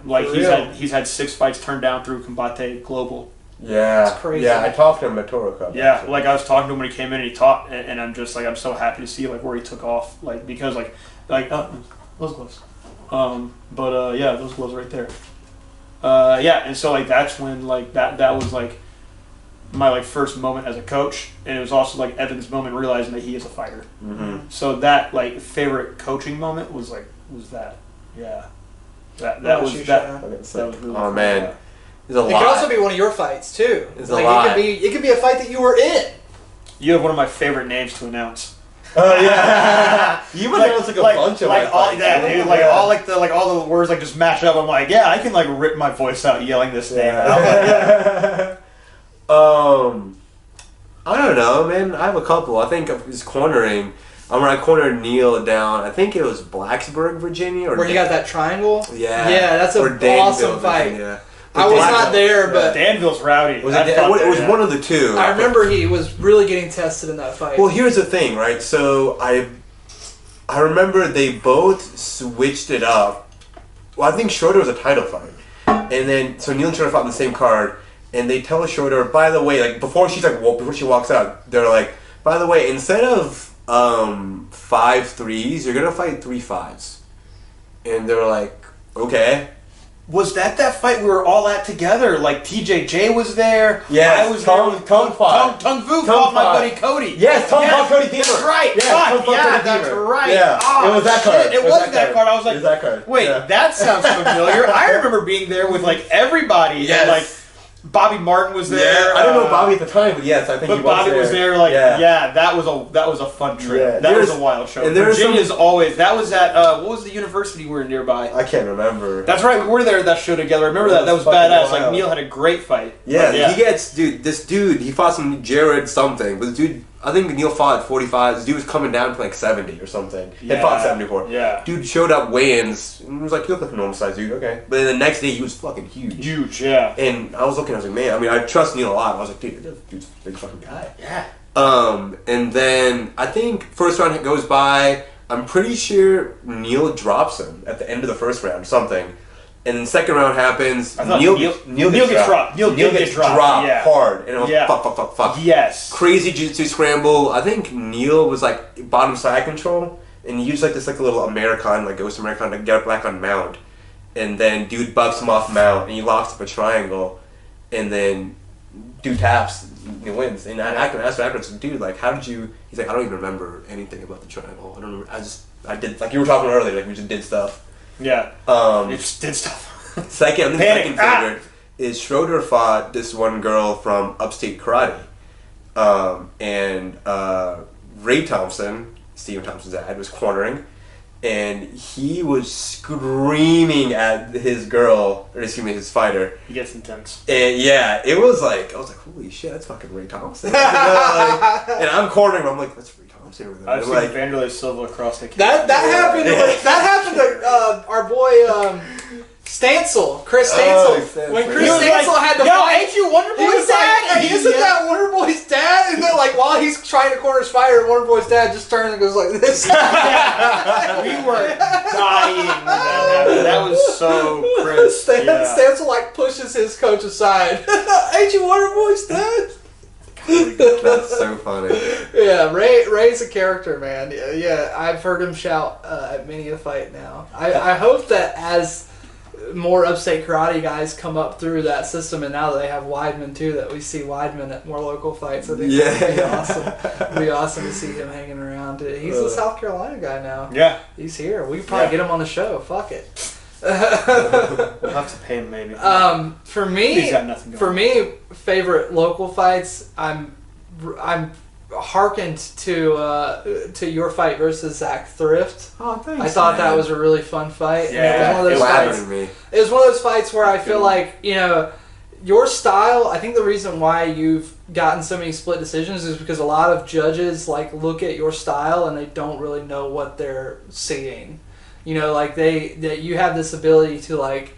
like he's had 6 fights turned down through Combate Global. Yeah, that's crazy. Yeah, I talked to him at Toro Cup. Yeah, like I was talking to him when he came in and he taught, and I'm just like I'm so happy to see like where he took off, like because like those gloves, yeah, those gloves right there. And so like that's when like that was like my like first moment as a coach, and it was also like Evan's moment realizing that he is a fighter. Mm-hmm. So that like favorite coaching moment was that. Yeah, that was really oh man. Yeah. There's a it lot. could also be one of your fights too. There's like a lot. It could be a fight that you were in. You have one of my favorite names to announce. Oh yeah. You would announce like a bunch of like all fights. that, dude. Like all the words like just mash up. I'm like, yeah, I can like rip my voice out yelling this name. I don't know, man. I have a couple. I think of his cornering. When I cornered Neil down, I think it was Blacksburg, Virginia, where you got that triangle. Yeah, yeah, that's an awesome fight. Virginia. I was not there, but Danville's rowdy. It was one of the two. I remember he was really getting tested in that fight. Well, here's the thing, right? So I remember they both switched it up. Well, I think Schroeder was a title fight, and then so Neil and Schroeder fought on the same card, and they tell Schroeder, by the way, like before she walks out, they're like, by the way, instead of 5 3s, you're gonna fight 3 5s, and they're like, okay. Was that fight we were all at together? Like TJJ was there. Yeah, I was there with Tung Fu fought my buddy Cody. Yes, Tung fought Cody Deaver. That's right. That's right. Yeah, oh, it was that card. It was that card. I was like, that card. Wait, that sounds familiar. I remember being there with like everybody. Yes. And, like Bobby Martin was there. Yeah, I don't know Bobby at the time, but yes, I think he was Bobby there. was there. Like, that was a fun trip. Yeah. That was a wild show. And Virginia's always. That was at what was the university we were nearby? I can't remember. That's right. We were there at that show together. I remember that. That was badass. Like Neil had a great fight. Yeah, this dude, he fought some Jared something, but this dude, I think Neil fought at 45. This dude was coming down to like 70 or something. He had fought 74. Yeah. Dude showed up weigh-ins and was like, he looked like a normal sized dude, okay. But then the next day he was fucking huge. Huge, yeah. And I was looking, I was like, man, I mean, I trust Neil a lot. I was like, dude, this dude's a big fucking guy. Yeah. And then I think first round goes by, I'm pretty sure Neil drops him at the end of the first round or something. And then second round happens, Neil gets dropped. Neil gets dropped hard. And it was fuck. Yes. Crazy jiu-jitsu scramble. I think Neil was like bottom side control and he used like this like a little American, like Ghost American to get back on mount. And then dude bucks him off mount and he locks up a triangle. And then dude taps, he wins. And I asked him afterwards, dude, like how did you, he's like, I don't even remember anything about the triangle. I don't remember, I did, like you were talking earlier, like we just did stuff. Yeah. It just did stuff. second favorite is Schroeder fought this one girl from Upstate Karate. And Ray Thompson, Stephen Thompson's dad, was cornering. And he was screaming at his girl, or excuse me, his fighter. He gets intense. And yeah, it was like, I was like, holy shit, that's fucking Ray Thompson. And I'm cornering him, I'm like, that's Ray Thompson over there. I've seen Vanderlei Silva across the That happened. That happened to our boy Stancil, Chris Stancil. When Chris Stancil had the fight, ain't you Wonder Boy's dad? Isn't that Wonder Boy's dad? And then, like, while he's trying to corner his fighter, Wonder Boy's dad just turns and goes like this. We were dying when that happened. That was so Chris. Stancil like pushes his coach aside. Ain't you Wonder Boy's dad? That's so funny. Yeah, Ray's a character, man. Yeah, I've heard him shout at many a fight now. I hope that as more upstate karate guys come up through that system, and now that they have Weidman too, that we see Weidman at more local fights. I think that'd be awesome. It'd be awesome to see him hanging around. He's a South Carolina guy now. Yeah, he's here. We could probably get him on the show. Fuck it. We'll have to pay him maybe. For me, favorite local fights. I'm hearkened to your fight versus Zach Thrift. Oh, thanks. I thought that was a really fun fight. Yeah, and it was one of those fights. It was one of those fights where I feel like, you know, your style, I think the reason why you've gotten so many split decisions is because a lot of judges like look at your style and they don't really know what they're seeing. You know, like that you have this ability to like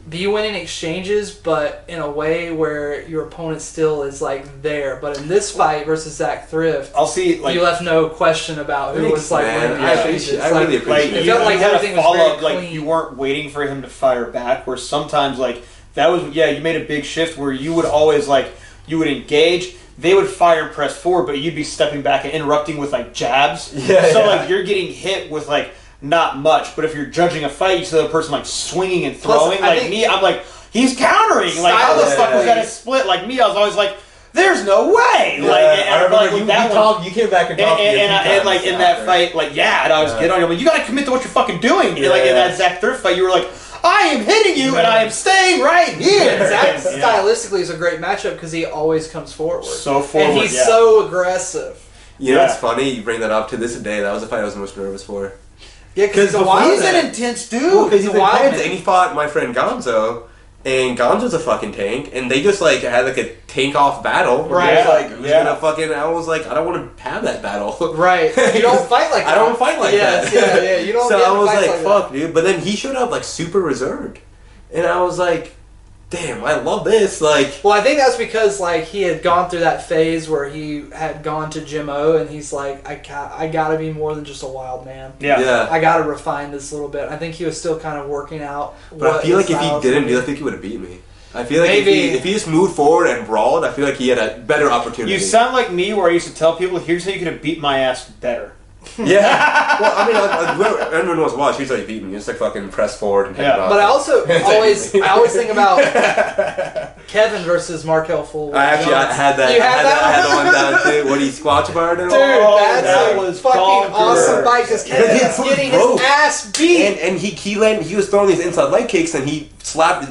be winning exchanges, but in a way where your opponent still is like there. But in this fight versus Zach Thrift, I'll see. Like, you left no question about who was like winning the exchanges. I really appreciate it. It felt like everything was very clean. Like you weren't waiting for him to fire back. Where sometimes like that was you made a big shift where you would always like you would engage. They would fire and press forward, but you'd be stepping back and interrupting with like jabs. Like you're getting hit with like. Not much, but if you're judging a fight, you see the person like swinging and throwing. Plus, like me, I'm like, he's countering. Like, how the fuck was that a split? Like me, I was always like, there's no way. Yeah, like, I remember you came back and talked and like in that fight, like and I was getting on you. Like, you gotta commit to what you're fucking doing. Yeah. Like in that Zach Thrift fight, you were like, I am hitting you and I am staying right here. Zach stylistically is a great matchup because he always comes forward. So forward, and he's so aggressive. You know, it's funny you bring that up to this day. That was the fight I was most nervous for. Yeah, because he's an intense dude. Because he's intense, and he fought my friend Gonzo, and Gonzo's a fucking tank, and they just like had like a tank off battle. Right. Gonna fucking. I was like, I don't want to have that battle. Right. You don't fight like that. I don't fight like that. Yeah. You don't. So I was like, fuck, that. dude. But then he showed up like super reserved, and I was like, damn, I love this. Like, well, I think that's because like he had gone through that phase where he had gone to Jim O, and he's like, I gotta be more than just a wild man. Yeah. I gotta refine this a little bit. I think he was still kind of working out. But I feel like if he didn't, I think he would have beat me. I feel like if he just moved forward and brawled, I feel like he had a better opportunity. You sound like me, where I used to tell people, "Here's how you could have beat my ass better." Yeah. Well, I mean, everyone knows watch. Here's how you beat me. You just like fucking press forward and head But I also always think about Kevin versus Markel Full. I had that. I had the one down too. What he squatch barred him. Dude, that was fucking awesome fight because Kevin's getting his ass beat. And he was throwing these inside leg kicks and he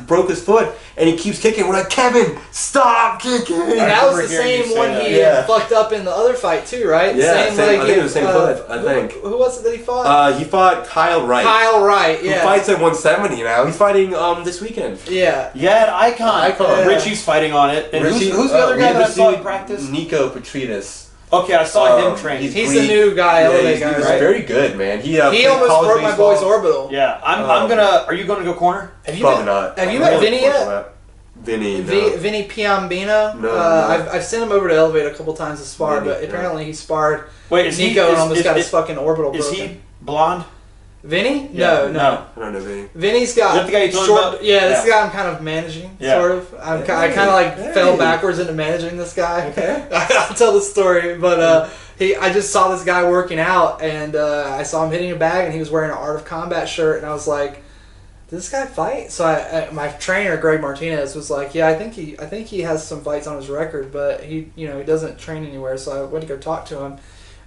broke his foot and he keeps kicking. We're like, Kevin, stop kicking. And that was the same one he fucked up in the other fight too, right? Yeah, I think it was the same foot. I think. Who was it that he fought? He fought Kyle Wright. Kyle Wright, yeah. Who fights at 170 now. He's fighting this weekend. Yeah. Yeah, Icon. Richie's fighting on it. And who's the other guy that I saw in practice? Nico Petridis. Okay, I saw him train. He's the new guy, Elevate guy, He's right? very good, man. He almost broke my boy's orbital. Yeah, I'm gonna. Are you going to go corner? Probably not. Have you met Vinny yet? Vinny, no. Vinny Piombino. No. I've sent him over to Elevate a couple times to spar, but apparently he sparred Nico and almost got his fucking orbital broken. Is he blonde? Vinny? No. I don't know Vinny. Vinny's got Is that the guy you told about? Yeah, this is the guy I'm kind of managing, sort of. I kind of like fell backwards into managing this guy. Okay. I'll tell the story, but I just saw this guy working out, and I saw him hitting a bag, and he was wearing an Art of Combat shirt, and I was like, did this guy fight? So my trainer, Greg Martinez, was like, yeah, I think he has some fights on his record, but he doesn't train anywhere. So I went to go talk to him,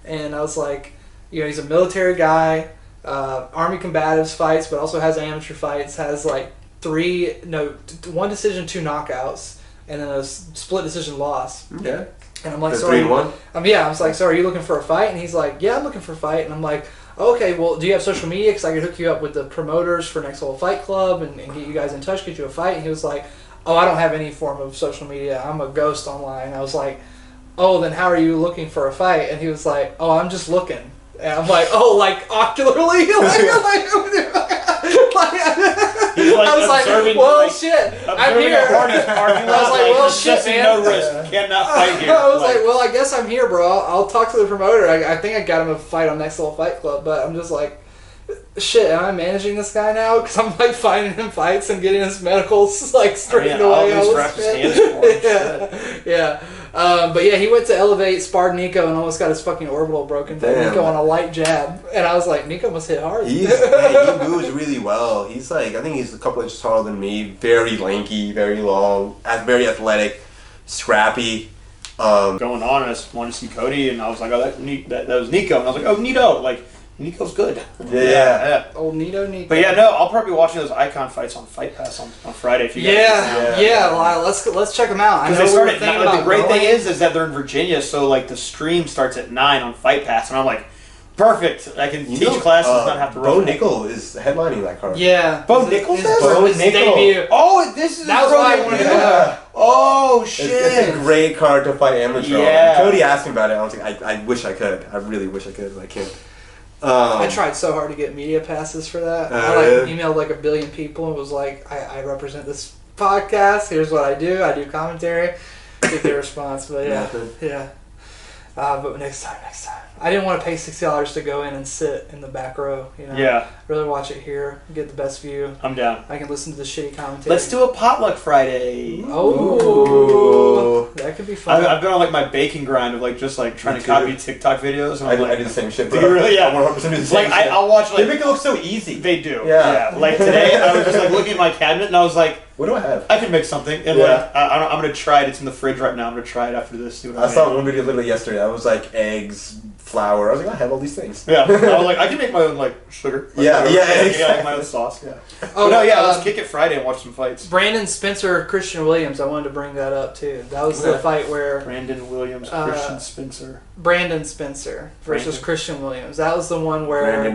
and I was like, he's a military guy, Army combatives fights, but also has amateur fights, has like 1 decision, 2 knockouts, and then a split decision loss. Yeah. And I'm like, so 3-1? I was like, so are you looking for a fight? And he's like, yeah, I'm looking for a fight. And I'm like, okay, well, do you have social media? Because I could hook you up with the promoters for Next Level Fight Club and get you guys in touch, get you a fight. And he was like, oh, I don't have any form of social media. I'm a ghost online. And I was like, oh, then how are you looking for a fight? And he was like, oh, I'm just looking. And I'm like, oh, like ocularly? I was like, well, shit, I'm here. I was like, well, shit, man. No risk. Cannot fight here. I was like, well, I guess I'm here, bro. I'll talk to the promoter. I think I got him a fight on Next Level Fight Club, but I'm just like, shit, am I managing this guy now? Because I'm like finding him fights and getting his medicals like straightened away. I'll wrap his hands for him. Yeah. But yeah, he went to Elevate, sparred Nico, and almost got his fucking orbital broken by Nico on a light jab. And I was like, Nico must hit hard. He moves really well. He's like, I think he's a couple inches taller than me. Very lanky, very long, very athletic, scrappy. Going on, I just wanted to see Cody, and I was like, oh, that was Nico. And I was like, oh, Nito. Like, Nico's good. Yeah. Old Nico. But yeah, no, I'll probably be watching those Icon fights on Fight Pass on Friday. If you guys well, let's check them out. Because they started. The great thing is that they're in Virginia, so like the stream starts at 9 on Fight Pass, and I'm like, Perfect. I can teach classes, not have to Bo run. Nickel is headlining that card. Yeah. Bo Nickel says? Bo Nickel. Debut. Oh, this is That was why I wanted to know. Oh, shit. It's a great card to fight amateur. Yeah. Cody asked me about it. I was like, I wish I could. I really wish I could, but I can't. I tried so hard to get media passes for that. I emailed like 1 billion people and was like, I represent this podcast. Here's what I do. I do commentary. Get their response, but yeah. But next time. I didn't want to pay $60 to go in and sit in the back row. You know. Yeah. Rather watch it here, get the best view. I'm down. I can listen to the shitty commentary. Let's do a potluck Friday. Oh, that could be fun. I've been on like my baking grind of like just like trying to copy TikTok videos. And I do the same shit. Do you really? Yeah. 100% do the same like shit. I'll watch like They make it look so easy. They do. Yeah. Like today, I was just like looking at my cabinet and I was like, what do I have? I can make something. And like I'm gonna try it. It's in the fridge right now. I'm gonna try it after this. See what I saw one video literally yesterday. I was like eggs, flour. I was like, I have all these things. Yeah. I was like, I can make my own like sugar. Like, like my own sauce. Yeah. Oh no, yeah. Let's kick it Friday and watch some fights. Brandon Spencer, Christian Williams. I wanted to bring that up too. That was the fight where Brandon Williams, Christian Spencer. Brandon Spencer versus Christian Williams. That was the one where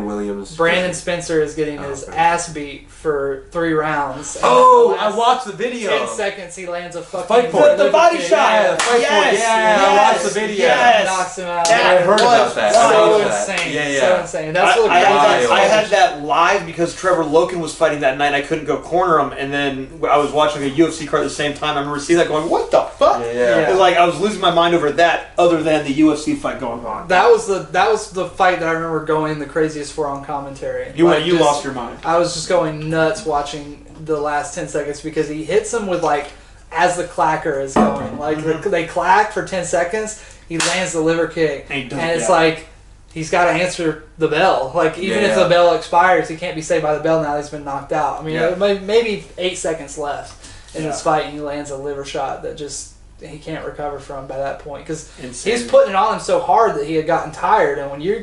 Brandon Spencer is getting his ass beat for 3 rounds. I watched the video. 10 seconds, he lands a fucking fight for the body shot. I watched the video. Yes. Knocks him out. I heard about that. So insane. So insane. That's what I had that live because Trevor Loken was fighting that night. I couldn't go corner him, and then I was watching a UFC card at the same time. I remember seeing that, going, "What the fuck?" Yeah. And, like I was losing my mind over that, other than the UFC fight going on. That was the fight that I remember going the craziest for on commentary. You lost your mind. I was just going nuts watching the last 10 seconds because he hits him with like as the clacker is going. Like they clack for 10 seconds, he lands the liver kick, and it's like he's got to answer the bell. Like even if the bell expires, he can't be saved by the bell now that he's been knocked out. I mean, maybe 8 seconds left in this fight, and he lands a liver shot that just he can't recover from by that point because he's putting it on him so hard that he had gotten tired. And when you're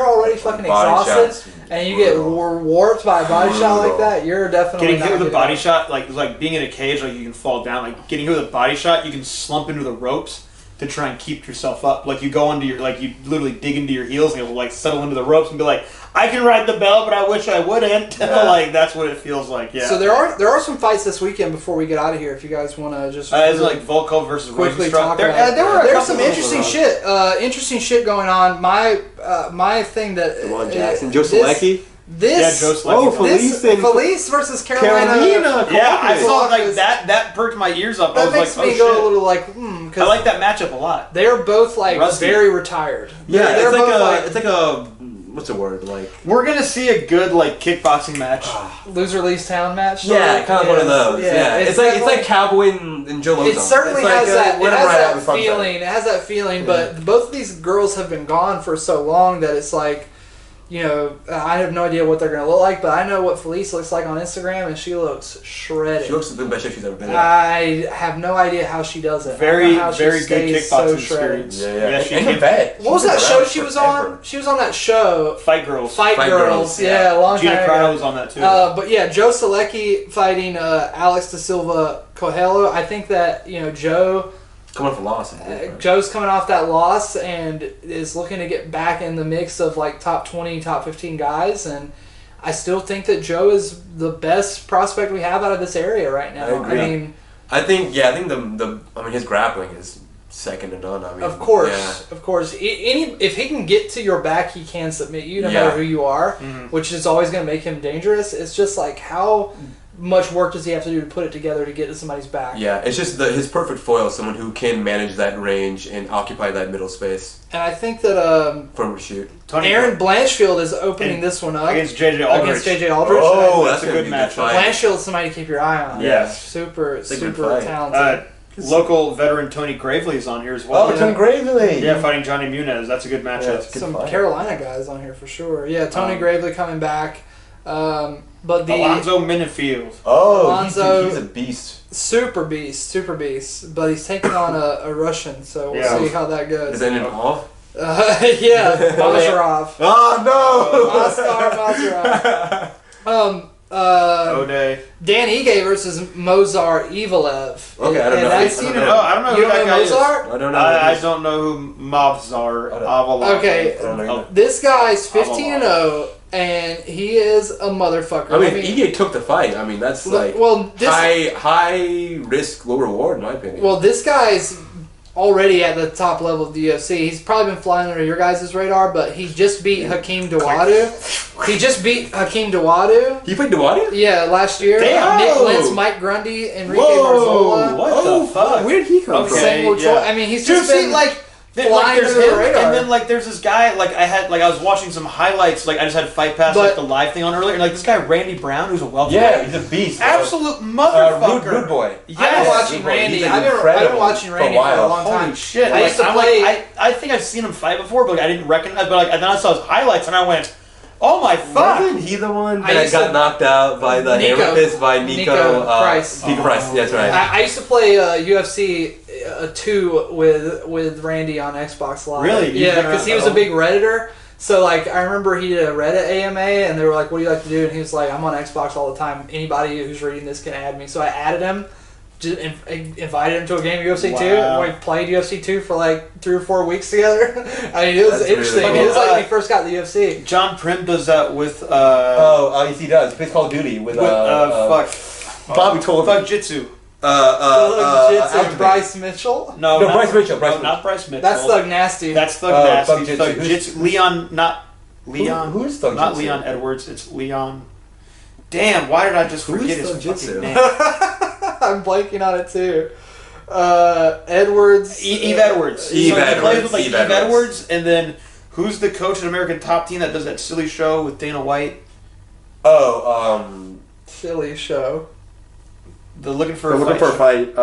already fucking exhausted and you get warped by a body shot like that, you're definitely getting hit with a body shot. Like being in a cage, like you can fall down. Like getting hit with a body shot, you can slump into the ropes to try and keep yourself up. Like you go into your, like you literally dig into your heels and you'll like settle into the ropes and be like, I can ride the bell, but I wish I wouldn't. Like that's what it feels like. Yeah. So there are some fights this weekend before we get out of here. If you guys want to just it's like Volkov versus quickly talk about it. There's some interesting shit. Interesting shit going on. My thing that Lamont Jackson, Joe Selecki. Felice versus Carolina. Yeah, I saw like that perked my ears up. That makes me go a little like, I like that matchup a lot. They're both like very retired. Yeah, it's like a what's the word like? We're gonna see a good like kickboxing match, loser leaves town match. Yeah, kind of one of those. Yeah, it's like Cowboy and Joe Lozon. It certainly has that feeling. It has that feeling, but both of these girls have been gone for so long that it's like. You know, I have no idea what they're going to look like, but I know what Felice looks like on Instagram, and she looks shredded. She looks the best shape she's ever been in. I have no idea how she does it. Very good kickboxing experience. Yeah. And vet. What was that show she was on? She was on that show. Fight Girls. Fight Girls. Yeah, a long time ago. Gina Carano was on that too. But yeah, Joe Selecki fighting Alex da Silva Coelho. I think that, Joe... Coming off a loss. Joe's coming off that loss and is looking to get back in the mix of like top 20, top 15 guys. And I still think that Joe is the best prospect we have out of this area right now. I think his grappling is second to none. I mean, of course. If he can get to your back, he can submit you no matter who you are, which is always going to make him dangerous. It's just like how much work does he have to do to put it together to get to somebody's back? Yeah, it's just his perfect foil, someone who can manage that range and occupy that middle space. And I think that from shoot, Aaron Blanchfield is opening this one up against JJ Aldrich. Oh, that's a good match. Blanchfield is somebody to keep your eye on. Yes, super talented. Local veteran Tony Gravely is on here as well. Oh, Tony Gravely! Yeah, fighting Johnny Muniz. That's a good matchup. Some Carolina guys on here for sure. Yeah, Tony Gravely coming back. But the Alonzo Minifield. He's a beast. Super beast. But he's taking on a Russian, so we'll see how that goes. Is that an off? Yeah, Mazarov. Oh no! Oscar Mazarov. O'Day. Dan Ige versus Mozart Evelev. Okay, I don't know. I don't know who that guy is. Mozart? I don't know. I don't know who Mobzar Avalon. Okay, this guy's 15-0, and he is a motherfucker. I mean, Ige took the fight. I mean, that's like high risk, low reward, in my opinion. Well, this guy's already at the top level of the UFC. He's probably been flying under your guys' radar, but he just beat Hakeem Dawodu. He just beat Hakeem Dawodu. He played Dawodu? Yeah, last year. Damn. Nick Lentz, Mike Grundy, Enrique Barzola. What the fuck? Where did he come from? I mean, he's just been flying there's under the him, radar. and then there's this guy. I was watching some highlights. I just had Fightcast the live thing on earlier, and this guy Randy Brown, who's a welterweight. Yeah, he's a beast. Absolute motherfucker. Rude boy. Yes. I've been watching Randy. I've been watching Randy for a long time. Holy shit! I used to play. I think I've seen him fight before, but I didn't recognize. But and then I saw his highlights, and I went, "Oh my fuck!" Wasn't he the one that got knocked out by the hammer fist by Nico Price? Nico Price, that's right. I used to play UFC 2 with Randy on Xbox Live. Really? Yeah, because he was a big Redditor. So I remember he did a Reddit AMA, and they were like, "What do you like to do?" And he was like, "I'm on Xbox all the time. Anybody who's reading this can add me." So I added him. Just invited him to a game of UFC 2, and we played UFC 2 for 3 or 4 weeks together. I mean, it was interesting. Really cool. It was like when he first got the UFC. John Prim does that with. Yes, he does. He plays Call of Duty with Bobby told Fuck Jitsu. Bryce Mitchell? No, Bryce Mitchell. Not Bryce Mitchell. That's Thug Nasty. That's Thug Nasty. Thug Jitsu. Leon, not Leon. Who's Thug Not Jitsu? Leon Edwards. It's Leon. Damn, why did I just forget his fucking name? I'm blanking on it too. Edwards. Eve Edwards. Eve Edwards. He plays with Eve Eve Edwards. Edwards, and then who's the coach of American Top Team that does that silly show with Dana White? Silly show. The Looking for a fight.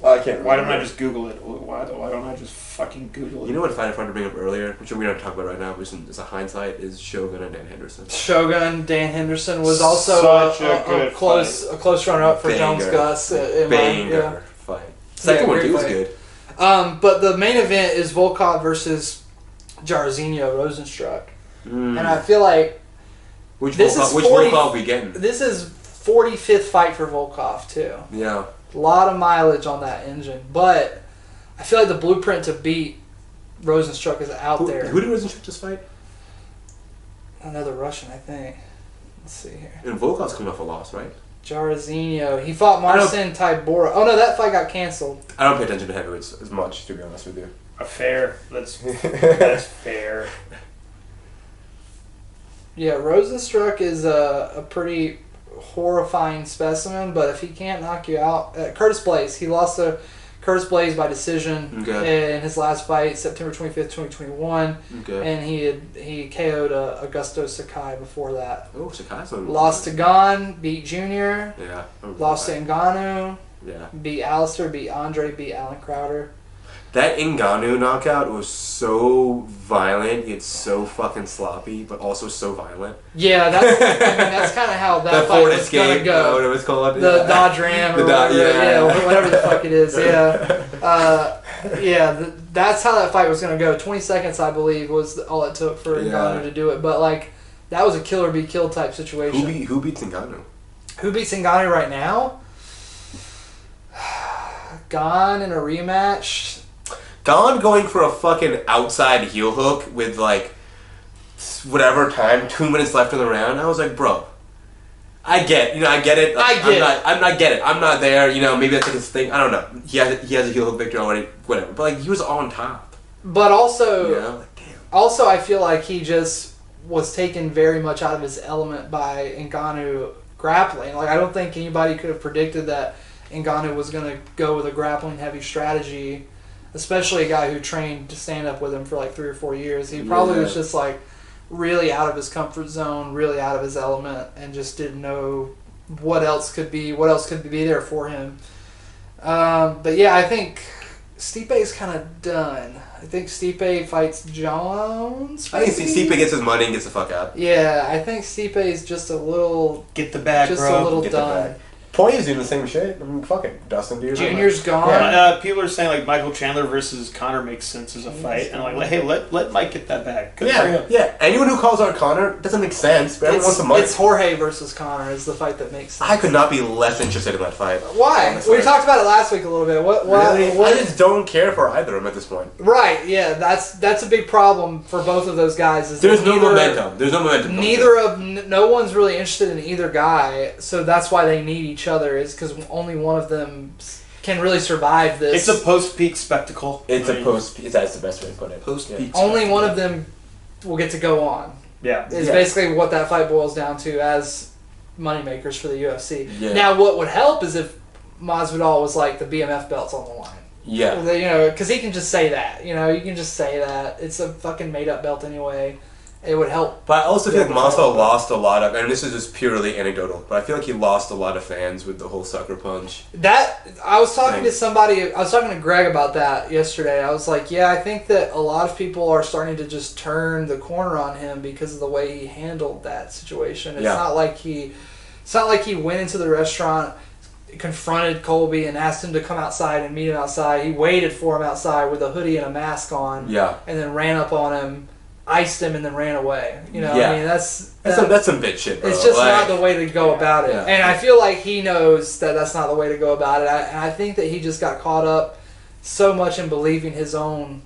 I can't remember. Why don't I just Google it? Why don't I just fucking Google it? You know what fight I wanted to bring up earlier, which we don't talk about right now, which is a hindsight, is Shogun and Dan Henderson. Shogun Dan Henderson was also a close runner-up for Jones Gus. Banger fight. Second one too was good. But the main event is Volkov versus Jairzinho Rozenstruik, and I feel like which Volkov we getting? This is 45th fight for Volkov too. Yeah. A lot of mileage on that engine, but I feel like the blueprint to beat Rozenstruik is out there. Who did Rozenstruik just fight? Another Russian, I think. Let's see here. And Volkov's coming off a loss, right? Jairzinho. He fought Marcin Tybura. Oh no, that fight got canceled. I don't pay attention to heavyweights as much, to be honest with you. Fair. That's fair. Yeah, Rozenstruik is a pretty horrifying specimen, but if he can't knock you out, Curtis Blaze, he lost to Curtis Blaze by decision in his last fight, September 25th, 2021, and he KO'd Augusto Sakai before that. Oh, Sakai's lost to Gon, beat Junior, lost to that. Ngannou, beat Alistair, beat Andre, beat Alan Crowder. That Ngannou knockout was so violent, it's so fucking sloppy, but also so violent. Yeah, that's kind of how that fight was going to go. Whatever it's called. The Dodge Ram or whatever the fuck it is. That's how that fight was going to go. 20 seconds, I believe, was all it took for Ngannou to do it. But, that was a killer be killed type situation. Who beats Ngannou? Who beats Ngannou right now? Gon in a rematch. Gon going for a fucking outside heel hook with whatever time, 2 minutes left in the round. I was like, bro, I get it. I get it. I'm not there. Maybe that's his thing. I don't know. He has a heel hook victory already. Whatever. But he was on top. But also, damn. I feel like he just was taken very much out of his element by Ngannou grappling. I don't think anybody could have predicted that Ngannou was going to go with a grappling heavy strategy. Especially a guy who trained to stand up with him for 3 or 4 years. He probably was just really out of his comfort zone, really out of his element, and just didn't know what else could be there for him. But yeah, I think Stipe's kind of done. I think Stipe fights Jones. I think Stipe gets his money and gets the fuck out. Yeah, I think Stipe's just a little get the bag, just bro. a little Get done. Poirier's doing the same shit. I mean, fuck it. Dustin, dude. Junior's gone. Yeah. People are saying like Michael Chandler versus Conor makes sense as a fight, and like, hey, let Mike get that back. Good for him. Yeah. Anyone who calls out Conor doesn't make sense. But everyone wants the money. It's Jorge versus Conor is the fight that makes sense. I could not be less interested in that fight. Why? Honestly. We talked about it last week a little bit. What? I just don't care for either of them at this point. Right. Yeah. That's a big problem for both of those guys. Is There's no momentum. There's no momentum. No one's really interested in either guy, so that's why they need each other. Is because only one of them can really survive this. It's a post-peak spectacle. That's the best way to put it. Post-peak. Only one of them will get to go on. Yeah. Is basically what that fight boils down to as moneymakers for the UFC. Yeah. Now, what would help is if Masvidal was like the BMF belt's on the line. Yeah. You know, because he can just say that. You know, you can just say that. It's a fucking made-up belt anyway. It would help. But I also feel like Masvidal lost a lot of, and this is just purely anecdotal, but I feel like he lost a lot of fans with the whole sucker punch. I was talking to somebody, I was talking to Greg about that yesterday. I was like, yeah, I think that a lot of people are starting to just turn the corner on him because of the way he handled that situation. It's not like he went into the restaurant, confronted Colby and asked him to come outside and meet him outside. He waited for him outside with a hoodie and a mask on. Yeah. And then ran up on him, iced him, and then ran away. You know, I mean, that's some bitch shit, bro. It's just not the way to go about it. Yeah. And I feel like he knows that that's not the way to go about it. And I think that he just got caught up so much in believing his own...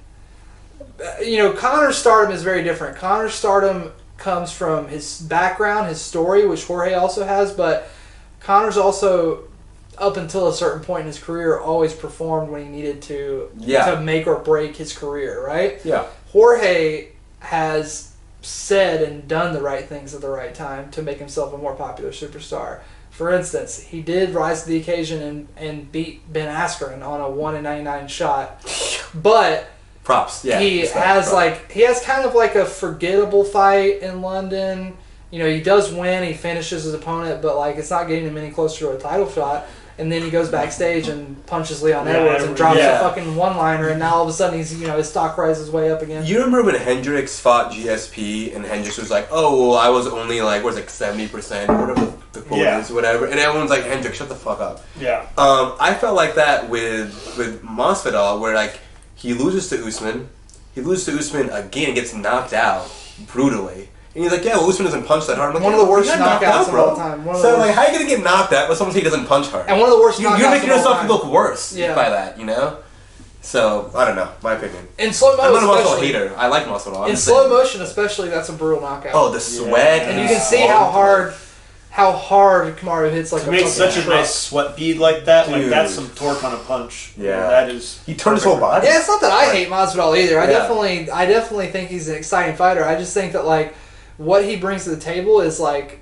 You know, Conor's stardom is very different. Conor's stardom comes from his background, his story, which Jorge also has, but Conor's also... up until a certain point in his career, always performed when he needed to make or break his career, right? Yeah. Jorge has said and done the right things at the right time to make himself a more popular superstar. For instance, he did rise to the occasion and beat Ben Askren on a 1-99 shot, but props. Yeah, he has kind of like a forgettable fight in London. You know, he does win, he finishes his opponent, but like it's not getting him any closer to a title shot. And then he goes backstage and punches Leon Edwards and drops a fucking one-liner, and now all of a sudden he's, you know, his stock rises way up again. You remember when Hendricks fought GSP and Hendricks was like, oh, well, I was only like, 70% or whatever the quote is, whatever. And everyone's like, Hendricks, shut the fuck up. Yeah. I felt like that with Masvidal, where like he loses to Usman again and gets knocked out brutally. And he's like, yeah, well, Usman doesn't punch that hard. I'm like, one of the worst knockouts of all time. So, like, how are you going to get knocked out when someone says he doesn't punch hard? And one of the worst knockouts You're making yourself look worse by that, you know? So, I don't know. My opinion. In slow motion, I'm not a Masvidal hater. I like Masvidal. In slow motion, especially, that's a brutal knockout. Oh, the sweat. And you can see how hard Kamaru hits like to make such a nice sweat bead like that. Dude. Like, that's some torque on a punch. Yeah. That is... He turned his whole body. Yeah, it's not that I hate Masvidal either. I definitely think he's an exciting fighter. I just think that, like, what he brings to the table is like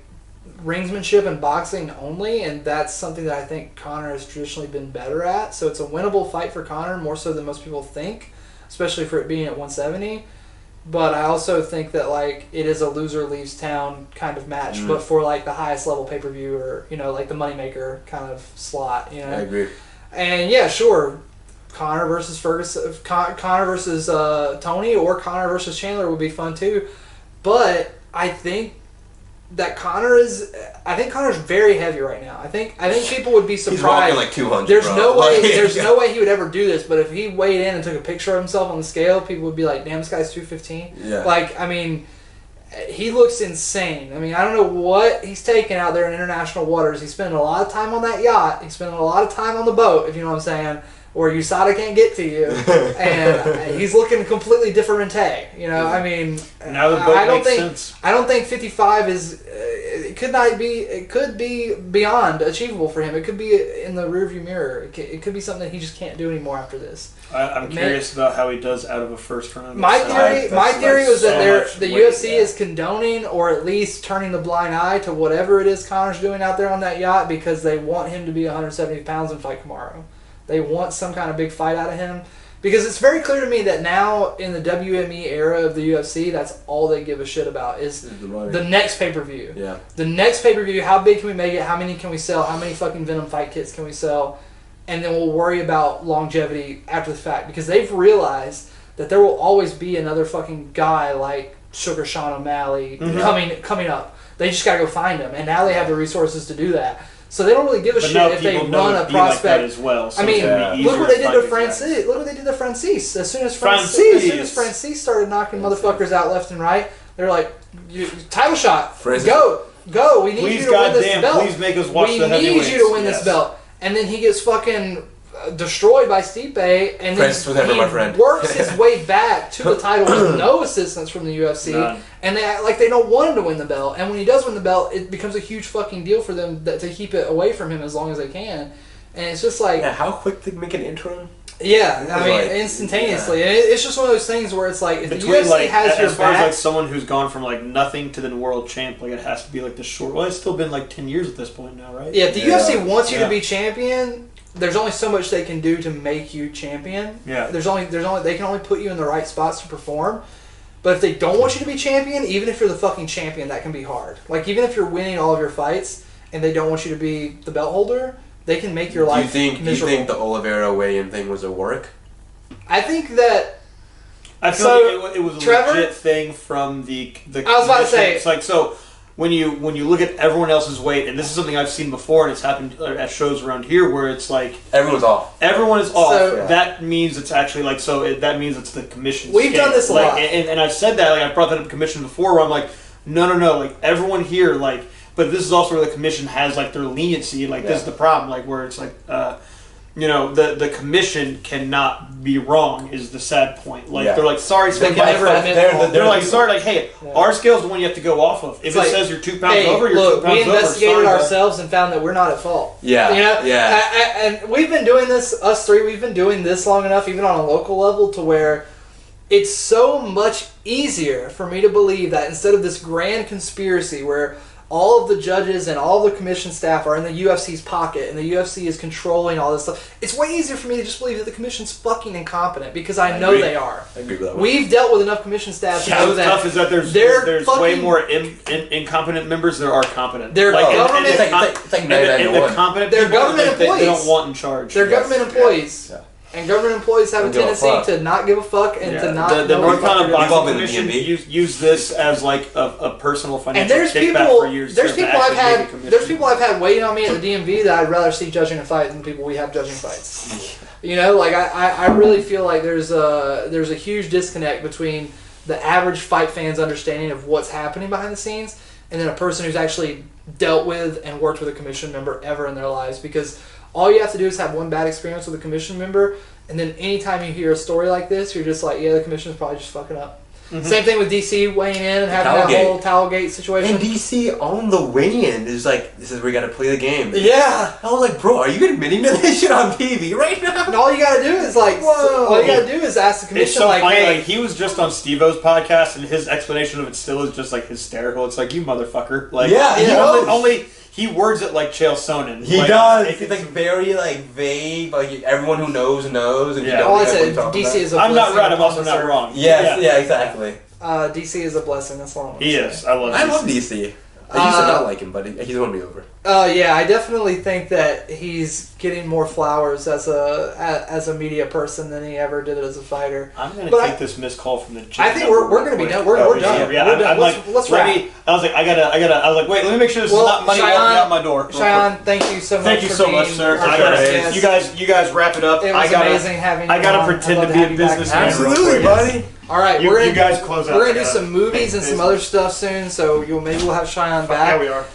ringsmanship and boxing only, and that's something that I think Conor has traditionally been better at. So it's a winnable fight for Conor, more so than most people think, especially for it being at 170. But I also think that like it is a loser leaves town kind of match, but for like the highest level pay-per-view or, you know, like the moneymaker kind of slot, you know. I agree. And yeah, sure, Conor versus Ferguson, Conor versus Tony, or Conor versus Chandler would be fun too. But I think that Conor's very heavy right now. I think people would be surprised. He's walking like 200. There's no way he would ever do this. But if he weighed in and took a picture of himself on the scale, people would be like, "Damn, this guy's 215." Yeah. Like, I mean, he looks insane. I mean, I don't know what he's taking out there in international waters. He's spending a lot of time on that yacht. He's spending a lot of time on the boat, if you know what I'm saying, where USADA can't get to you, and he's looking completely different. You know, I mean, now the boat makes sense. I don't think 55 is. It could be beyond achievable for him. It could be in the rearview mirror. It could be something that he just can't do anymore after this. I'm curious about how he does out of a first round. My theory was that the UFC is condoning or at least turning the blind eye to whatever it is Conor's doing out there on that yacht because they want him to be 170 pounds and fight Kamaru. They want some kind of big fight out of him. Because it's very clear to me that now in the WME era of the UFC, that's all they give a shit about is the next pay-per-view. Yeah. The next pay-per-view, how big can we make it? How many can we sell? How many fucking Venom fight kits can we sell? And then we'll worry about longevity after the fact. Because they've realized that there will always be another fucking guy like Sugar Sean O'Malley coming up. They just got to go find him. And now they have the resources to do that. So they don't really give a But shit now if they people know run it a be like prospect. that as well. So I mean, it's gonna be look what they easier did to fight these guys. Francis. Look what they did to Francis. As soon as Francis Francis started knocking motherfuckers out left and right, they're like, title shot. Francis. Go. We need Please, you to win this goddamn, belt. please make us watch we the heavyweights. need you to win Yes. this belt. And then he gets fucking destroyed by Stipe, and then Francis was never my friend. works his way back to the title with no assistance from the UFC. None. And they act like they don't want him to win the belt. And when he does win the belt, it becomes a huge fucking deal for them to keep it away from him as long as they can. And it's just like... Yeah, how quick did they make an interim? Yeah, I mean, like, instantaneously. Yeah. It's just one of those things where it's like, if Between, the UFC like, has your as far back... as like someone who's gone from like nothing to the world champ, like it has to be like the short. Well, it's still been like 10 years at this point now, right? Yeah, if the UFC wants you Yeah. to be champion, there's only so much they can do to make you champion. Yeah. There's only they can only put you in the right spots to perform. But if they don't want you to be champion, even if you're the fucking champion, that can be hard. Like, even if you're winning all of your fights and they don't want you to be the belt holder, they can make your life miserable. Do you think the Oliveira weigh-in thing was a work? I think that... I feel So, like it was a Trevor? legit thing from the. I was about to say- it's like so. When you look at everyone else's weight, and this is something I've seen before, and it's happened at shows around here, where it's like Everyone's off. everyone is off. So- Yeah. That means it's actually like that means it's the commission. We've done this a like, lot. and I've said that. Like I brought that up to commission before, where I'm like, no, like everyone here, like, but this is also where the commission has like their leniency. Like this is the problem, like where it's like, the commission cannot be wrong is the sad point. Like they're like, sorry, They Smith, can never admit fault. they're like, sorry, like, hey, our scale's the one you have to go off of. If It's it like, says you're 2 pounds hey, over, you're look, 2 pounds we over. investigated Sorry, ourselves and found that we're not at fault. Yeah, You know? yeah. And we've been doing this, us three, we've been doing this long enough, even on a local level, to where it's so much easier for me to believe that instead of this grand conspiracy where all of the judges and all the commission staff are in the UFC's pocket and the UFC is controlling all this stuff, it's way easier for me to just believe that the commission's fucking incompetent because I know agree. they are. I agree with that one. We've dealt with enough commission staff to know What's that tough is that there's they're way fucking- more incompetent members than there are competent. They're government- It's like and 99 the competent They're people, government they employees. don't want in charge. they're government employees. Yeah. And government employees have a Don't give a tendency fuck. to not give a fuck and to not the know what North the fuck Carolina they're doing. Boxing in the Commission DMV. use this as like a personal And financial there's kickback people, for years. there's to people actually I've make a had, commission. there's people I've had waiting on me at the DMV that I'd rather see judging a fight than people we have judging fights. You know, like I really feel like there's a huge disconnect between the average fight fan's understanding of what's happening behind the scenes and then a person who's actually dealt with and worked with a commission member ever in their lives, because all you have to do is have one bad experience with a commission member, and then anytime you hear a story like this, you're just like, yeah, the commission's probably just fucking up. Mm-hmm. Same thing with DC weighing in and having that whole Towelgate situation. And DC on the weigh-in is like, this is where we gotta play the game. Yeah. I was like, bro, are you admitting to this shit on TV right now? And all you gotta do is like, all you gotta do is ask the commission, It's so like, funny. hey, Like he was just on Steve-O's podcast, and his explanation of it still is just like hysterical. It's like, you motherfucker. Like, Yeah, he he knows. only he words it like Chael Sonnen. He like, does. It's like very like vague. Like everyone who knows knows, and Yeah. you don't all I know said, what DC is a I'm blessing. not right. I'm upon also this not earth. wrong. Yes, yeah, exactly. DC is a blessing. That's all I'm gonna He say. is. I love. I DC. love DC. I used to not like him, but he's won me over. Yeah, I definitely think that he's getting more flowers as a media person than he ever did as a fighter. I'm gonna But take this missed call from the gym. I think we're gonna be done. We're done. Yeah, We're done. I'm like, let's let wrap. me. I was like, I was like, wait, let me make sure this Well, is not money walking Shayaan- out my door. Shayaan, thank you so much. Thank you for so being much, sir. our I first gotta, guest. you guys wrap it up. It was I gotta, amazing having you I gotta on. pretend I'd to love be have a you back. businessman. Absolutely, real quick. buddy. All right, You guys close out. We're gonna do together. some movies and some other stuff soon, so maybe we'll have Shayaan back. Yeah, we are.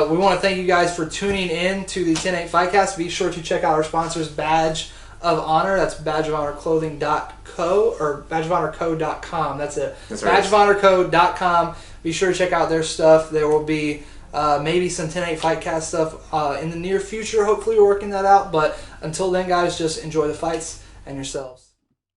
We want to thank you guys for tuning in to the 10-8 Fightcast. Be sure to check out our sponsors, Badge of Honor. That's badgeofhonorclothing.co or badgeofhonorco.com. That's it. That's right. Badgeofhonorco.com. Be sure to check out their stuff. There will be maybe some 10-8 Fightcast stuff in the near future. Hopefully we're working that out. But until then, guys, just enjoy the fights and yourselves.